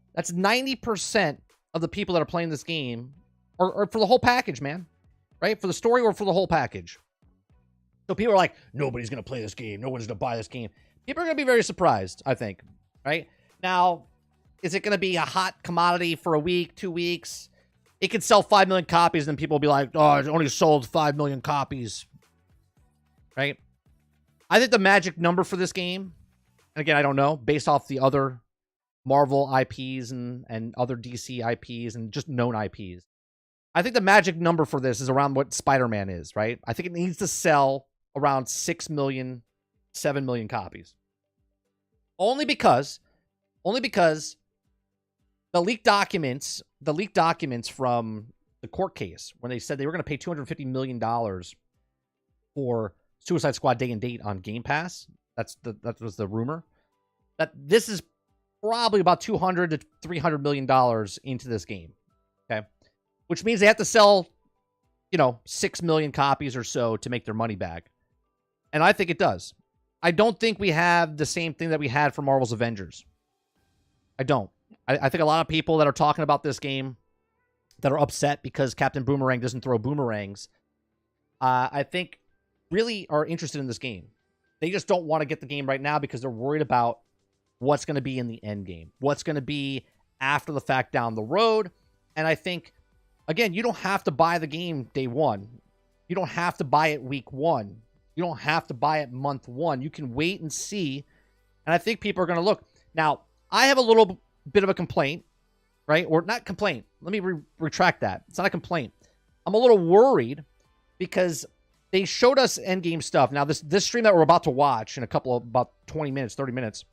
of the people that are playing this game are for the whole package, man. Right? For the story or for the whole package. So people are like, nobody's going to play this game. No one's going to buy this game. People are going to be very surprised, I think. Right? Now, is it going to be a hot commodity for a week, 2 weeks? It could sell 5 million copies, and then people will be like, oh, it only sold 5 million copies. Right? I think the magic number for this game, and again, I don't know, based off the other Marvel IPs and other DC IPs and just known IPs, I think the magic number for this is around what Spider-Man is, right? I think it needs to sell around 6 million, 7 million copies. Only because the leaked documents from the court case, when they said they were going to pay $250 million for Suicide Squad Day and Date on Game Pass, that was the rumor, that this is probably about $200 to $300 million into this game. Okay? Which means they have to sell, 6 million copies or so to make their money back. And I think it does. I don't think we have the same thing that we had for Marvel's Avengers. I don't. I think a lot of people that are talking about this game that are upset because Captain Boomerang doesn't throw boomerangs, I think really are interested in this game. They just don't want to get the game right now because they're worried about what's going to be in the end game. What's going to be after the fact down the road. And I think, again, you don't have to buy the game day one. You don't have to buy it week one. You don't have to buy it month one. You can wait and see. And I think people are going to look. Now, I have a little bit of a complaint, right? Or not complaint. Let me retract that. It's not a complaint. I'm a little worried because they showed us endgame stuff. Now, this stream that we're about to watch in about 20 minutes, 30 minutes,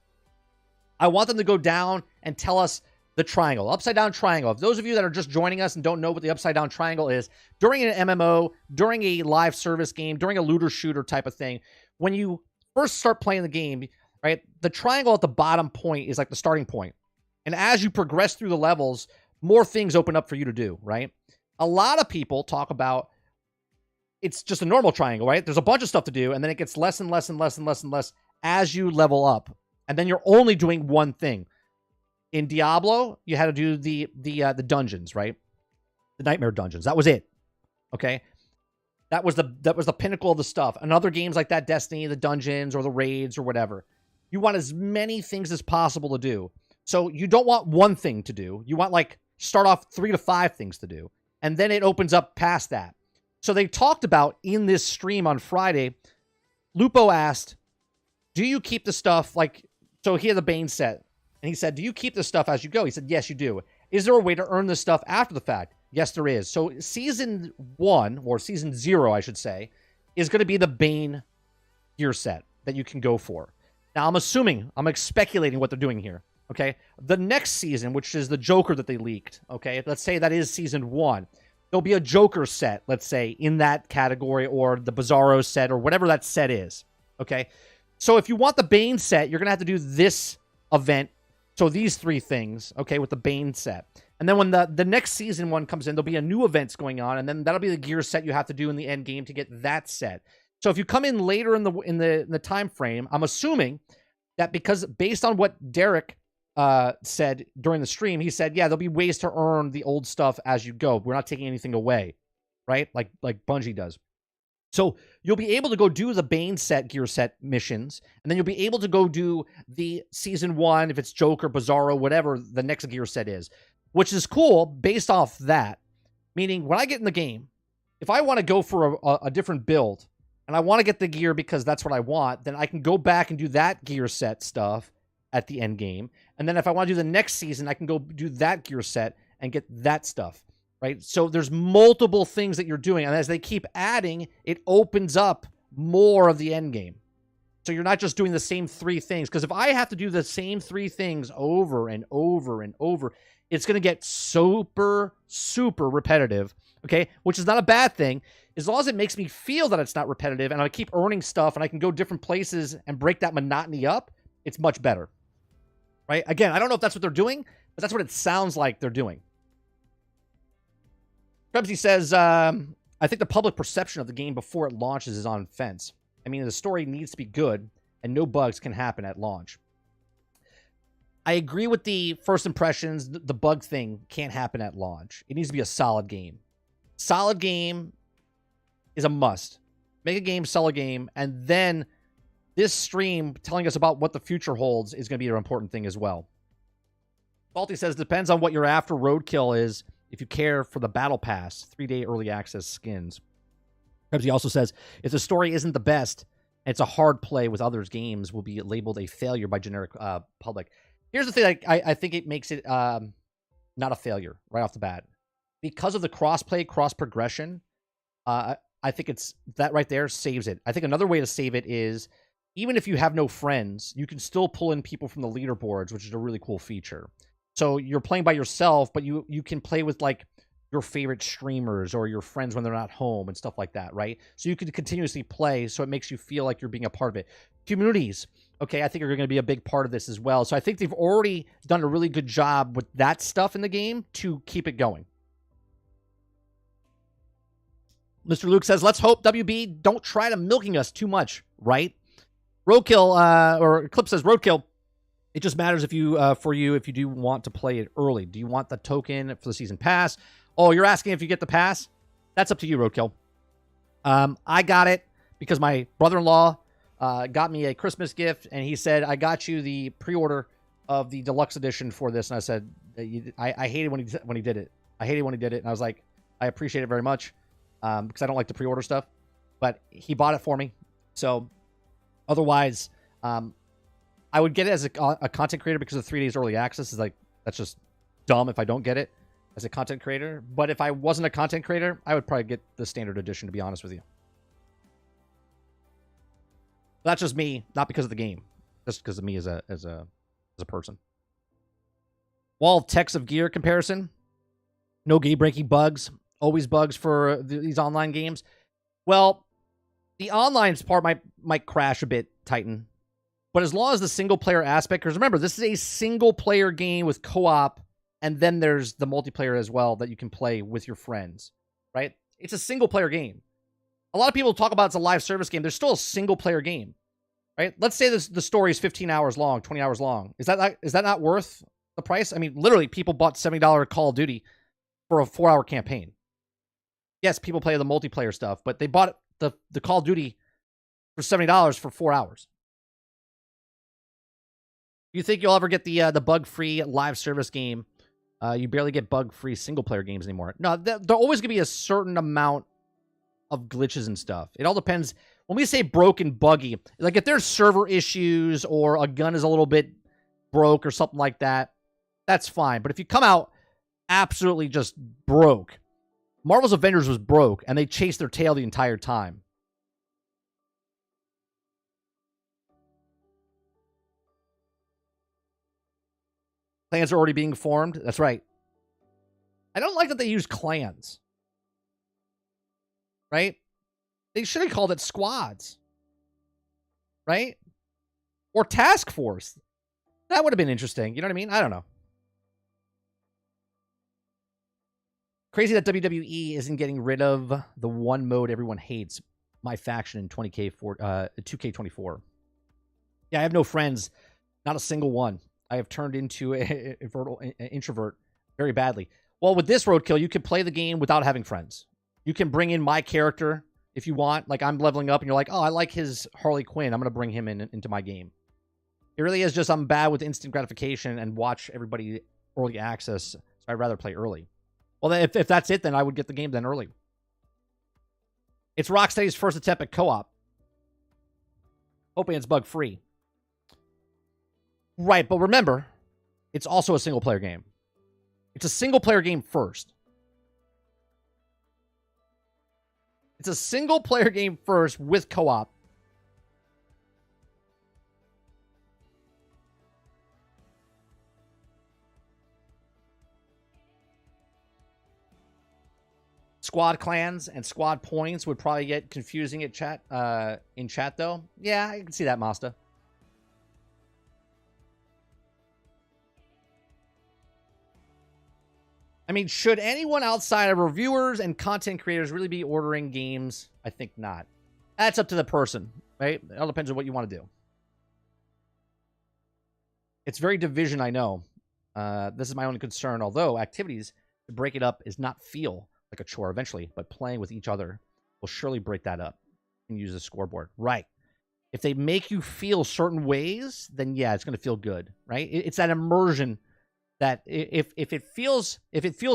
I want them to go down and tell us the triangle, upside down triangle. If those of you that are just joining us and don't know what the upside down triangle is, during an MMO, during a live service game, during a looter shooter type of thing, when you first start playing the game, right, the triangle at the bottom point is like the starting point. And as you progress through the levels, more things open up for you to do, right? A lot of people talk about it's just a normal triangle, right? There's a bunch of stuff to do, and then it gets less and less and less and less and less as you level up. And then you're only doing one thing. In Diablo, you had to do the dungeons, right? The nightmare dungeons. That was it. Okay? That was the pinnacle of the stuff. And other games like that, Destiny, the dungeons or the raids or whatever, you want as many things as possible to do. So you don't want one thing to do. You want like start off 3 to 5 things to do. And then it opens up past that. So they talked about in this stream on Friday, Lupo asked, do you keep the stuff like, so he had the Bane set. And he said, do you keep the stuff as you go? He said, yes, you do. Is there a way to earn this stuff after the fact? Yes, there is. So season 1, or season 0, I should say, is going to be the Bane gear set that you can go for. Now, I'm speculating what they're doing here, okay? The next season, which is the Joker that they leaked, okay? Let's say that is season 1. There'll be a Joker set, let's say, in that category, or the Bizarro set, or whatever that set is, okay? So if you want the Bane set, you're going to have to do this event. So these 3 things, okay, with the Bane set. And then when the next season one comes in, there'll be a new events going on, and then that'll be the gear set you have to do in the end game to get that set. So if you come in later in the time frame, I'm assuming that because based on what Derek said during the stream, he said, yeah, there'll be ways to earn the old stuff as you go. We're not taking anything away, right? Like Bungie does. So you'll be able to go do the Bane set, gear set missions, and then you'll be able to go do the season 1, if it's Joker, Bizarro, whatever the next gear set is, which is cool based off that. Meaning, when I get in the game, if I want to go for a different build, and I want to get the gear because that's what I want, then I can go back and do that gear set stuff at the end game. And then if I want to do the next season, I can go do that gear set and get that stuff. Right? So there's multiple things that you're doing. And as they keep adding, it opens up more of the end game. So you're not just doing the same 3 things. Because if I have to do the same 3 things over and over and over, it's going to get super, super repetitive. Okay? Which is not a bad thing. As long as it makes me feel that it's not repetitive and I keep earning stuff and I can go different places and break that monotony up, it's much better. Right? Again, I don't know if that's what they're doing, but that's what it sounds like they're doing. Krebsy says, I think the public perception of the game before it launches is on fence. I mean, the story needs to be good, and no bugs can happen at launch. I agree with the first impressions. The bug thing can't happen at launch. It needs to be a solid game. Solid game is a must. Make a game, sell a game, and then this stream telling us about what the future holds is going to be an important thing as well. Faulty says, depends on what you're after. Roadkill is if you care for the Battle Pass, 3-day early access skins. He also says, if the story isn't the best, and it's a hard play with others, games will be labeled a failure by generic public. Here's the thing, I think it makes it not a failure right off the bat. Because of the cross-play, cross-progression, I think it's that right there saves it. I think another way to save it is, even if you have no friends, you can still pull in people from the leaderboards, which is a really cool feature. So you're playing by yourself, but you can play with like your favorite streamers or your friends when they're not home and stuff like that, right? So you can continuously play, so it makes you feel like you're being a part of it. Communities, okay, I think are going to be a big part of this as well. So I think they've already done a really good job with that stuff in the game to keep it going. Mr. Luke says, let's hope WB don't try to milking us too much, right? Roadkill, or Clip says, Roadkill, it just matters if you for you if you do want to play it early. Do you want the token for the season pass? Oh, you're asking if you get the pass? That's up to you, Roadkill. I got it because my brother-in-law got me a Christmas gift, and he said, I got you the pre-order of the deluxe edition for this. And I said, I hated when he did it. I hated when he did it. And I was like, I appreciate it very much because I don't like the pre-order stuff. But he bought it for me. So otherwise, I would get it as a content creator because of 3 days early access. Is like, that's just dumb if I don't get it as a content creator. But if I wasn't a content creator, I would probably get the standard edition, to be honest with you. But that's just me, not because of the game. Just because of me as a person. Wall of text of gear comparison. No game-breaking bugs. Always bugs for these online games. Well, the online part might crash a bit, Titan. But as long as the single-player aspect... Because remember, this is a single-player game with co-op, and then there's the multiplayer as well that you can play with your friends, right? It's a single-player game. A lot of people talk about it's a live service game. There's still a single player game, right? Let's say the story is 15 hours long, 20 hours long. Is that not worth the price? I mean, literally, people bought $70 Call of Duty for a 4-hour campaign. Yes, people play the multiplayer stuff, but they bought the Call of Duty for $70 for 4 hours. You think you'll ever get the bug-free live service game? You barely get bug-free single-player games anymore. No, there'll always going to be a certain amount of glitches and stuff. It all depends. When we say broken, buggy, like if there's server issues or a gun is a little bit broke or something like that, that's fine. But if you come out absolutely just broke, Marvel's Avengers was broke, and they chased their tail the entire time. Clans are already being formed. That's right. I don't like that they use clans. Right? They should have called it squads. Right? Or task force. That would have been interesting. You know what I mean? I don't know. Crazy that WWE isn't getting rid of the one mode everyone hates. My faction in 2K24. Yeah, I have no friends. Not a single one. I have turned into an introvert very badly. Well, with this roadkill, you can play the game without having friends. You can bring in my character if you want. Like, I'm leveling up, and you're like, oh, I like his Harley Quinn. I'm going to bring him into my game. It really is just I'm bad with instant gratification and watch everybody early access, so I'd rather play early. Well, if that's it, then I would get the game then early. It's Rocksteady's first attempt at co-op. Hoping it's bug-free. Right, but remember, it's also a single-player game. It's a single-player game first. It's a single-player game first with co-op. Squad clans and squad points would probably get confusing at chat in chat though. Yeah, I can see that, Masta. I mean, should anyone outside of reviewers and content creators really be ordering games? I think not. That's up to the person, right? It all depends on what you want to do. It's very division, I know. This is my only concern, although activities to break it up is not feel like a chore eventually, but playing with each other will surely break that up and use a scoreboard. Right. If they make you feel certain ways, then yeah, it's going to feel good, right? It's that immersion that if it feels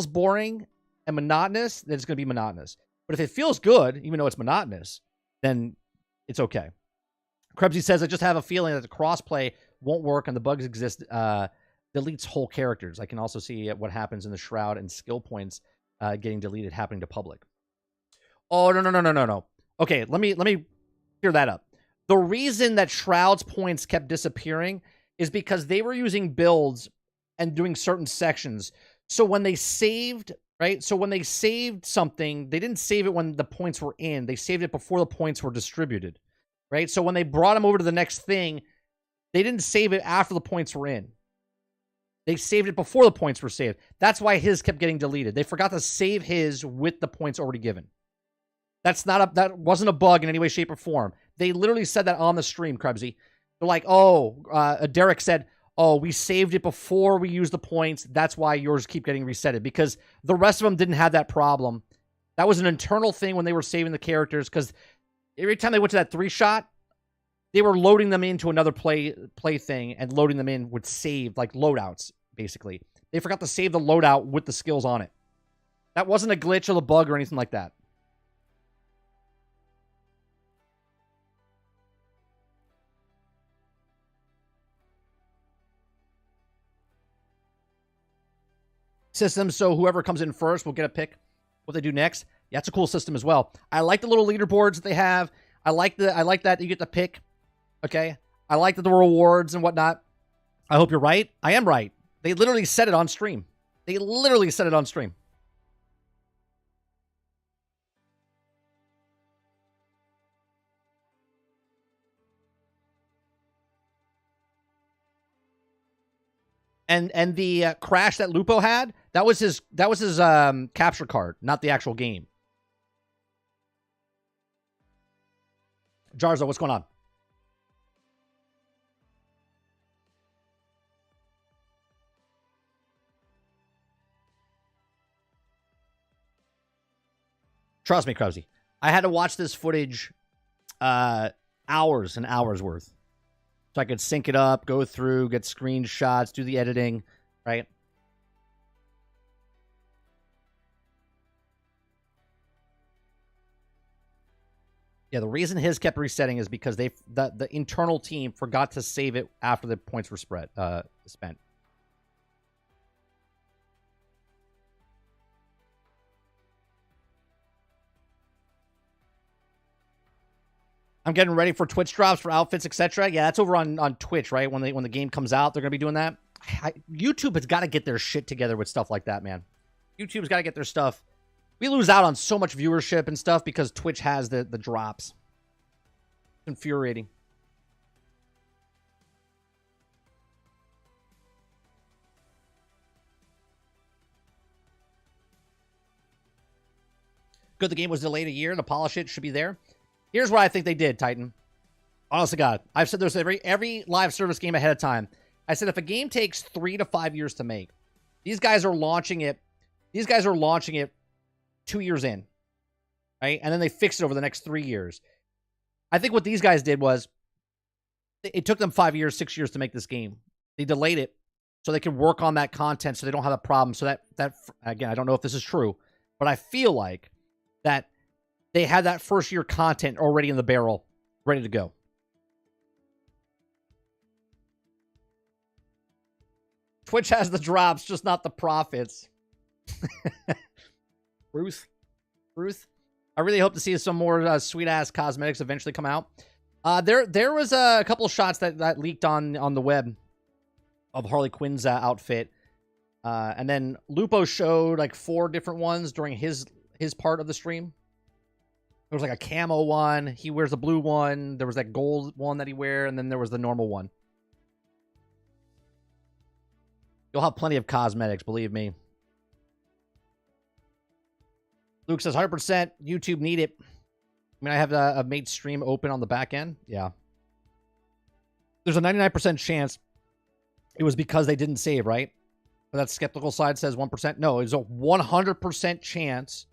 boring and monotonous, then it's going to be monotonous. But if it feels good, even though it's monotonous, then it's okay. Krebsy says, I just have a feeling that the crossplay won't work and the bugs exist. Deletes whole characters. I can also see what happens in the Shroud and skill points getting deleted happening to public. Oh, no. Okay, let me clear that up. The reason that Shroud's points kept disappearing is because they were using builds and doing certain sections. So when they saved, right? So when they saved something, they didn't save it when the points were in. They saved it before the points were distributed, right? So when they brought them over to the next thing, they didn't save it after the points were in. They saved it before the points were saved. That's why his kept getting deleted. They forgot to save his with the points already given. That wasn't a bug in any way, shape, or form. They literally said that on the stream, Krebsy. They're like, Derek said, we saved it before we used the points. That's why yours keep getting resetted. Because the rest of them didn't have that problem. That was an internal thing when they were saving the characters. Because every time they went to that 3-shot, they were loading them into another play thing and loading them in with save, like loadouts, basically. They forgot to save the loadout with the skills on it. That wasn't a glitch or a bug or anything like that. System, so whoever comes in first will get a pick what they do next. Yeah, it's a cool system as well. I like the little leaderboards that they have. I like that you get to pick. Okay. I like the rewards and whatnot. I hope you're right. I am right. They literally said it on stream. And the crash that Lupo had, that was his capture card, not the actual game. Jarzo, what's going on? Trust me, Krause. I had to watch this footage hours and hours worth. So I could sync it up, go through, get screenshots, do the editing, right? Yeah, the reason his kept resetting is because the internal team forgot to save it after the points were spent. I'm getting ready for Twitch drops for outfits, etc. Yeah, that's over on Twitch, right? When the game comes out, they're gonna be doing that. YouTube has got to get their shit together with stuff like that, man. YouTube's got to get their stuff. We lose out on so much viewership and stuff because Twitch has the drops. It's infuriating. Good, the game was delayed a year. To polish it, should be there. Here's what I think they did, Titan. Honest to God. I've said this every live service game ahead of time. I said if a game takes 3 to 5 years to make, these guys are launching it. These guys are launching it 2 years in, right? And then they fix it over the next 3 years. I think what these guys did was it took them 5 years, 6 years to make this game. They delayed it so they can work on that content so they don't have a problem. So that again, I don't know if this is true, but I feel like that they had that first year content already in the barrel, ready to go. Twitch has the drops, just not the profits. Ruth. I really hope to see some more sweet-ass cosmetics eventually come out. There was a couple of shots that leaked on the web of Harley Quinn's outfit. And then Lupo showed like 4 different ones during his part of the stream. There was like a camo one. He wears a blue one. There was that gold one that he wear, and then there was the normal one. You'll have plenty of cosmetics, believe me. Luke says 100% YouTube need it. I mean, I have a made stream open on the back end. Yeah. There's a 99% chance it was because they didn't save, right? But that skeptical side says 1%. No, there's a 100% chance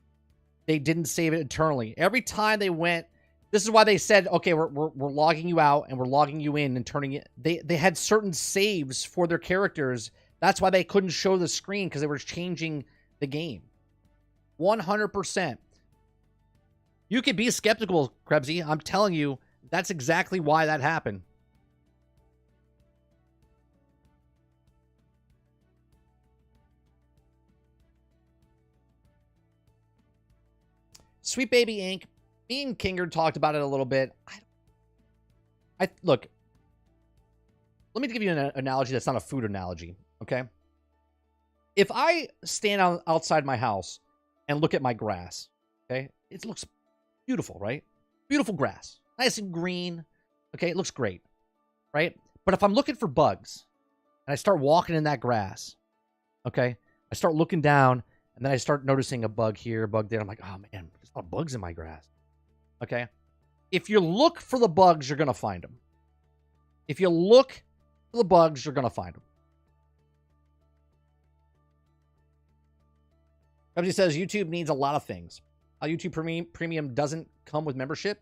they didn't save it internally. Every time they went, this is why they said, okay, we're logging you out and we're logging you in and turning it. They had certain saves for their characters. That's why they couldn't show the screen, because they were changing the game. 100%. You could be skeptical, Krebsy. I'm telling you, that's exactly why that happened. Sweet Baby Inc. Me and Kinger talked about it a little bit. Look, let me give you an analogy that's not a food analogy, okay? If I stand outside my house and look at my grass, okay? It looks beautiful, right? Beautiful grass. Nice and green. Okay, it looks great, right? But if I'm looking for bugs and I start walking in that grass, okay? I start looking down and then I start noticing a bug here, a bug there. I'm like, oh man, there's a lot of bugs in my grass. Okay? If you look for the bugs, you're going to find them. If you look for the bugs, you're going to find them. Everybody says YouTube needs a lot of things. YouTube Premium doesn't come with membership.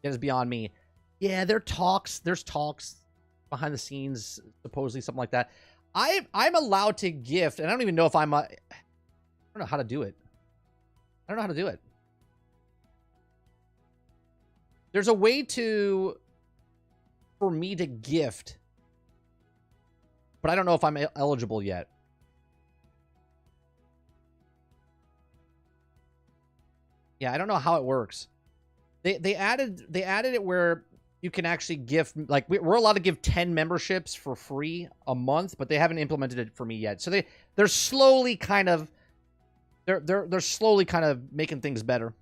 It is beyond me. Yeah, there's talks behind the scenes, supposedly something like that. I'm allowed to gift, and I don't even know if I don't know how to do it. I don't know how to do it. There's a way for me to gift, but I don't know if I'm eligible yet. Yeah, I don't know how it works. They added it where you can actually gift, like we're allowed to give 10 memberships for free a month, but they haven't implemented it for me yet. So they're slowly kind of they're slowly kind of making things better.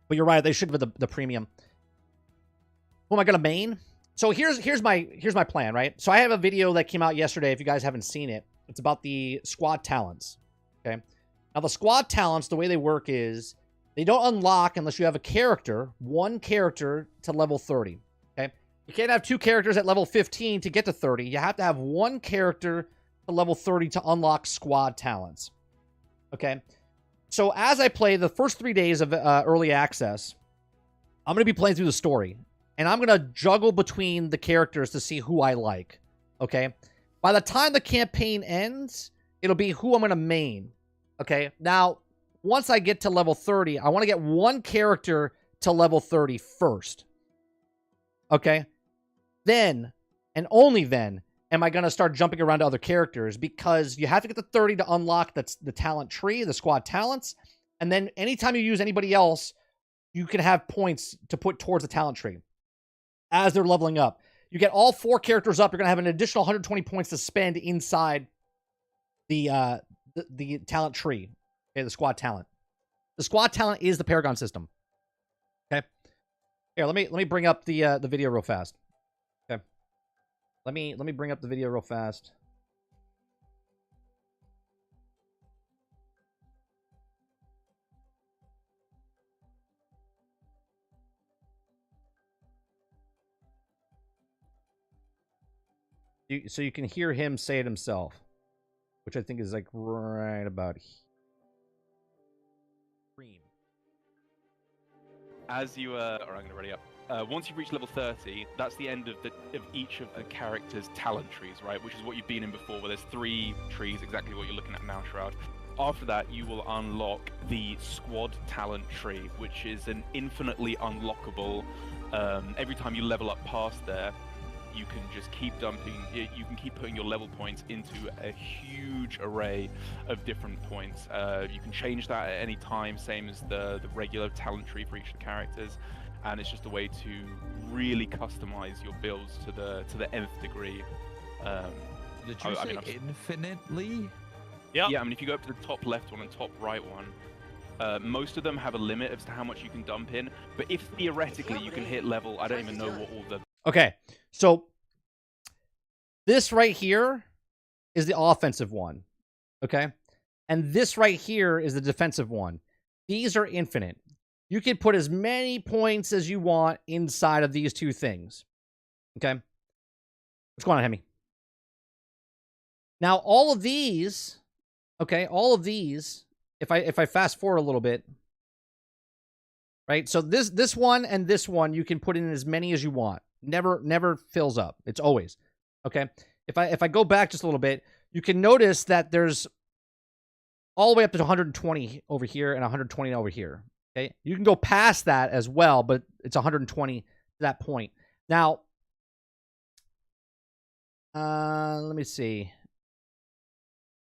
But you're right, they should give the premium. Who am I gonna main? So here's my plan, right? So I have a video that came out yesterday. If you guys haven't seen it, it's about the squad talents. Okay. Now the squad talents, the way they work is They don't unlock unless you have a character, one character to level 30. Okay? You can't have two characters at level 15 to get to 30. You have to have one character to level 30 to unlock squad talents. Okay? So as I play the first 3 days of early access, I'm going to be playing through the story. And I'm going to juggle between the characters to see who I like. Okay? By the time the campaign ends, it'll be who I'm going to main. Okay? Now, once I get to level 30, I want to get one character to level 30 first. Okay? Then, and only then, am I going to start jumping around to other characters, because you have to get to 30 to unlock the talent tree, the squad talents. And then anytime you use anybody else, you can have points to put towards the talent tree as they're leveling up. You get all 4 characters up, you're going to have an additional 120 points to spend inside the talent tree. Okay, the squad talent. The squad talent is the Paragon system. Okay. Here, let me bring up the video real fast. Okay. Let me bring up the video real fast. So you can hear him say it himself, which I think is like right about here. As you or I'm going to ready up. Once you've reached level 30, that's the end of each of the characters' talent trees, right? Which is what you've been in before, where there's 3 trees, exactly what you're looking at now, Shroud. After that, you will unlock the squad talent tree, which is an infinitely unlockable. Every time you level up past there, you can just keep dumping. You can keep putting your level points into a huge array of different points. You can change that at any time, same as the regular talent tree for each of the characters, and it's just a way to really customize your builds to the nth degree. Did you say infinitely? Yeah. Yeah. I mean, if you go up to the top left one and top right one, most of them have a limit as to how much you can dump in. But if theoretically you can hit level, I don't even know what all the. Okay, so this right here is the offensive one, okay? And this right here is the defensive one. These are infinite. You can put as many points as you want inside of these 2 things, okay? What's going on, Hemi? Now, all of these, okay, all of these, if I fast forward a little bit, right? So this one and this one, you can put in as many as you want. Never fills up. It's always. Okay? If I go back just a little bit, you can notice that there's all the way up to 120 over here and 120 over here. Okay? You can go past that as well, but it's 120 to that point. Now, let me see.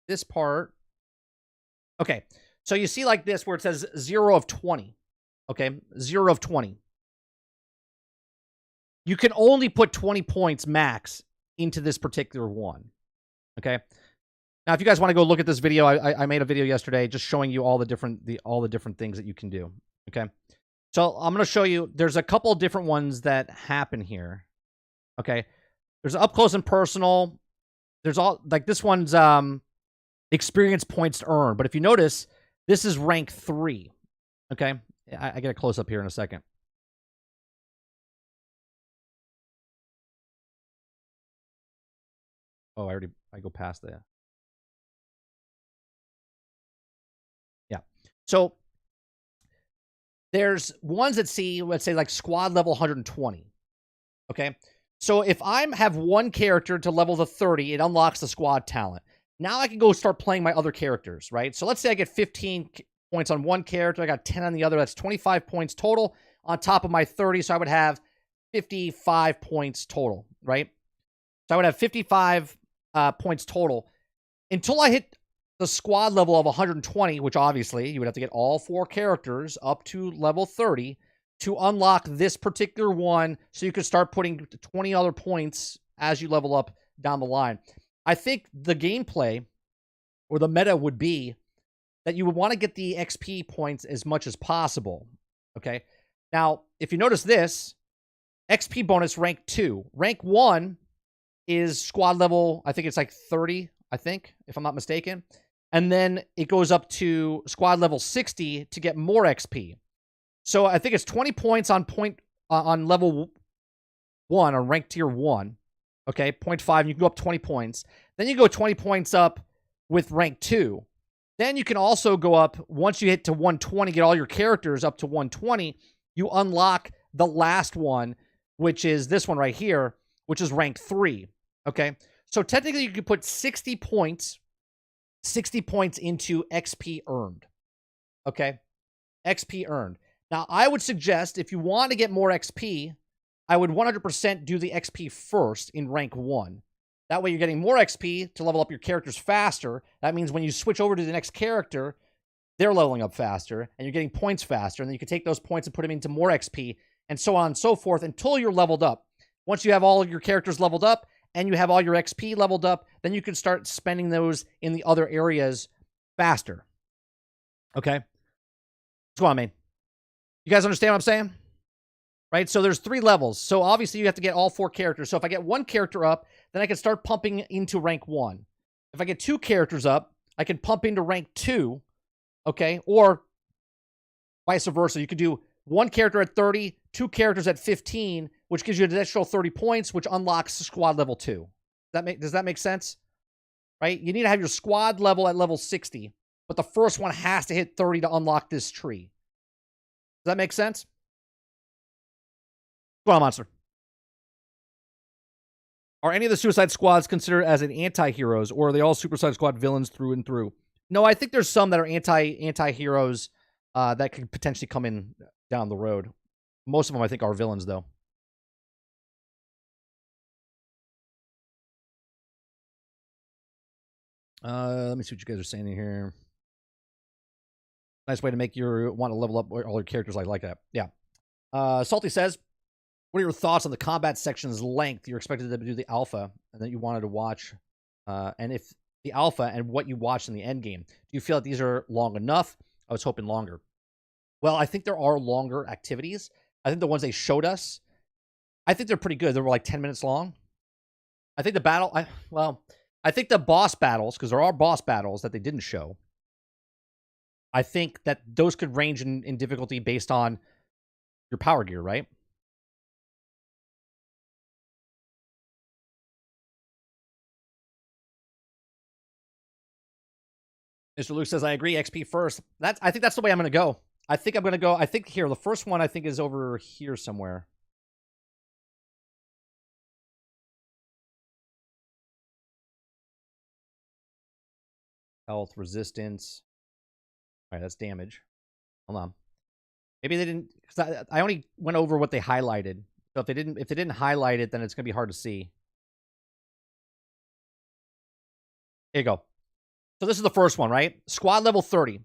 This part. Okay. So you see like this where it says 0 of 20. Okay? 0 of 20. You can only put 20 points max into this particular one. Okay. Now, if you guys want to go look at this video, I made a video yesterday just showing you all the different things that you can do. Okay. So I'm going to show you. There's a couple of different ones that happen here. Okay. There's up close and personal. There's all like this one's experience points to earn. But if you notice, this is rank 3. Okay. I get a close up here in a second. Oh, I go past that. Yeah. So there's ones that see, let's say like squad level 120. Okay. So if I have one character to level the 30, it unlocks the squad talent. Now I can go start playing my other characters, right? So let's say I get 15 points on one character. I got 10 on the other. That's 25 points total on top of my 30. So I would have 55 points total, right? So I would have 55 points total until I hit the squad level of 120, which obviously you would have to get all 4 characters up to level 30 to unlock this particular one, so you could start putting 20 other points as you level up down the line. I think the gameplay or the meta would be that you would want to get the XP points as much as possible. Okay. Now, if you notice this, XP bonus rank 2. Rank 1 is squad level, I think it's like 30, I think, if I'm not mistaken. And then it goes up to squad level 60 to get more XP. So I think it's 20 points on on level 1, on rank tier 1. Okay, 0.5, you can go up 20 points. Then you go 20 points up with rank 2. Then you can also go up, once you hit to 120, get all your characters up to 120, you unlock the last one, which is this one right here, which is rank 3. Okay, so technically you could put 60 points into XP earned. Okay, XP earned. Now, I would suggest if you want to get more XP, I would 100% do the XP first in rank 1. That way you're getting more XP to level up your characters faster. That means when you switch over to the next character, they're leveling up faster, and you're getting points faster, and then you can take those points and put them into more XP, and so on and so forth until you're leveled up. Once you have all of your characters leveled up, and you have all your XP leveled up, then you can start spending those in the other areas faster. Okay? What's going on, man? You guys understand what I'm saying? Right? So there's 3 levels. So obviously you have to get all 4 characters. So if I get 1 character up, then I can start pumping into rank 1. If I get 2 characters up, I can pump into rank 2. Okay? Or vice versa. You could do 1 character at 30, 2 characters at 15, which gives you an additional 30 points, which unlocks squad level 2. Does that make sense? Right? You need to have your squad level at level 60, but the first one has to hit 30 to unlock this tree. Does that make sense? Go on, Monster. Are any of the Suicide Squads considered as an anti-heroes, or are they all Suicide Squad villains through and through? No, I think there's some that are anti-heroes that could potentially come in down the road. Most of them, I think, are villains, though. Let me see what you guys are saying in here. Nice way to make your want to level up all your characters. I like that. Yeah. Salty says, what are your thoughts on the combat section's length? You're expected to do the alpha and that you wanted to watch. And if the alpha and what you watched in the end game, do you feel that these are long enough? I was hoping longer. Well, I think there are longer activities. I think the ones they showed us, I think they're pretty good. They were like 10 minutes long. I think the battle, I think the boss battles, because there are boss battles that they didn't show, I think that those could range in difficulty based on your power gear, right? Mr. Luke says, I agree, XP first. I think that's the way I'm going to go. I think here, the first one I think is over here somewhere. Health, resistance. All right, that's damage. Hold on. Maybe they didn't, because I only went over what they highlighted. So if they didn't highlight it, then it's going to be hard to see. Here you go. So this is the first one, right? Squad level 30.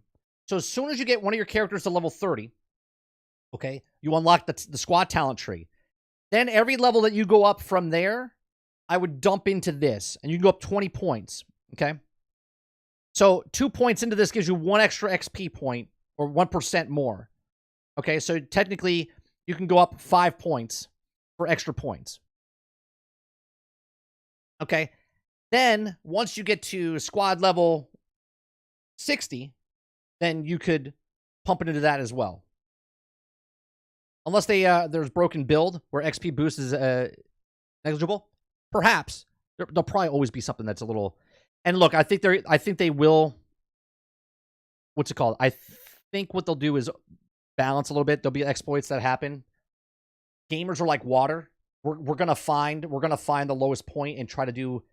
So as soon as you get one of your characters to level 30, okay, you unlock the squad talent tree. Then every level that you go up from there, I would dump into this. And you can go up 20 points, okay? So 2 points into this gives you 1 extra XP point, or 1% more. Okay, so technically, you can go up 5 points for extra points. Okay, then once you get to squad level 60, then you could pump it into that as well. Unless there's broken build where XP boost is negligible, perhaps there'll probably always be something that's a little. And look, I think they will. What's it called? I think what they'll do is balance a little bit. There'll be exploits that happen. Gamers are like water. We're gonna find the lowest point and try to do,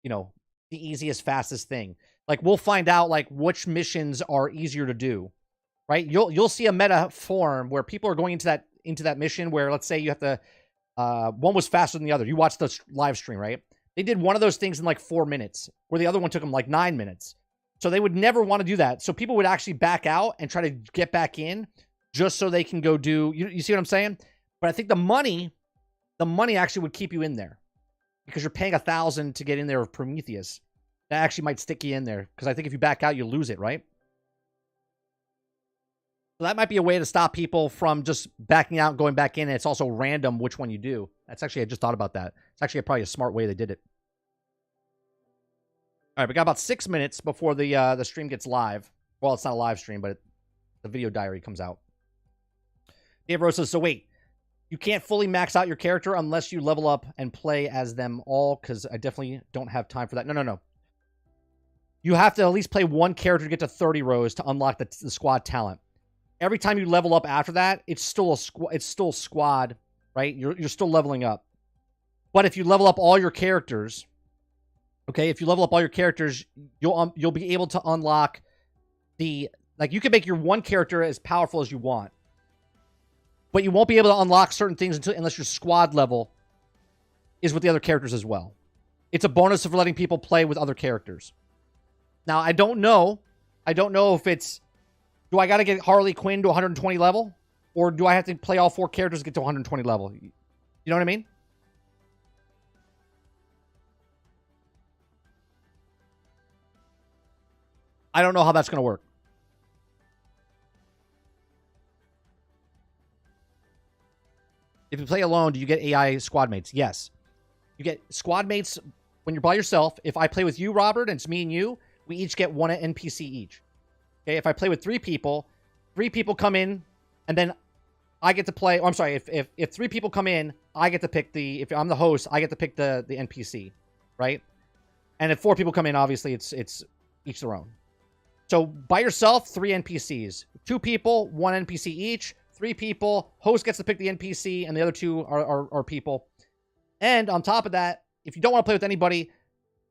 the easiest, fastest thing. Like we'll find out like which missions are easier to do, right? You'll see a meta form where people are going into that mission where, let's say you have to, one was faster than the other. You watched the live stream, right? They did one of those things in like 4 minutes, where the other one took them like 9 minutes. So they would never want to do that. So people would actually back out and try to get back in just so they can go do, you see what I'm saying? But I think the money actually would keep you in there because you're paying $1,000 to get in there with Prometheus. That actually might stick you in there because I think if you back out, you lose it, right? So that might be a way to stop people from just backing out and going back in. And it's also random which one you do. That's actually, I just thought about that. It's actually probably a smart way they did it. All right, we got about 6 minutes before the stream gets live. Well, it's not a live stream, but the video diary comes out. Dave Rose says, so wait, you can't fully max out your character unless you level up and play as them all, because I definitely don't have time for that. No. You have to at least play one character to get to 30 rows to unlock the squad talent. Every time you level up after that, it's still a squad, right? You're still leveling up. But if you level up all your characters, okay, if you level up all your characters, you'll be able to unlock you can make your one character as powerful as you want. But you won't be able to unlock certain things unless your squad level is with the other characters as well. It's a bonus for letting people play with other characters. Now, I don't know if it's, do I got to get Harley Quinn to 120 level? Or do I have to play all 4 characters to get to 120 level? You know what I mean? I don't know how that's going to work. If you play alone, do you get AI squad mates? Yes. You get squad mates when you're by yourself. If I play with you, Robert, and it's me and you, we each get 1 NPC each. Okay, if I play with 3 people come in, and then I get to play. Oh, I'm sorry. If 3 people come in, I get to pick if I'm the host, I get to pick the NPC, right? And if 4 people come in, obviously it's each their own. So by yourself, 3 NPCs. 2 people, 1 NPC each. 3 people, host gets to pick the NPC, and the other 2 are people. And on top of that, if you don't want to play with anybody,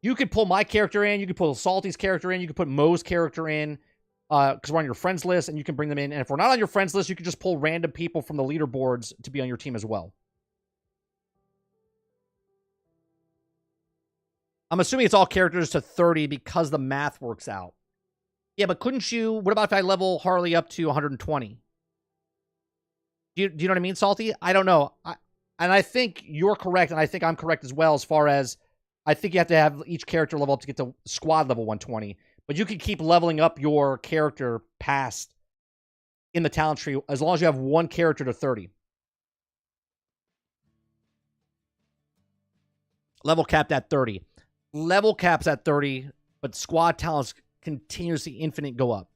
you could pull my character in, you could pull Salty's character in, you could put Mo's character in, because we're on your friends list, and you can bring them in. And if we're not on your friends list, you can just pull random people from the leaderboards to be on your team as well. I'm assuming it's all characters to 30 because the math works out. Yeah, but couldn't you... What about if I level Harley up to 120? Do you know what I mean, Salty? I don't know. And I think you're correct, and I think I'm correct as well, as far as I think you have to have each character level up to get to squad level 120. But you can keep leveling up your character past in the talent tree as long as you have 1 character to 30. Level capped at 30. Level caps at 30, but squad talents continuously infinite go up.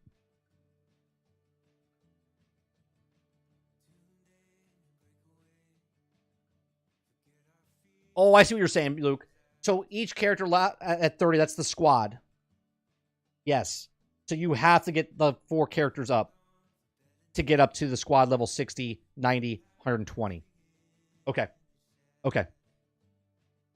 Oh, I see what you're saying, Luke. So each character at 30, that's the squad. Yes. So you have to get the 4 characters up to get up to the squad level 60, 90, 120. Okay.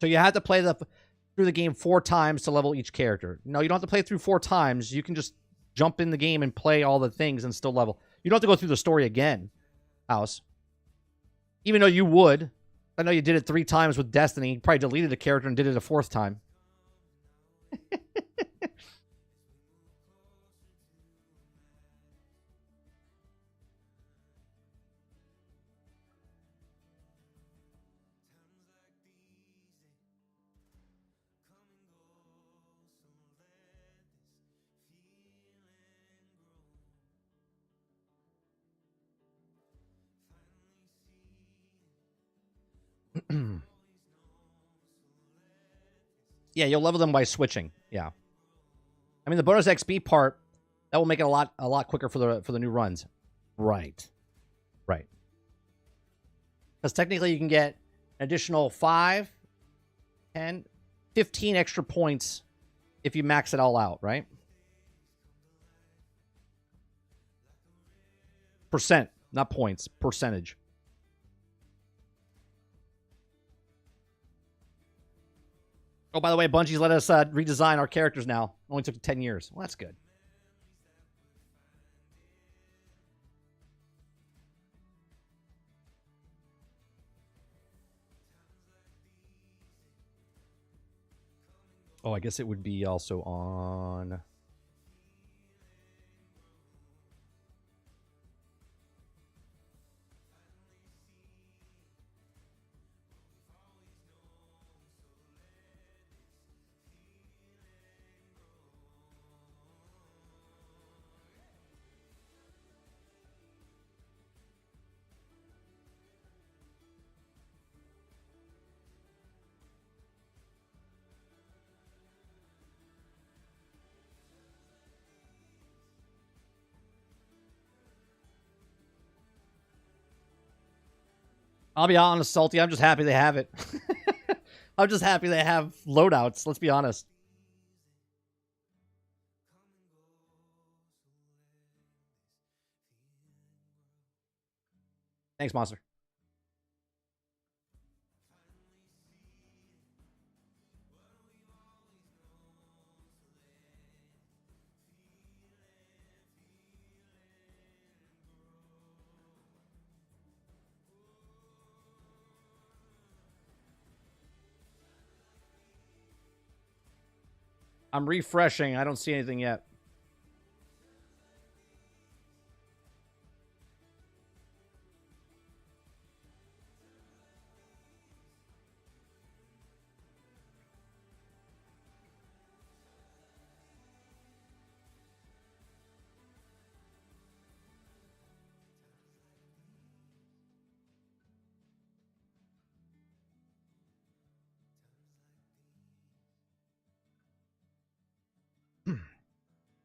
So you have to play through the game 4 times to level each character. No, you don't have to play through 4 times. You can just jump in the game and play all the things and still level. You don't have to go through the story again, House. Even though you would. I know you did it 3 times with Destiny. You probably deleted a character and did it a 4th time. Yeah, you'll level them by switching. Yeah. I mean, the bonus XP part, that will make it a lot quicker for the new runs. Right. Because technically you can get an additional 5, 10, 15 extra points if you max it all out, right? Percent, not points, percentage. Oh, by the way, Bungie's let us redesign our characters now. Only took 10 years. Well, that's good. Oh, I guess it would be also on... I'll be honest, Salty. I'm just happy they have it. I'm just happy they have loadouts. Let's be honest. Thanks, Monster. I'm refreshing. I don't see anything yet.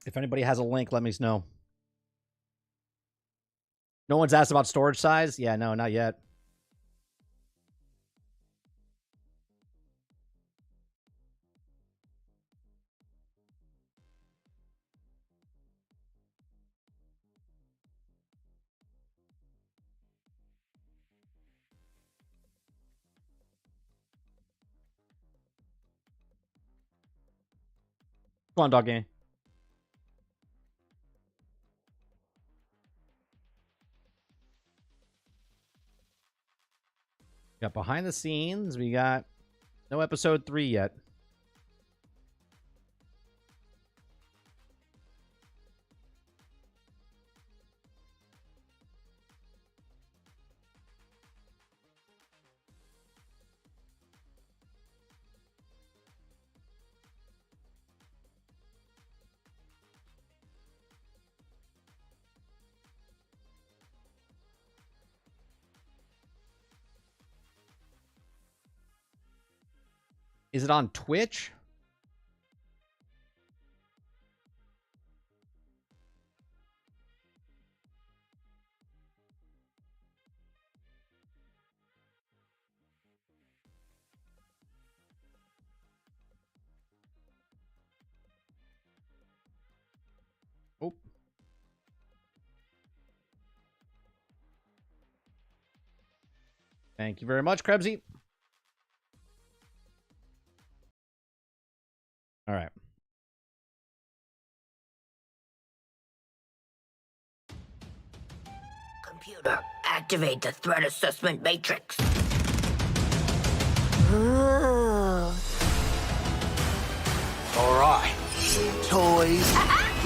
If anybody has a link, let me know. No one's asked about storage size? Yeah, no, not yet. Come on, dog game. Got behind the scenes. We got no episode 3 yet. Is it on Twitch? Oh. Thank you very much, Krebsy. All right. Computer, activate the threat assessment matrix. All right. Toys,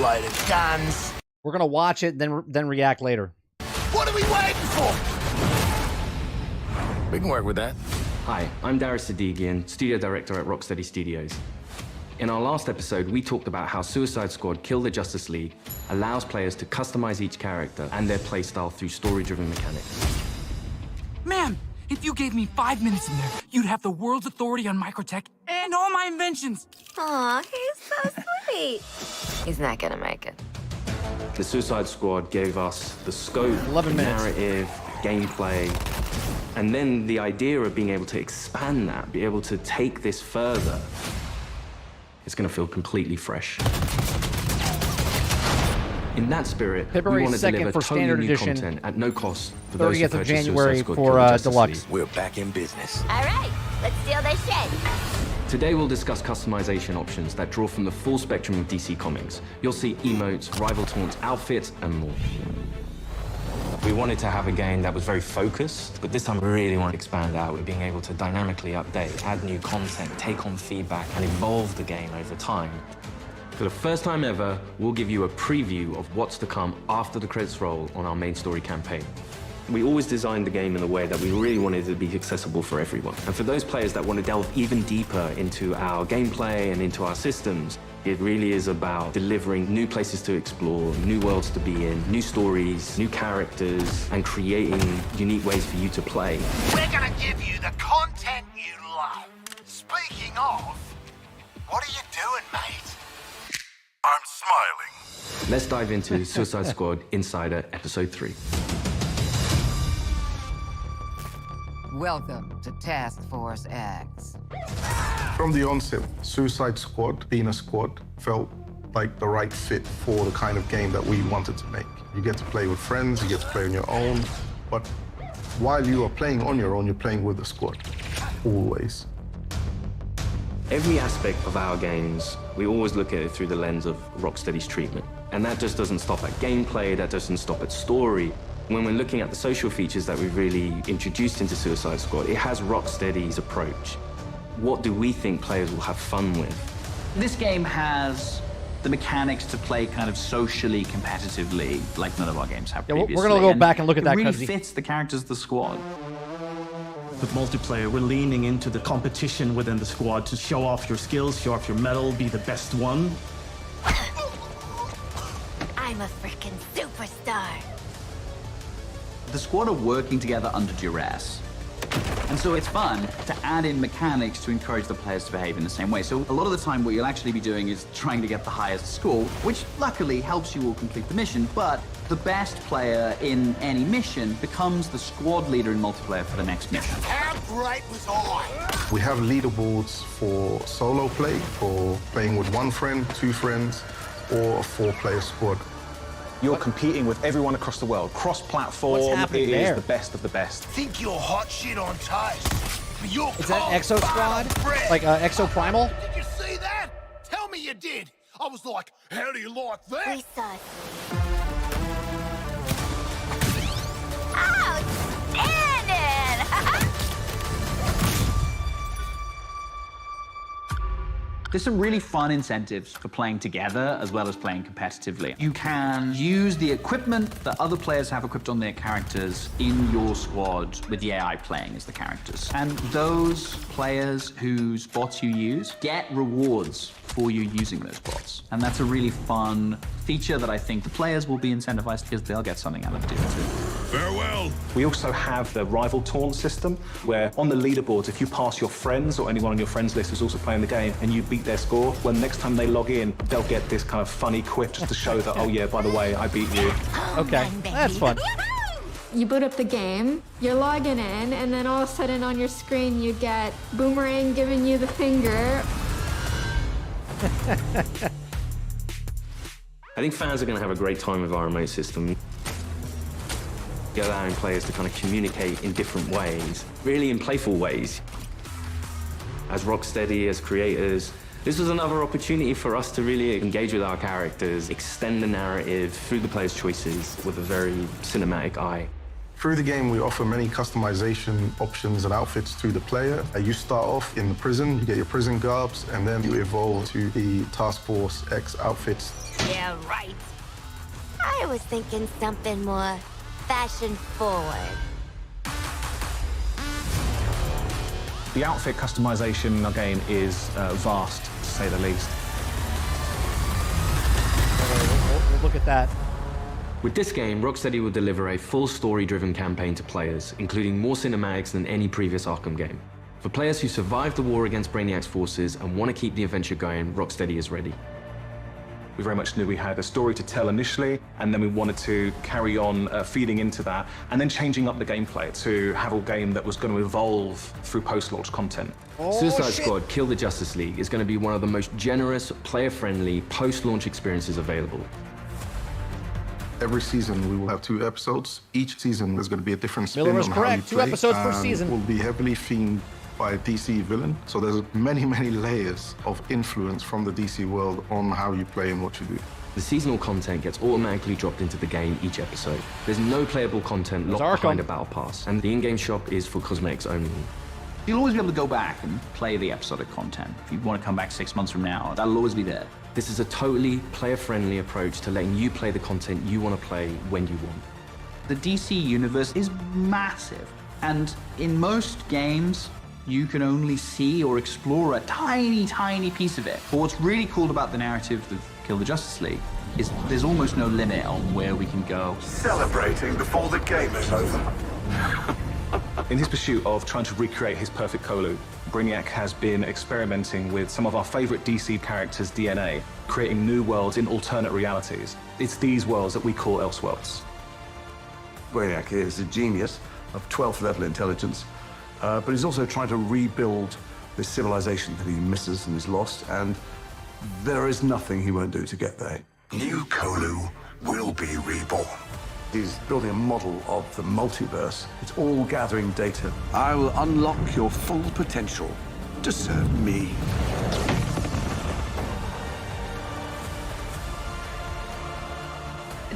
loaded guns. We're gonna watch it, then react later. What are we waiting for? We can work with that. Hi, I'm Darius Sadigian, studio director at Rocksteady Studios. In our last episode, we talked about how Suicide Squad Kill the Justice League allows players to customize each character and their playstyle through story-driven mechanics. Man, if you gave me 5 minutes in there, you'd have the world's authority on microtech and all my inventions. Aw, he's so sweet. He's not gonna make it. The Suicide Squad gave us the scope, 11 the minutes. narrative, gameplay, and then the idea of being able to expand that, be able to take this further. It's going to feel completely fresh. In that spirit, February we want to 2nd deliver for totally Standard new Edition. content at no cost for those who 30th of purchase January Suicide Squad for Kill the Justice Deluxe. League. We're back in business. All right, let's steal this shit. Today we'll discuss customization options that draw from the full spectrum of DC Comics. You'll see emotes, rival taunts, outfits, and more. We wanted to have a game that was very focused, but this time we really want to expand out with being able to dynamically update, add new content, take on feedback, and evolve the game over time. For the first time ever, we'll give you a preview of what's to come after the credits roll on our main story campaign. We always designed the game in a way that we really wanted it to be accessible for everyone. And for those players that want to delve even deeper into our gameplay and into our systems, it really is about delivering new places to explore, new worlds to be in, new stories, new characters, and creating unique ways for you to play. We're gonna give you the content you love. Speaking of, what are you doing, mate? I'm smiling. Let's dive into Suicide Squad Insider Episode 3. Welcome to Task Force X. From the onset, Suicide Squad, being a squad, felt like the right fit for the kind of game that we wanted to make. You get to play with friends, you get to play on your own, but while you are playing on your own, you're playing with a squad, always. Every aspect of our games, we always look at it through the lens of Rocksteady's treatment. And that just doesn't stop at gameplay, that doesn't stop at story. When we're looking at the social features that we've really introduced into Suicide Squad, it has Rocksteady's approach. What do we think players will have fun with? This game has the mechanics to play kind of socially, competitively, like none of our games have previously. We're going to go back and look at that. It really fits the characters of the squad. With multiplayer, we're leaning into the competition within the squad to show off your skills, show off your mettle, be the best one. I'm a freaking superstar. The squad are working together under duress. And so it's fun to add in mechanics to encourage the players to behave in the same way. So a lot of the time what you'll actually be doing is trying to get the highest score, which luckily helps you all complete the mission, but the best player in any mission becomes the squad leader in multiplayer for the next mission. How great was I? We have leaderboards for solo play, for playing with one friend, two friends, or a 4-player squad. You're competing with everyone across the world. Cross-platform, it is the best of the best. Think you're hot shit on toast. You're Is that Exo Squad? Like Exo Primal? Did you see that? Tell me you did. I was like, how do you like that? There's some really fun incentives for playing together as well as playing competitively. You can use the equipment that other players have equipped on their characters in your squad with the AI playing as the characters. And those players whose bots you use get rewards for you using those bots. And that's a really fun feature that I think the players will be incentivized because they'll get something out of doing too. Farewell. We also have the rival taunt system, where on the leaderboards, if you pass your friends or anyone on your friends list who's also playing the game and you beat their score, well, next time they log in, they'll get this kind of funny quip just to show that, oh yeah, by the way, I beat you. Okay, that's fun. You boot up the game, you're logging in, and then all of a sudden on your screen you get Boomerang giving you the finger. I think fans are going to have a great time with our remote system. Allowing players to kind of communicate in different ways, really in playful ways. As Rocksteady, as creators, this was another opportunity for us to really engage with our characters, extend the narrative through the players' choices with a very cinematic eye. Through the game, we offer many customization options and outfits to the player. You start off in the prison, you get your prison garbs, and then you evolve to the Task Force X outfits. Yeah, right. I was thinking something more fashion forward. The outfit customization in our game is vast, to say the least. We'll look at that. With this game, Rocksteady will deliver a full story-driven campaign to players, including more cinematics than any previous Arkham game. For players who survived the war against Brainiac's forces and want to keep the adventure going, Rocksteady is ready. We very much knew we had a story to tell initially, and then we wanted to carry on feeding into that, and then changing up the gameplay to have a game that was going to evolve through post-launch content. Suicide Squad Kill the Justice League is going to be one of the most generous, player-friendly, post-launch experiences available. Every season we will have 2 episodes. Each season is going to be a different spin Miller was on correct. how you 2 play. episodes per season. Will be heavily themed by a DC villain. So there's many, many layers of influence from the DC world on how you play and what you do. The seasonal content gets automatically dropped into the game each episode. There's no playable content locked behind a battle pass, and the in-game shop is for cosmetics only. You'll always be able to go back and play the episodic content. If you want to come back 6 months from now, that'll always be there. This is a totally player-friendly approach to letting you play the content you want to play when you want. The DC universe is massive, and in most games, you can only see or explore a tiny, tiny piece of it. But what's really cool about the narrative of Kill the Justice League is there's almost no limit on where we can go. Celebrating before the game is over. In his pursuit of trying to recreate his perfect Kolu, Brainiac has been experimenting with some of our favorite DC characters' DNA, creating new worlds in alternate realities. It's these worlds that we call Elseworlds. Brainiac is a genius of 12th level intelligence, but he's also trying to rebuild this civilization that he misses and is lost, and there is nothing he won't do to get there. New Kolu will be reborn. He's building a model of the multiverse. It's all gathering data. I will unlock your full potential to serve me.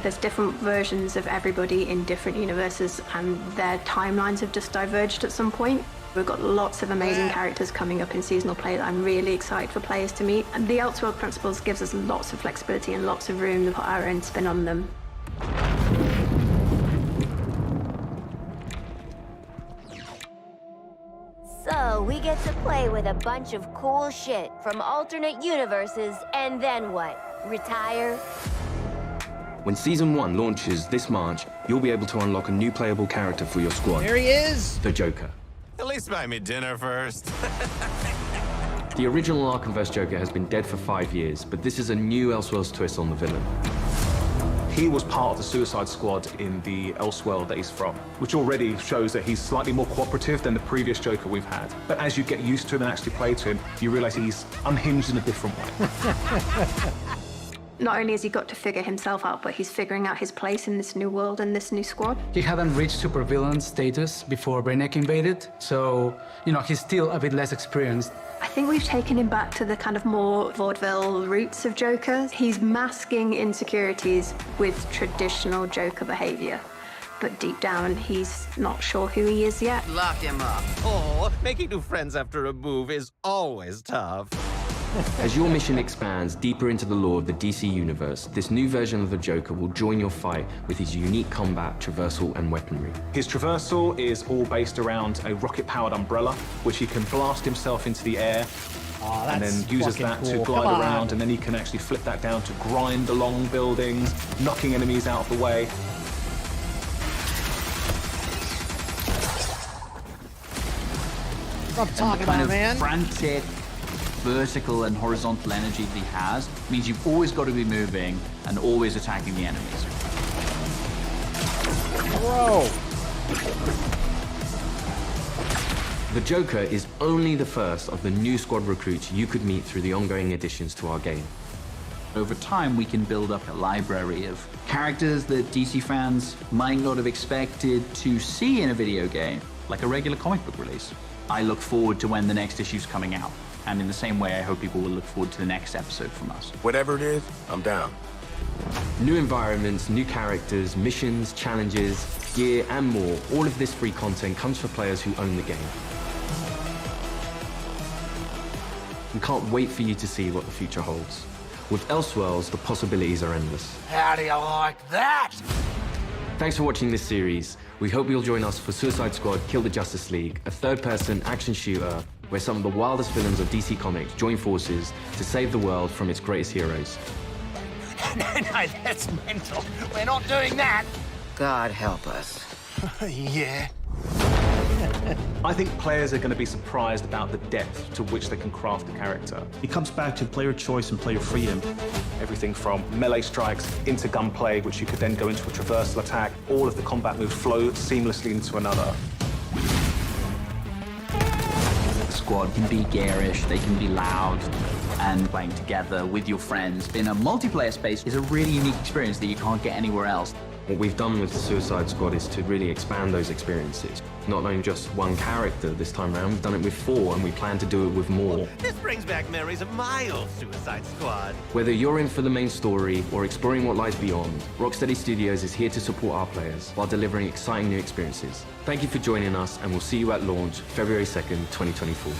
There's different versions of everybody in different universes, and their timelines have just diverged at some point. We've got lots of amazing characters coming up in seasonal play that I'm really excited for players to meet. And the Elseworld Principles gives us lots of flexibility and lots of room to put our own spin on them. So we get to play with a bunch of cool shit from alternate universes, and then what? Retire? When Season 1 launches this March, you'll be able to unlock a new playable character for your squad. There he is! The Joker. At least buy me dinner first. The original Arkhamverse Joker has been dead for 5 years, but this is a new Elseworlds twist on the villain. He was part of the Suicide Squad in the Elseworld that he's from, which already shows that he's slightly more cooperative than the previous Joker we've had. But as you get used to him and actually play to him, you realize he's unhinged in a different way. Not only has he got to figure himself out, but he's figuring out his place in this new world and this new squad. He hadn't reached supervillain status before Brainiac invaded, so, he's still a bit less experienced. I think we've taken him back to the kind of more vaudeville roots of Joker. He's masking insecurities with traditional Joker behavior. But deep down, he's not sure who he is yet. Lock him up. Oh, making new friends after a move is always tough. As your mission expands deeper into the lore of the DC universe, this new version of the Joker will join your fight with his unique combat, traversal, and weaponry. His traversal is all based around a rocket-powered umbrella, which he can blast himself into the air, and then uses that to glide around, and then he can actually flip that down to grind along buildings, knocking enemies out of the way. What I'm talking about, man. Frantic, vertical and horizontal energy that he has means you've always got to be moving and always attacking the enemies. Bro. The Joker is only the first of the new squad recruits you could meet through the ongoing additions to our game. Over time, we can build up a library of characters that DC fans might not have expected to see in a video game, like a regular comic book release. I look forward to when the next issue's coming out. And in the same way, I hope people will look forward to the next episode from us. Whatever it is, I'm down. New environments, new characters, missions, challenges, gear, and more. All of this free content comes for players who own the game. We can't wait for you to see what the future holds. With Elseworlds, the possibilities are endless. How do you like that? Thanks for watching this series. We hope you'll join us for Suicide Squad Kill the Justice League, a third-person action shooter where some of the wildest villains of DC Comics join forces to save the world from its greatest heroes. No, that's mental. We're not doing that. God help us. Yeah. I think players are going to be surprised about the depth to which they can craft a character. It comes back to player choice and player freedom. Everything from melee strikes into gunplay, which you could then go into a traversal attack. All of the combat moves flow seamlessly into another. The squad can be garish, they can be loud, and playing together with your friends in a multiplayer space is a really unique experience that you can't get anywhere else. What we've done with the Suicide Squad is to really expand those experiences. Not only just one character this time around, we've done it with 4, and we plan to do it with more. This brings back memories of my old Suicide Squad. Whether you're in for the main story or exploring what lies beyond, Rocksteady Studios is here to support our players while delivering exciting new experiences. Thank you for joining us, and we'll see you at launch February 2nd, 2024.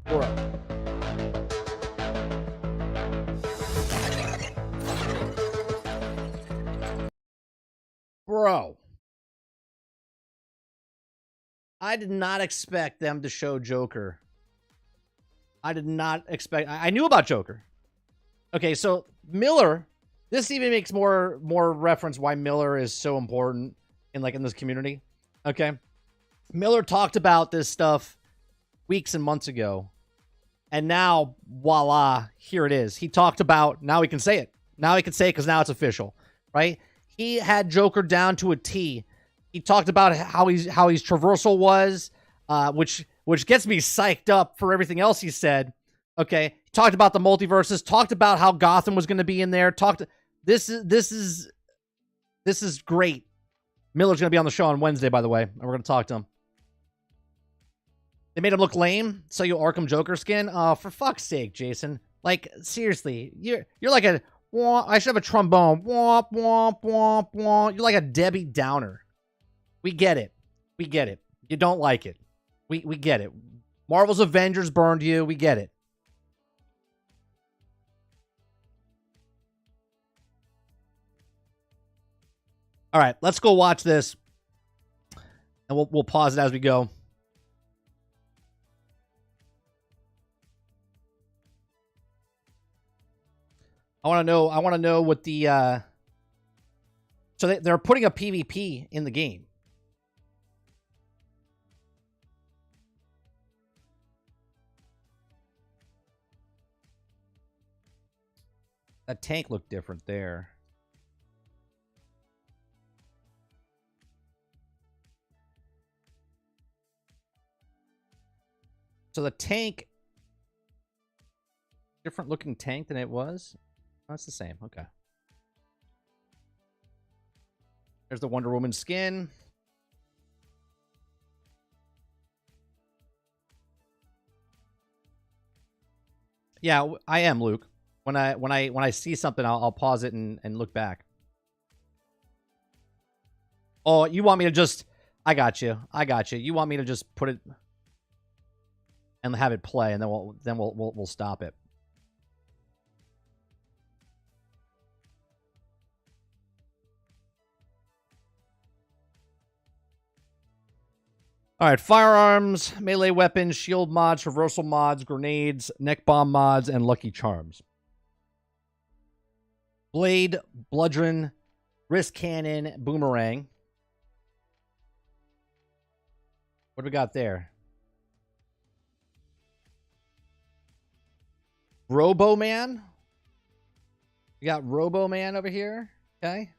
Bro. Bro, I did not expect them to show Joker. I did not expect... I knew about Joker. Okay, so Miller... This even makes more reference why Miller is so important in this community. Okay? Miller talked about this stuff weeks and months ago. And now, voila, here it is. He talked about... Now he can say it. Now he can say it because now it's official. Right? He had Joker down to a T He talked about how his traversal was, which gets me psyched up for everything else he said. Okay, he talked about the multiverses, talked about how Gotham was going to be in there. This is great. Miller's going to be on the show on Wednesday, by the way, and we're going to talk to him. They made him look lame. Sell you Arkham Joker skin. Oh, for fuck's sake, Jason. Like, seriously, you're like a. I should have a trombone. Womp womp womp womp. You're like a Debbie Downer. We get it. We get it. You don't like it. We get it. Marvel's Avengers burned you. We get it. All right, let's go watch this, and we'll pause it as we go. I want to know what the so they're putting a PvP in the game. That tank looked different there. So the tank, different looking tank than it was. That's the same. Okay. There's the Wonder Woman skin. Yeah, I am, Luke. When I see something, I'll pause it and look back. Oh, you want me to just? I got you. You want me to just put it and have it play, and then we'll stop it. All right, firearms, melee weapons, shield mods, traversal mods, grenades, neck bomb mods, and lucky charms. Blade, bludgeon, wrist cannon, boomerang. What do we got there? Robo Man. We got Robo Man over here. Okay.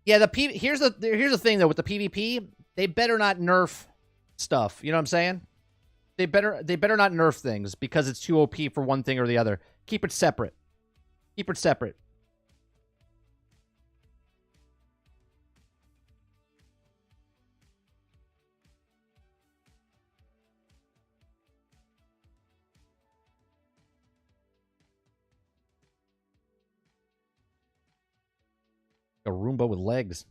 Yeah, here's the thing though with the PvP, they better not nerf stuff. You know what I'm saying? They better not nerf things because it's too OP for one thing or the other. Keep it separate. Keep it separate. A Roomba with legs.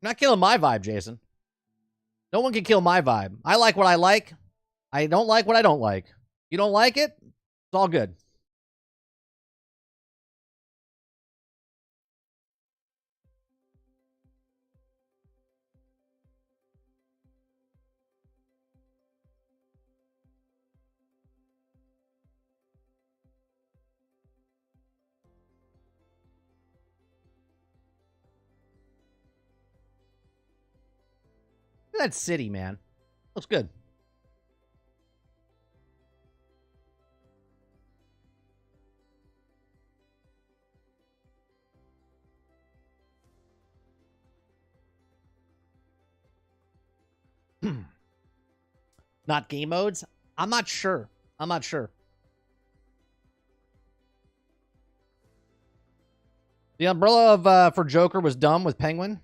You're not killing my vibe, Jason. No one can kill my vibe. I like what I like. I don't like what I don't like. You don't like it? It's all good. Look at that city, man. Looks good. Not game modes? I'm not sure. I'm not sure. The umbrella of for Joker was dumb with Penguin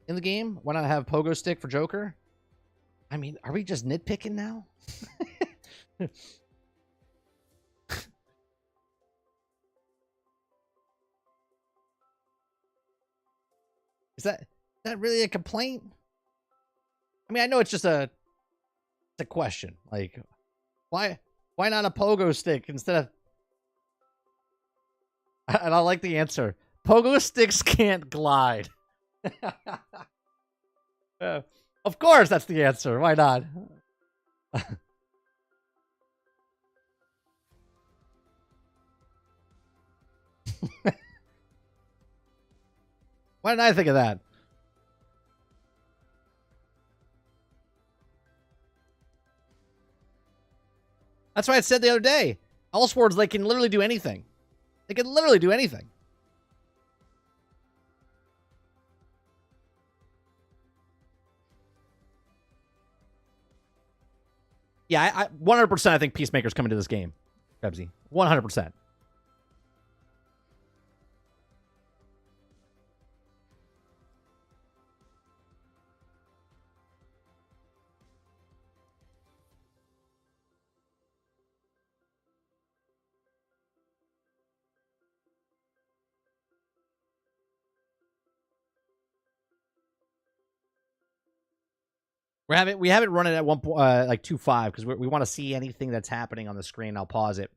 in the game. Why not have Pogo Stick for Joker? I mean, are we just nitpicking now? Is that really a complaint? I mean, I know it's just a question. Like, why not a Pogo Stick instead of? And I like the answer. Pogo Sticks can't glide. Of course, that's the answer. Why not? Why didn't I think of that? That's why I said the other day. Elseworlds, they can literally do anything. They can literally do anything. Yeah, I 100% I think Peacemaker's coming to this game, Krebsy. 100%. We have it running at 2.5 because we want to see anything that's happening on the screen. I'll pause it.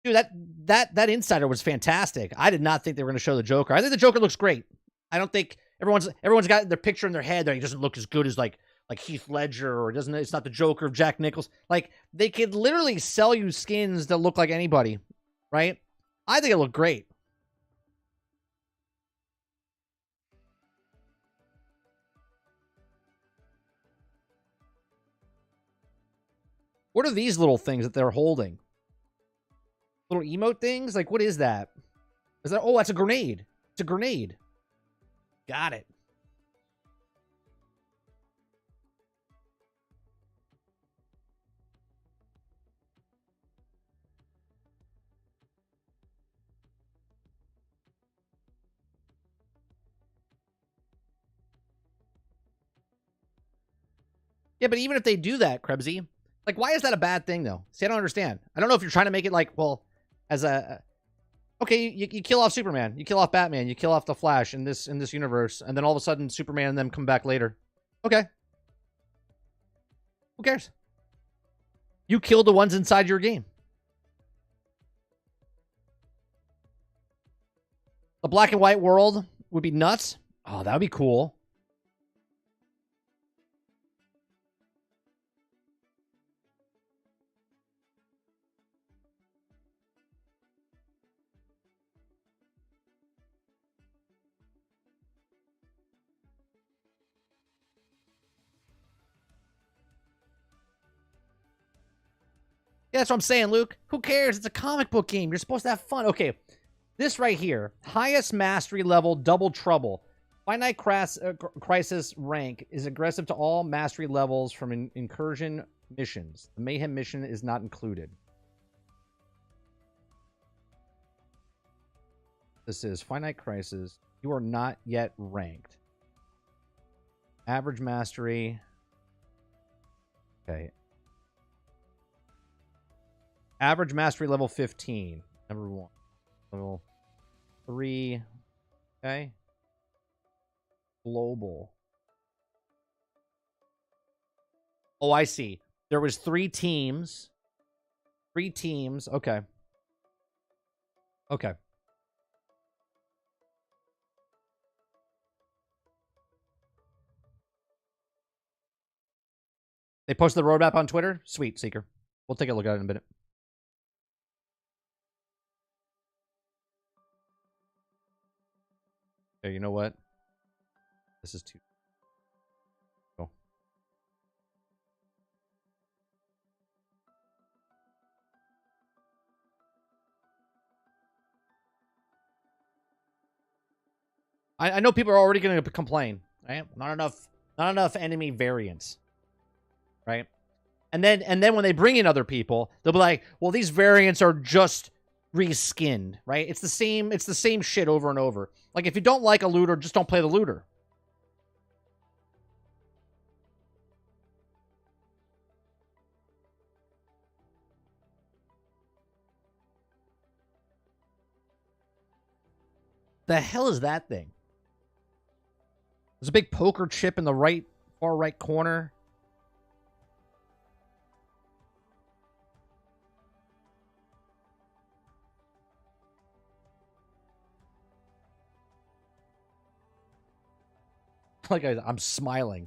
Dude, that insider was fantastic. I did not think they were going to show the Joker. I think the Joker looks great. I don't think everyone's got their picture in their head that he doesn't look as good as like Heath Ledger, or it's not the Joker of Jack Nicholson. Like, they could literally sell you skins that look like anybody, right? I think it looked great. What are these little things that they're holding? Little emote things? Like, what is that? Is that? Oh, that's a grenade. It's a grenade. Got it. Yeah, but even if they do that, Krebsy, like, why is that a bad thing, though? See, I don't understand. I don't know if you're trying to make it like, well, as a... Okay, you kill off Superman, you kill off Batman, you kill off the Flash in this universe, and then all of a sudden Superman and them come back later. Okay. Who cares? You kill the ones inside your game. The black and white world would be nuts. Oh, that would be cool. Yeah, that's what I'm saying, Luke. Who cares? It's a comic book game. You're supposed to have fun. Okay, this right here. Highest mastery level, double trouble. Finite crisis rank is aggressive to all mastery levels from incursion missions. The mayhem mission is not included. This is finite crisis. You are not yet ranked. Average mastery. Okay. Average mastery level 15. Number 1. Level 3. Okay. Global. Oh, I see. There was 3 teams. 3 teams. Okay. Okay. They posted the roadmap on Twitter? Sweet, Seeker. We'll take a look at it in a minute. Okay, you know what? This is too... Oh. I know people are already going to complain, right? Not enough enemy variants, right? And then when they bring in other people, they'll be like, "Well, these variants are just reskinned, right? It's the same shit over and over. Like, if you don't like a looter, just don't play the looter." The hell is that thing? There's a big poker chip in the far right corner. Like, I'm smiling.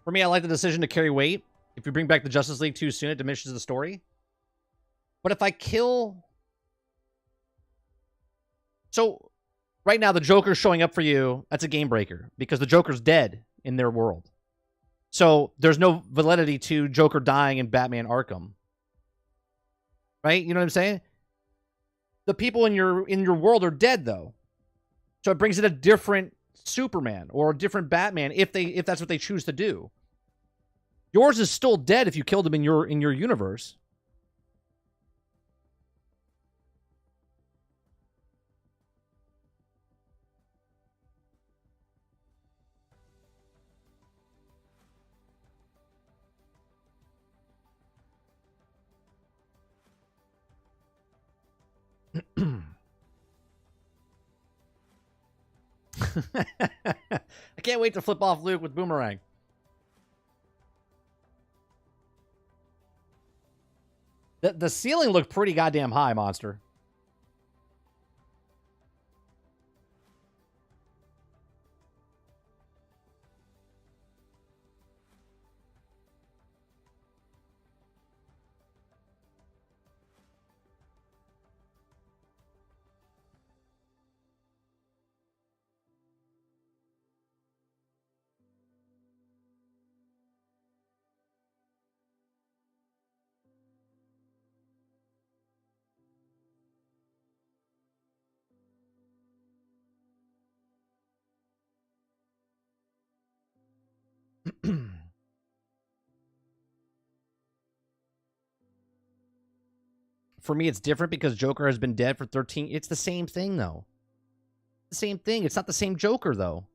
For me, I like the decision to carry weight. If you bring back the Justice League too soon, it diminishes the story. But if I kill... So, right now, the Joker's showing up for you. That's a game breaker. Because the Joker's dead in their world. So, there's no validity to Joker dying in Batman Arkham. Right? You know what I'm saying? The people in your world are dead, though. So, it brings in a different Superman or a different Batman if that's what they choose to do. Yours is still dead if you killed him in your universe. I can't wait to flip off Luke with Boomerang. The ceiling looked pretty goddamn high, Monster. For me, it's different because Joker has been dead for 13... It's the same thing, though. The same thing. It's not the same Joker, though.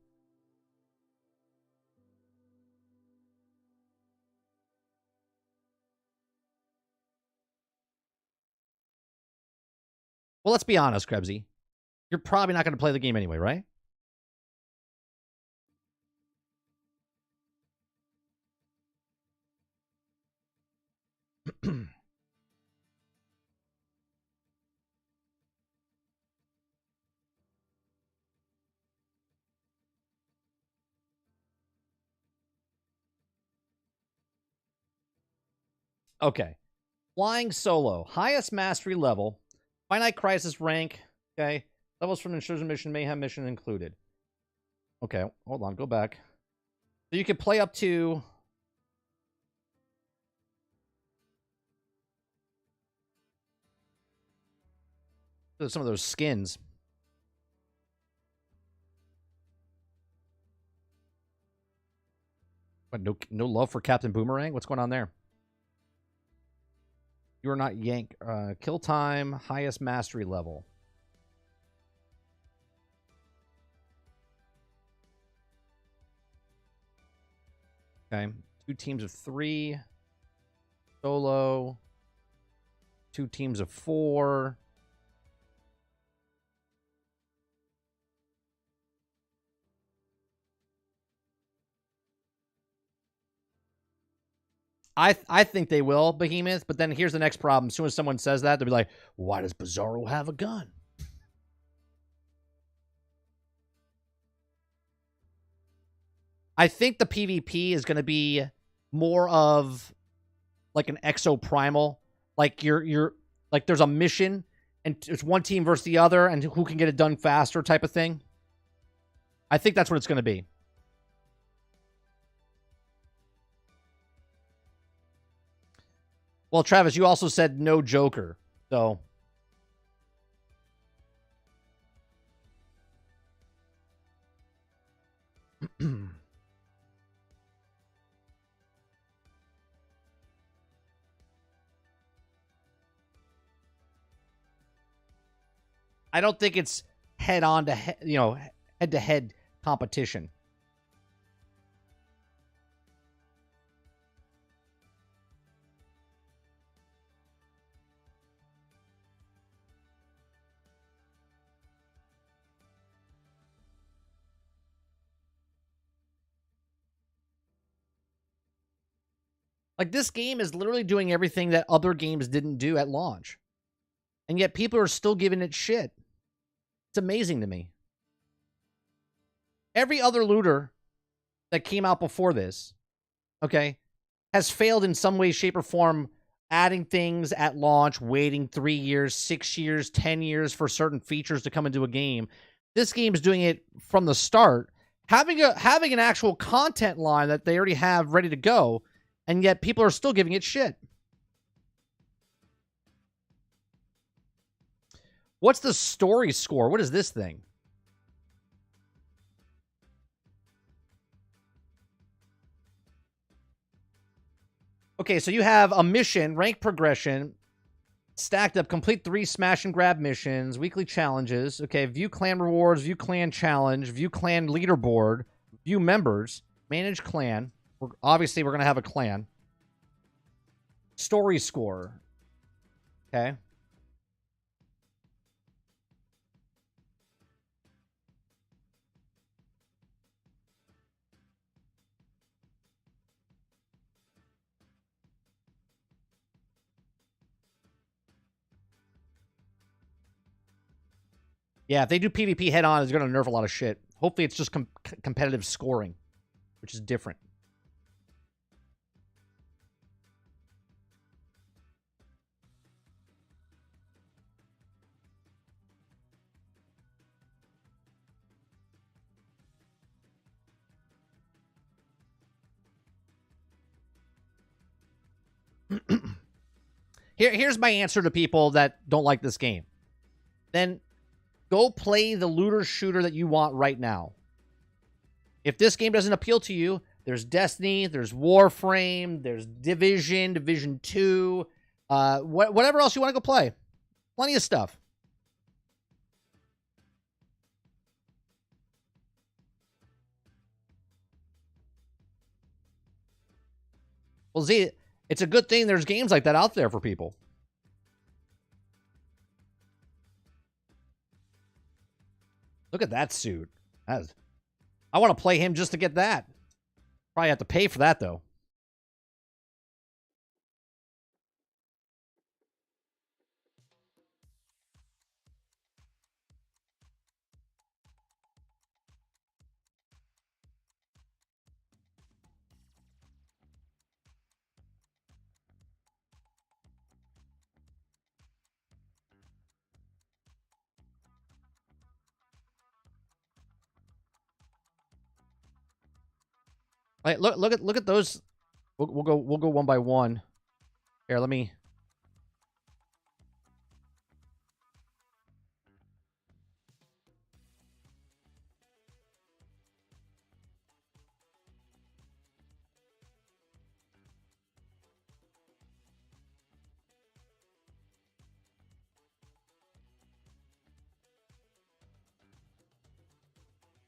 Well, let's be honest, Krebsy. You're probably not going to play the game anyway, right? Okay. Flying solo. Highest mastery level. Finite crisis rank. Okay. Levels from Intrusion Mission, Mayhem Mission included. Okay. Hold on. Go back. So you can play up to... some of those skins. But no love for Captain Boomerang? What's going on there? You are not Yank. Kill time, highest mastery level. Okay. 2 teams of 3. Solo. 2 teams of 4. I think they will, Behemoth, but then here's the next problem. As soon as someone says that, they'll be like, why does Bizarro have a gun? I think the PvP is going to be more of like an exoprimal. Like you're like there's a mission and it's one team versus the other and who can get it done faster type of thing. I think that's what it's going to be. Well, Travis, you also said no Joker, so... I don't think it's head-on to head-to-head competition. Like, this game is literally doing everything that other games didn't do at launch. And yet people are still giving it shit. It's amazing to me. Every other looter that came out before this okay, has failed in some way, shape, or form, adding things at launch, waiting 3 years, 6 years, 10 years for certain features to come into a game. This game is doing it from the start, having an actual content line that they already have ready to go, and yet people are still giving it shit. What's the story score? What is this thing? Okay, so you have a mission, rank progression, stacked up, complete 3 smash and grab missions, weekly challenges. Okay, view clan rewards, view clan challenge, view clan leaderboard, view members, manage clan. Obviously, we're going to have a clan. Story score. Okay. Yeah, if they do PvP head-on, it's going to nerf a lot of shit. Hopefully, it's just competitive scoring, which is different. Here's my answer to people that don't like this game. Then go play the looter shooter that you want right now. If this game doesn't appeal to you, there's Destiny, there's Warframe, there's Division, Division 2, whatever else you want to go play. Plenty of stuff. Well, Z, it's a good thing there's games like that out there for people. Look at that suit. I want to play him just to get that. Probably have to pay for that, though. Like, look at those. We'll go one by one. Here, let me.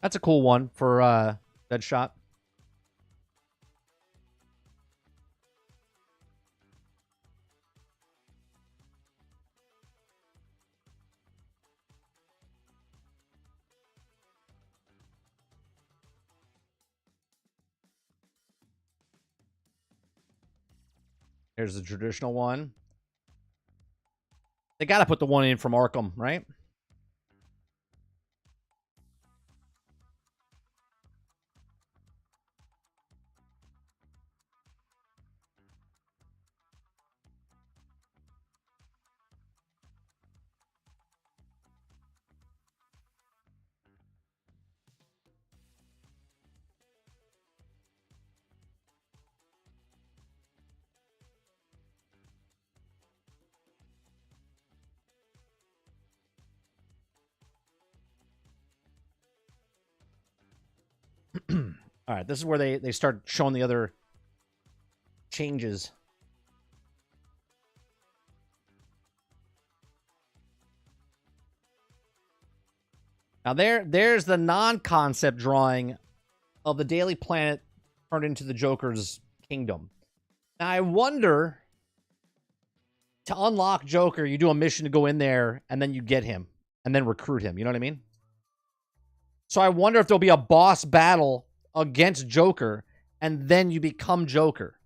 That's a cool one for Deadshot. Here's the traditional one. They got to put the one in from Arkham, right? All right, this is where they start showing the other changes. Now there's the non-concept drawing of the Daily Planet turned into the Joker's kingdom. Now I wonder, to unlock Joker, you do a mission to go in there and then you get him and then recruit him. You know what I mean? So I wonder if there'll be a boss battle against Joker and then you become Joker.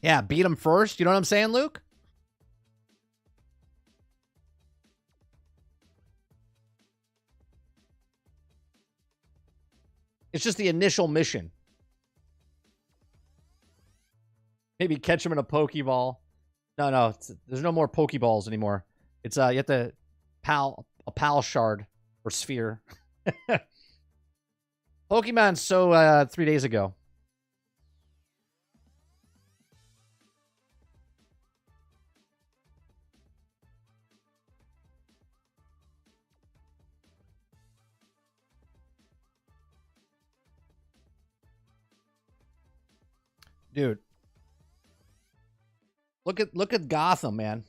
Yeah, beat him first. You know what I'm saying, Luke? It's just the initial mission. Maybe catch him in a Pokeball. No, there's no more Pokeballs anymore. It's you have to a pal shard or sphere. Pokemon so 3 days ago. Dude. Look at Gotham, man.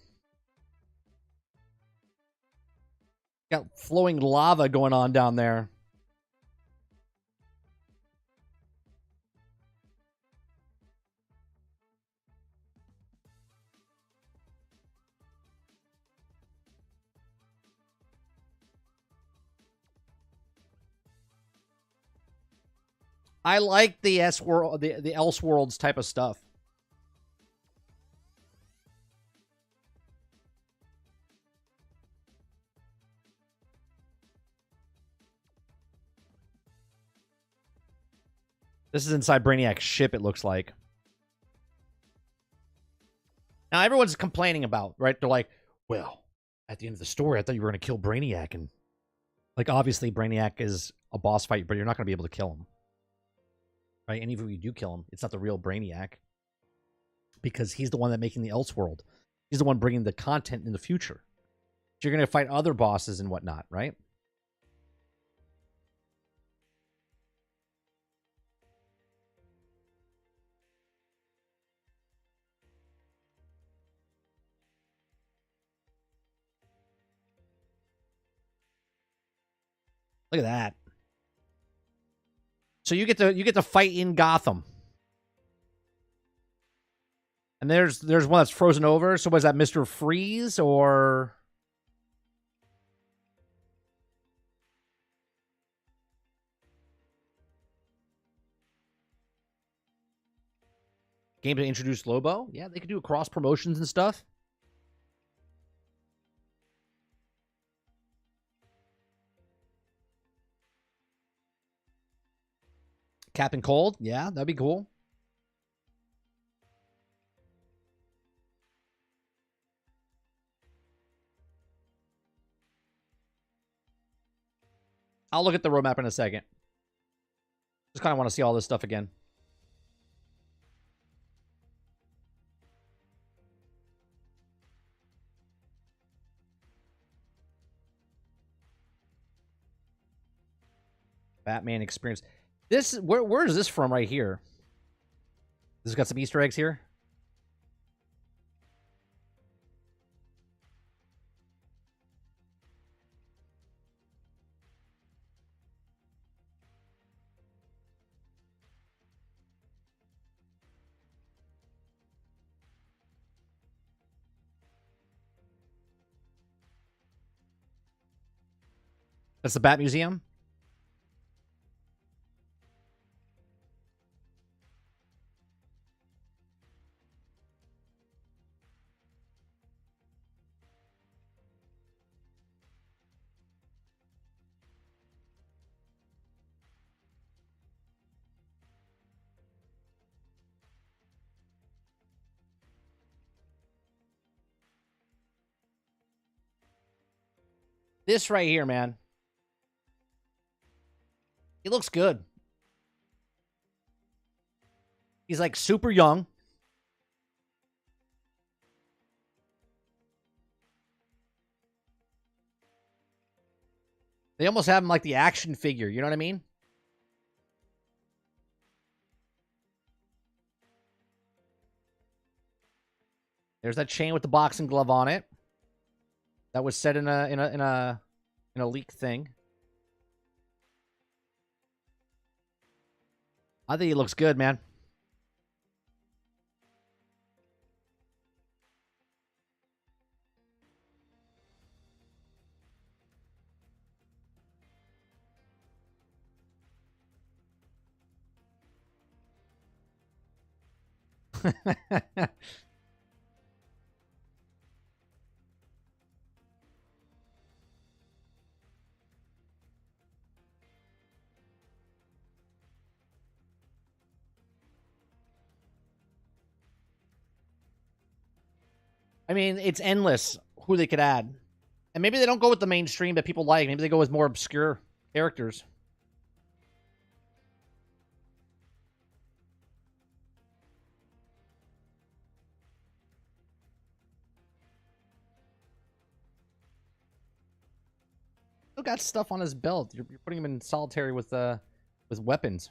Got flowing lava going on down there. I like the S-World, the Elseworlds type of stuff. This is inside Brainiac's ship, it looks like. Now, everyone's complaining about, right? They're like, well, at the end of the story, I thought you were going to kill Brainiac. And, like, obviously, Brainiac is a boss fight, but you're not going to be able to kill him. Right? And even if you do kill him, it's not the real Brainiac. Because he's the one that's making the Elseworld. He's the one bringing the content in the future. So you're going to fight other bosses and whatnot, right? Look at that. So you get to fight in Gotham. And there's one that's frozen over. So was that Mr. Freeze or game to introduce Lobo? Yeah, they could do cross promotions and stuff. Captain Cold? Yeah, that'd be cool. I'll look at the roadmap in a second. Just kind of want to see all this stuff again. Batman experience. This where is this from right here? This has got some Easter eggs here. That's the Bat Museum. This right here, man. He looks good. He's like super young. They almost have him like the action figure, you know what I mean? There's that chain with the boxing glove on it. That was set in a leak thing. I think he looks good, man. I mean, it's endless who they could add. And maybe they don't go with the mainstream that people like. Maybe they go with more obscure characters. Still got stuff on his belt. You're putting him in solitary with weapons.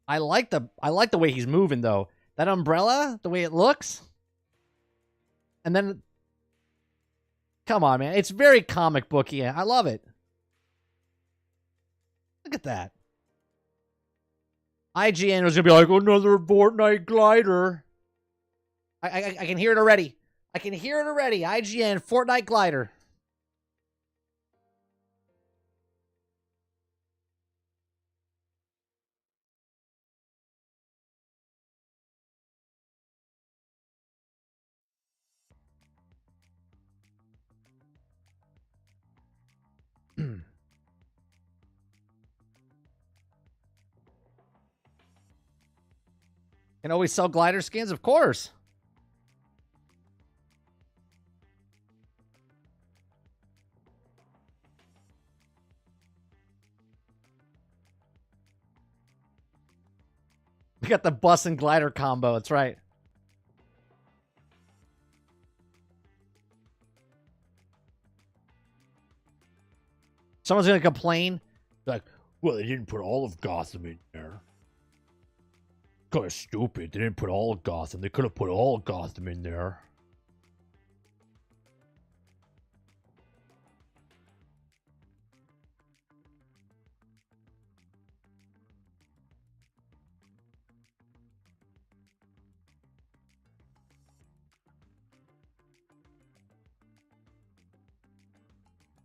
I like the way he's moving though. That umbrella, the way it looks. And then come on, man. It's very comic booky. I love it. Look at that. IGN was gonna be like, another Fortnite glider. I can hear it already. I can hear it already. IGN Fortnite glider. Can always sell glider skins, of course. We got the bus and glider combo. That's right. Someone's gonna complain, like, well, they didn't put all of Gotham in there. Kind of stupid. They didn't put all of Gotham. They could have put all of Gotham in there.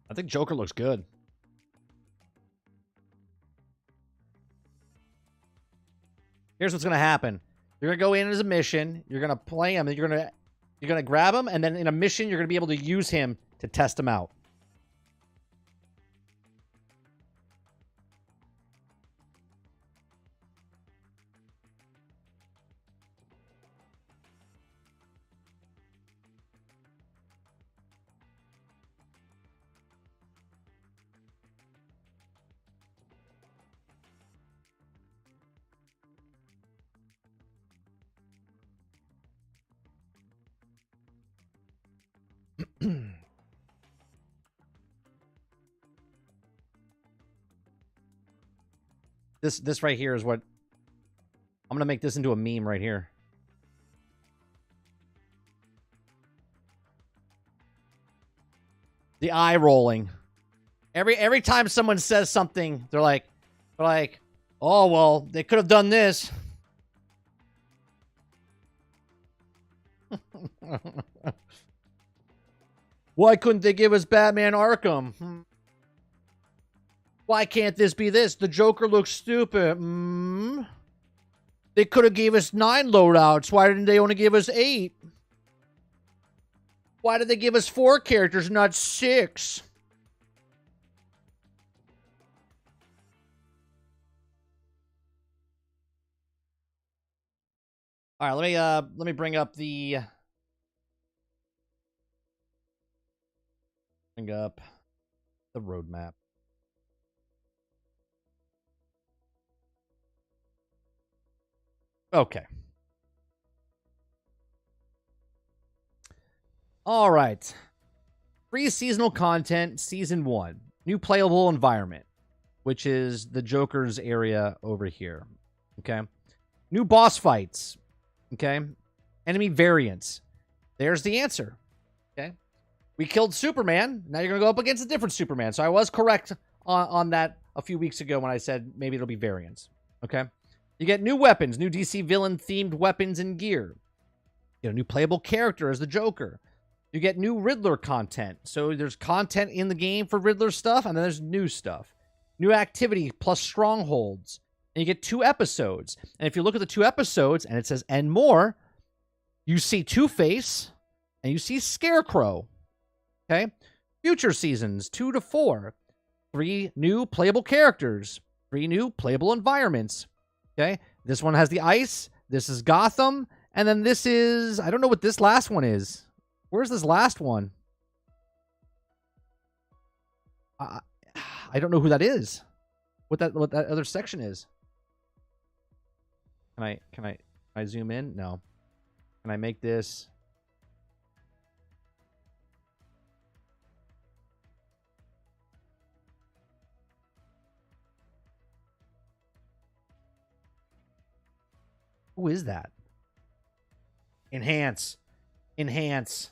I think Joker looks good. Here's what's gonna happen. You're gonna go in as a mission. You're gonna play him. And you're gonna grab him, and then in a mission, you're gonna be able to use him to test him out. This right here is what I'm gonna make this into a meme right here. The eye rolling. Every time someone says something, they're like, oh well, they could have done this. Why couldn't they give us Batman Arkham? Why can't this be this? The Joker looks stupid. They could have gave us 9 loadouts. Why didn't they only give us 8? Why did they give us 4 characters, not 6? All right, let me bring up the roadmap. Okay. All right. Free seasonal content, Season 1. New playable environment, which is the Joker's area over here. Okay. New boss fights. Okay. Enemy variants. There's the answer. Okay. We killed Superman. Now you're going to go up against a different Superman. So I was correct on that a few weeks ago when I said maybe it'll be variants. Okay. You get new weapons, new DC villain-themed weapons and gear. You get a new playable character as the Joker. You get new Riddler content. So there's content in the game for Riddler stuff, and then there's new stuff. New activity plus strongholds. And you get 2 episodes. And if you look at the 2 episodes, and it says, and more, you see Two-Face, And you see Scarecrow. Okay? Future seasons, 2 to 4. 3 new playable characters. 3 new playable environments. Okay? This one has the ice. This is Gotham. And then this is... I don't know what this last one is. Where's this last one? I don't know who that is. What that other section is. Can I zoom in? No. Can I make this... Who is that? Enhance. Enhance.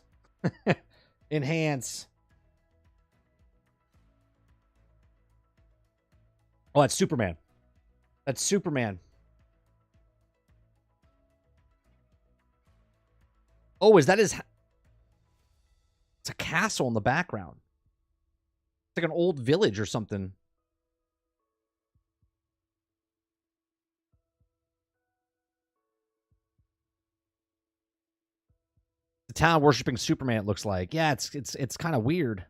Enhance. Oh, that's Superman. That's Superman. Oh, is that his... It's a castle in the background. It's like an old village or something. The town worshiping Superman, it looks like. Yeah, it's kind of weird.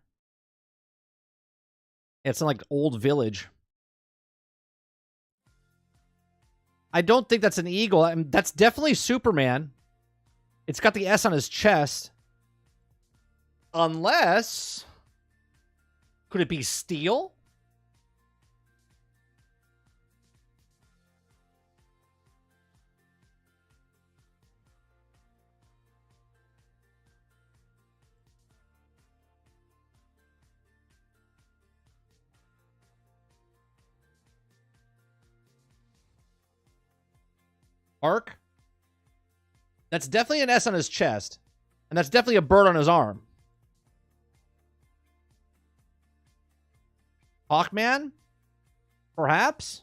It's in like old village. I don't think that's an eagle. I mean, that's definitely Superman. It's got the S on his chest. Unless... Could it be Steel? Arc? That's definitely an S on his chest. And that's definitely a bird on his arm. Hawkman? Perhaps?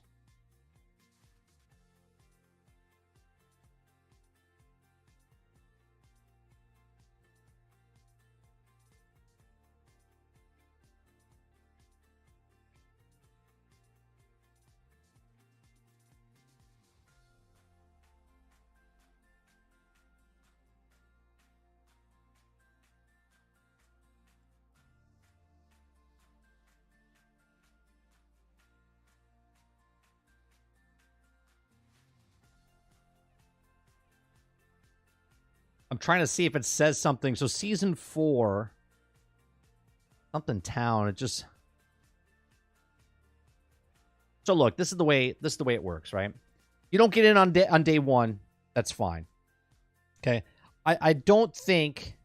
I'm trying to see if it says something. So season 4, something town. It just... So look, this is the way it works, right? You don't get in on day 1. That's fine. Okay. I don't think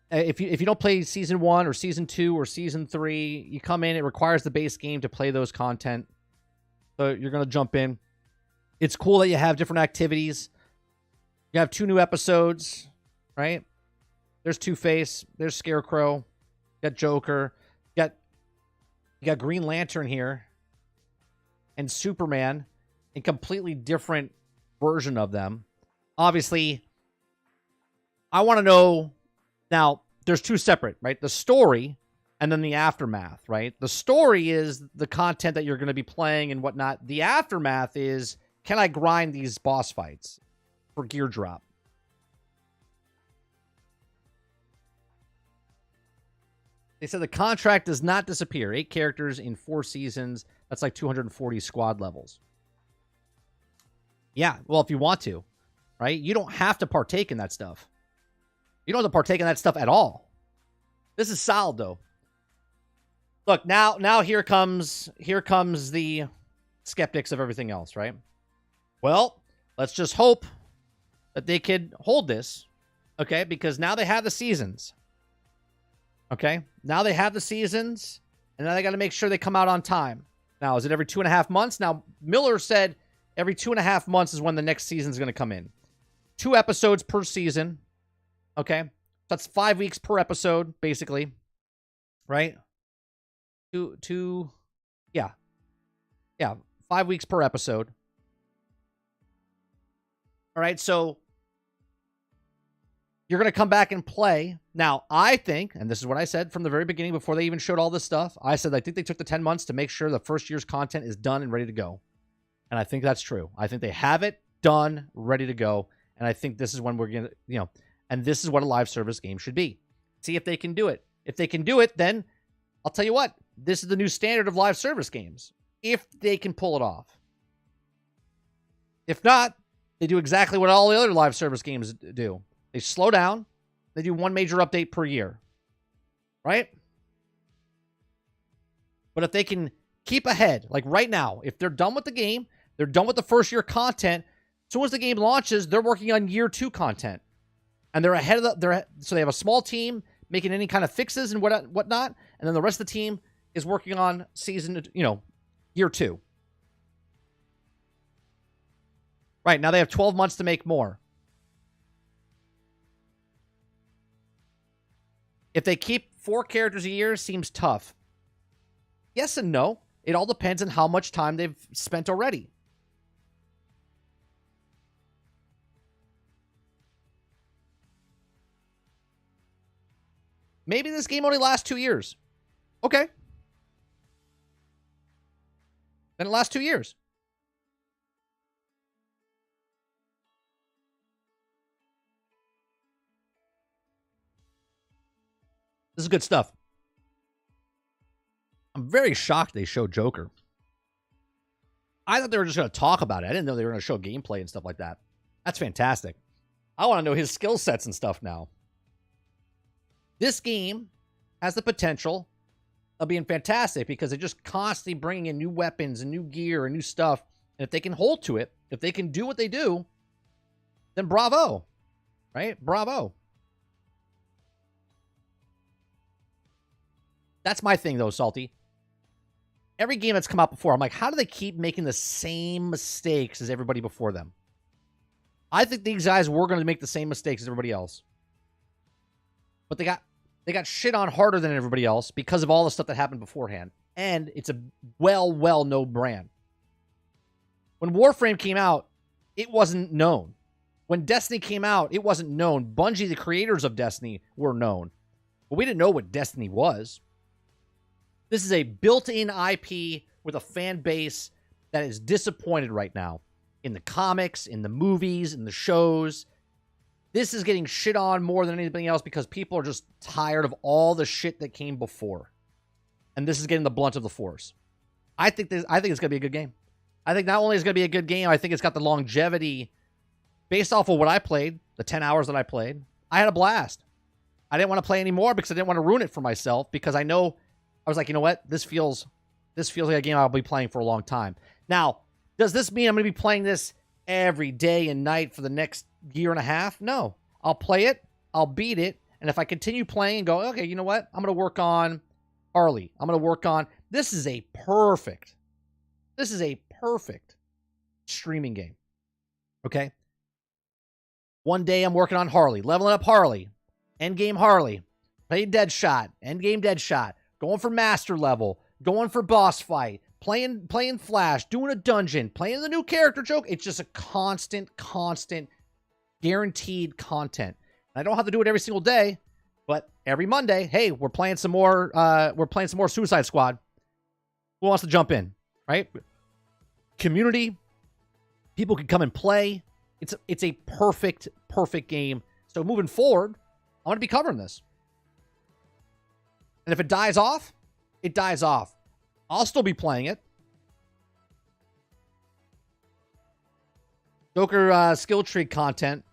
if you don't play season 1 or season 2 or season 3, you come in. It requires the base game to play those content. So you're gonna jump in. It's cool that you have different activities. You have 2 new episodes, right? There's Two-Face. There's Scarecrow. You got Joker. You got Green Lantern here. And Superman. A completely different version of them. Obviously, I want to know... Now, there's 2 separate, right? The story and then the aftermath, right? The story is the content that you're going to be playing and whatnot. The aftermath is, can I grind these boss fights for gear drop? They said the contract does not disappear. 8 characters in 4 seasons. That's like 240 squad levels. Yeah, well, if you want to, right? You don't have to partake in that stuff. You don't have to partake in that stuff at all. This is solid, though. Look, now here comes the skeptics of everything else, right? Well, let's just hope that they could hold this, okay? Because now they have the seasons, okay? Now they have the seasons, and now they got to make sure they come out on time. Now, is it every 2.5 months? Now, Miller said every 2.5 months is when the next season is going to come in. 2 episodes per season, okay? That's 5 weeks per episode, basically, right? Yeah, 5 weeks per episode. All right, so you're going to come back and play. Now, I think, and this is what I said from the very beginning before they even showed all this stuff, I said I think they took the 10 months to make sure the first year's content is done and ready to go. And I think that's true. I think they have it done, ready to go. And I think this is when we're going to, And this is what a live service game should be. See if they can do it. If they can do it, then I'll tell you what, this is the new standard of live service games. If they can pull it off. If not, they do exactly what all the other live service games do. They slow down. They do one major update per year. Right? But if they can keep ahead, like right now, if they're done with the game, they're done with the first year content, as soon as the game launches, they're working on year 2 content. And they're ahead of so they have a small team making any kind of fixes and whatnot, and then the rest of the team is working on season, year 2. Right, now they have 12 months to make more. If they keep 4 characters a year, seems tough. Yes and no. It all depends on how much time they've spent already. Maybe this game only lasts 2 years. Okay. Then it lasts 2 years. This is good stuff. I'm very shocked they showed Joker. I thought they were just going to talk about it. I didn't know they were going to show gameplay and stuff like that. That's fantastic. I want to know his skill sets and stuff now. This game has the potential of being fantastic because they're just constantly bringing in new weapons and new gear and new stuff. And if they can hold to it, if they can do what they do, then bravo. Right? Bravo. That's my thing, though, Salty. Every game that's come out before, I'm like, how do they keep making the same mistakes as everybody before them? I think these guys were going to make the same mistakes as everybody else. But they got shit on harder than everybody else because of all the stuff that happened beforehand. And it's a well-known brand. When Warframe came out, it wasn't known. When Destiny came out, it wasn't known. Bungie, the creators of Destiny, were known. But we didn't know what Destiny was. This is a built-in IP with a fan base that is disappointed right now. In the comics, in the movies, in the shows. This is getting shit on more than anything else because people are just tired of all the shit that came before. And this is getting the blunt of the force. I think it's going to be a good game. I think not only is it going to be a good game, I think it's got the longevity based off of what I played, the 10 hours that I played. I had a blast. I didn't want to play anymore because I didn't want to ruin it for myself because I know, I was like, you know what? This feels like a game I'll be playing for a long time. Now, does this mean I'm going to be playing this every day and night for the next year and a half? No. I'll play it. I'll beat it. And if I continue playing and go, okay, you know what? I'm going to work on Harley. I'm going to work on... This is a perfect streaming game. Okay? One day I'm working on Harley. Leveling up Harley. Endgame Harley. Playing Deadshot. Endgame Deadshot. Going for master level. Going for boss fight. Playing Flash. Doing a dungeon. Playing the new character joke. It's just a constant, guaranteed content. I don't have to do it every single day, but every Monday, hey, we're playing some more Suicide Squad. Who wants to jump in? Right? Community. People can come and play. It's a perfect game. So moving forward, I'm going to be covering this. And if it dies off, it dies off. I'll still be playing it. Joker skill tree content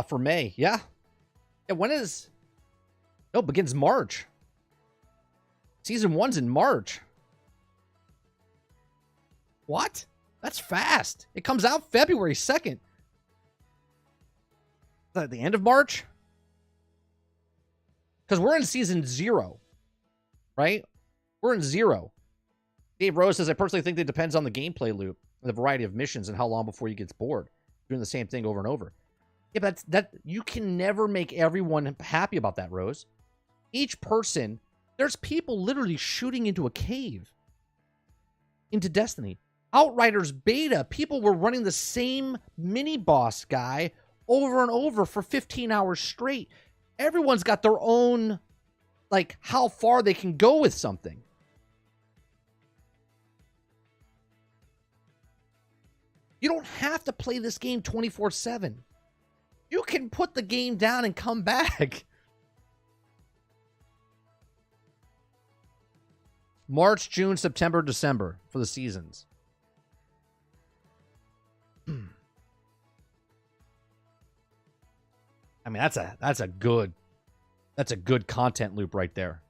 for May. Yeah. When is... No, it begins March. Season 1's in March. What? That's fast. It comes out February 2nd. Is that at the end of March? Because we're in season 0. Right? We're in 0. Dave Rose says, I personally think that it depends on the gameplay loop, the variety of missions, and how long before you get bored doing the same thing over and over. Yeah, but that you can never make everyone happy about that, Rose. Each person, there's people literally shooting into a cave. Into Destiny. Outriders beta, people were running the same mini-boss guy over and over for 15 hours straight. Everyone's got their own, like, how far they can go with something. You don't have to play this game 24/7. You can put the game down and come back. March, June, September, December for the seasons. I mean, that's a good content loop right there.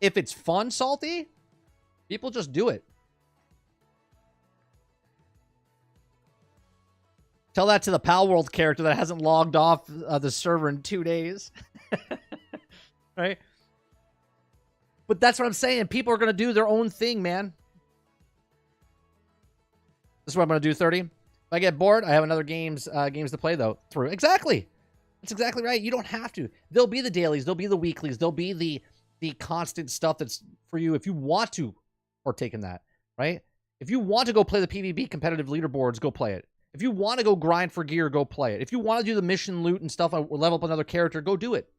If it's fun, Salty, people just do it. Tell that to the Pal World character that hasn't logged off the server in 2 days. Right? But that's what I'm saying. People are going to do their own thing, man. This is what I'm going to do, 30. If I get bored, I have another games to play, though, through. Exactly. That's exactly right. You don't have to. There'll be the dailies. There'll be the weeklies. There'll be the constant stuff that's for you if you want to partake in that, right? If you want to go play the PvP competitive leaderboards, go play it. If you want to go grind for gear, go play it. If you want to do the mission loot and stuff, or level up another character, go do it.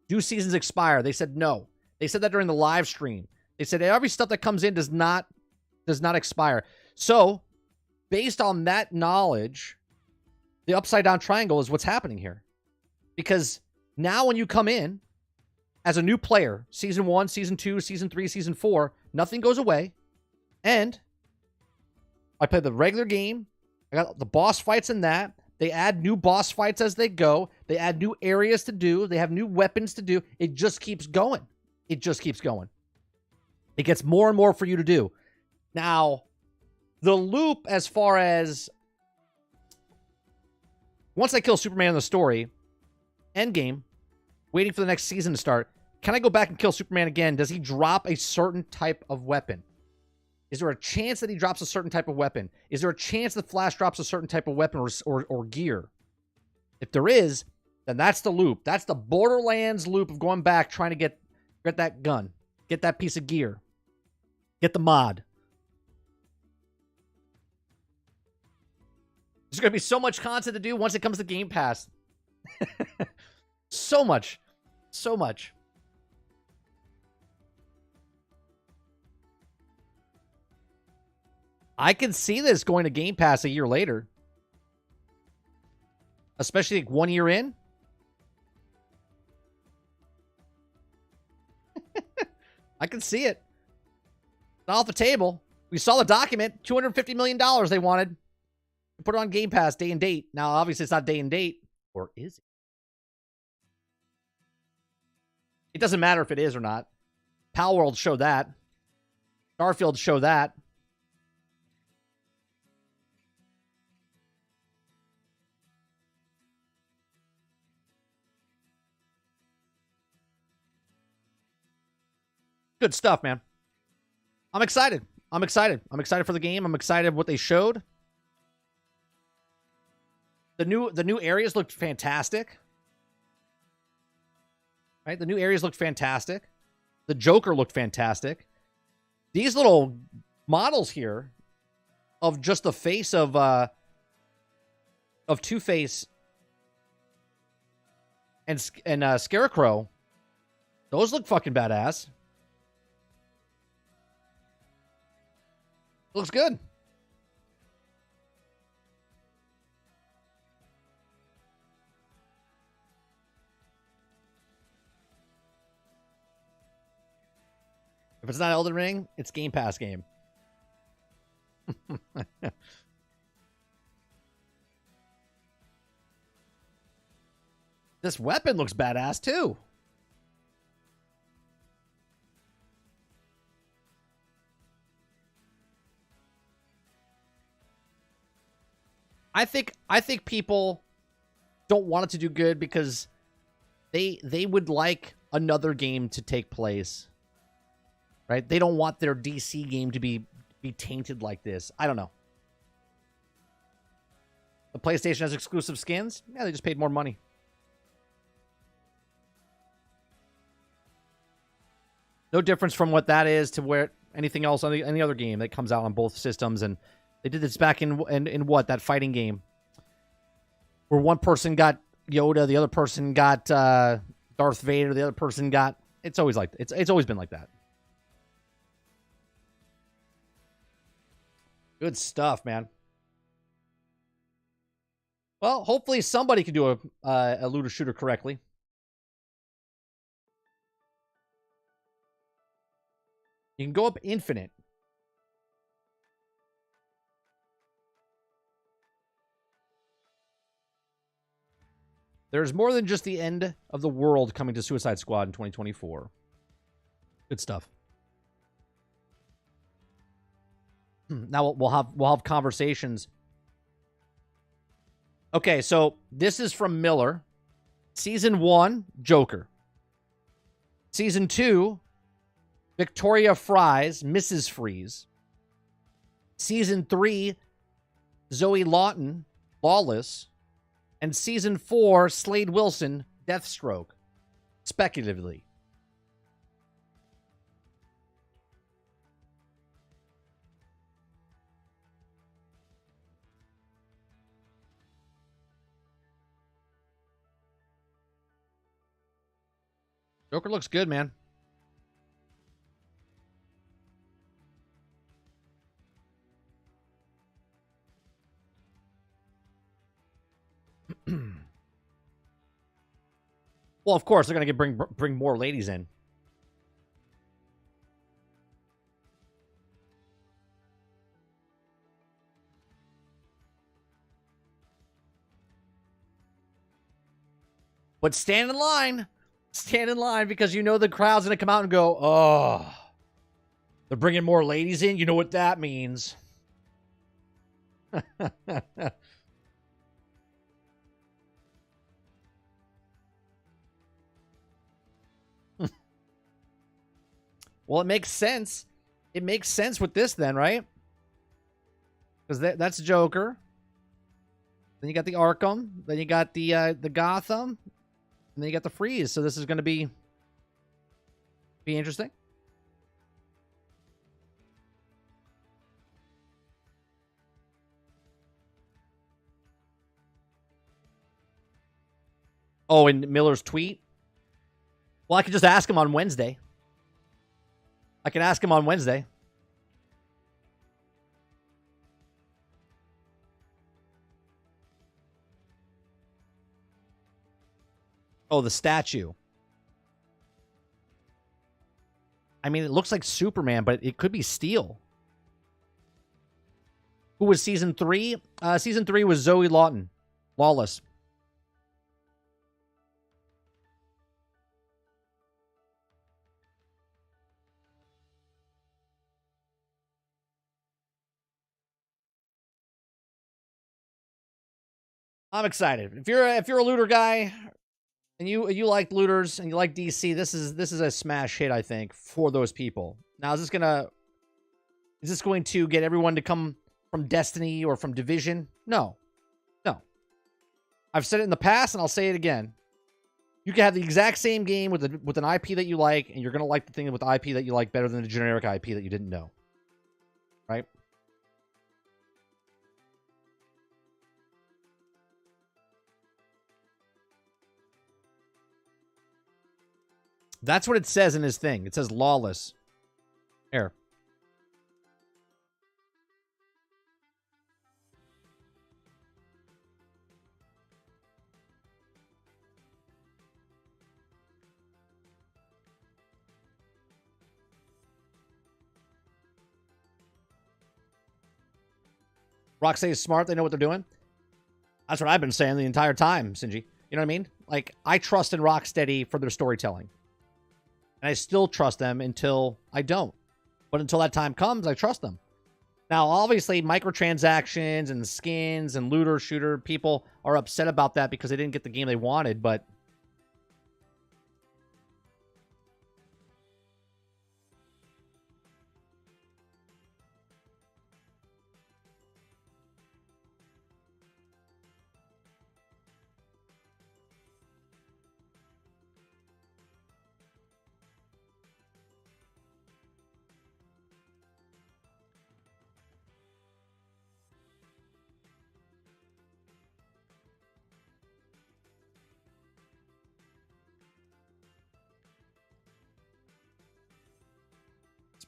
Do seasons expire? They said no. They said that during the live stream. They said every stuff that comes in does not expire. So, based on that knowledge, the upside down triangle is what's happening here. Because now when you come in as a new player, season 1, season 2, season 3, season 4, nothing goes away. And I play the regular game. I got the boss fights in that. They add new boss fights as they go. They add new areas to do. They have new weapons to do. It just keeps going. It just keeps going. It gets more and more for you to do. Now, the loop as far as once I kill Superman in the story, endgame, waiting for the next season to start, can I go back and kill Superman again? Does he drop a certain type of weapon? Is there a chance that he drops a certain type of weapon? Is there a chance that Flash drops a certain type of weapon or gear? If there is, then that's the loop. That's the Borderlands loop of going back, trying to get that gun, get that piece of gear, get the mod. There's going to be so much content to do once it comes to Game Pass. So much. So much. I can see this going to Game Pass a year later. Especially like 1 year in. I can see it. It's not off the table. We saw the document. $250 million they wanted. Put it on Game Pass, day and date. Now, obviously, it's not day and date. Or is it? It doesn't matter if it is or not. Pal World showed that. Starfield showed that. Good stuff, man. I'm excited. I'm excited. I'm excited for the game. I'm excited what they showed. The new areas looked fantastic. Right? The new areas looked fantastic. The Joker looked fantastic. These little models here of just the face of Two-Face and Scarecrow, those look fucking badass. Looks good. If it's not Elden Ring, it's Game Pass game. This weapon looks badass too. I think people don't want it to do good because they would like another game to take place. Right? They don't want their DC game to be tainted like this. I don't know. The PlayStation has exclusive skins? Yeah, they just paid more money. No difference from what that is to where anything else on any other game that comes out on both systems. And they did this back in what? That fighting game. Where one person got Yoda, the other person got Darth Vader, the other person got... It's always like... It's always been like that. Good stuff, man. Well, hopefully somebody can do a looter shooter correctly. You can go up infinite. There's more than just the end of the world coming to Suicide Squad in 2024. Good stuff. Now we'll have conversations. Okay, so this is from Miller. Season 1, Joker. Season 2, Victoria Fries, Mrs. Freeze. Season 3, Zoe Lawton, Lawless. And Season 4, Slade Wilson, Deathstroke. Speculatively. Joker looks good, man. Well, of course, they're going to bring more ladies in. But stand in line. Stand in line because you know the crowd's going to come out and go, oh, they're bringing more ladies in. You know what that means. Well, it makes sense. It makes sense with this then, right? Because that's Joker. Then you got the Arkham. Then you got the Gotham. And then you got the Freeze. So this is going to be interesting. Oh, in Miller's tweet? Well, I could just ask him on Wednesday. I can ask him on Wednesday. Oh, the statue. I mean, it looks like Superman, but it could be Steel. Who was season 3? Season 3 was Zoe Lawton. Lawless. I'm excited. If you're a looter guy and you like looters and you like DC, this is a smash hit, I think, for those people. Now, is this going to get everyone to come from Destiny or from Division? No. No. I've said it in the past and I'll say it again. You can have the exact same game with an IP that you like, and you're going to like the thing with the IP that you like better than the generic IP that you didn't know. Right? That's what it says in his thing. It says lawless. Here. Roxanne is smart. They know what they're doing. That's what I've been saying the entire time, Sinji. You know what I mean? Like, I trust in Rocksteady for their storytelling. And I still trust them until I don't. But until that time comes, I trust them. Now, obviously, microtransactions and skins and looter shooter people are upset about that because they didn't get the game they wanted, but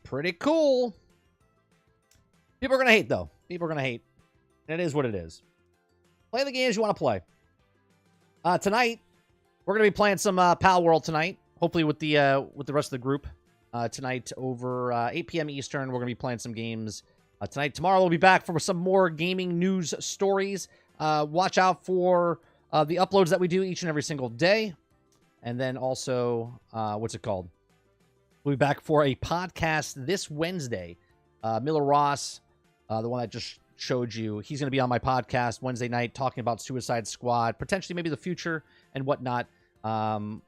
pretty cool. People are going to hate, though. People are going to hate. And it is what it is. Play the games you want to play. Tonight, we're going to be playing some Pal World tonight. Hopefully with the rest of the group. Tonight over 8 p.m. Eastern, we're going to be playing some games tonight. Tomorrow, we'll be back for some more gaming news stories. Watch out for the uploads that we do each and every single day. And then also, what's it called? We'll be back for a podcast this Wednesday. Miller Ross, the one I just showed you, he's going to be on my podcast Wednesday night talking about Suicide Squad, potentially maybe the future and whatnot. And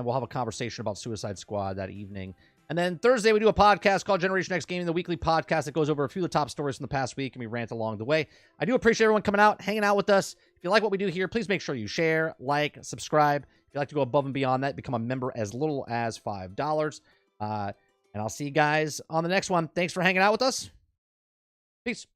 we'll have a conversation about Suicide Squad that evening. And then Thursday, we do a podcast called Generation X Gaming, the weekly podcast that goes over a few of the top stories from the past week, and we rant along the way. I do appreciate everyone coming out, hanging out with us. If you like what we do here, please make sure you share, like, subscribe. If you'd like to go above and beyond that, become a member as little as $5. And I'll see you guys on the next one. Thanks for hanging out with us. Peace.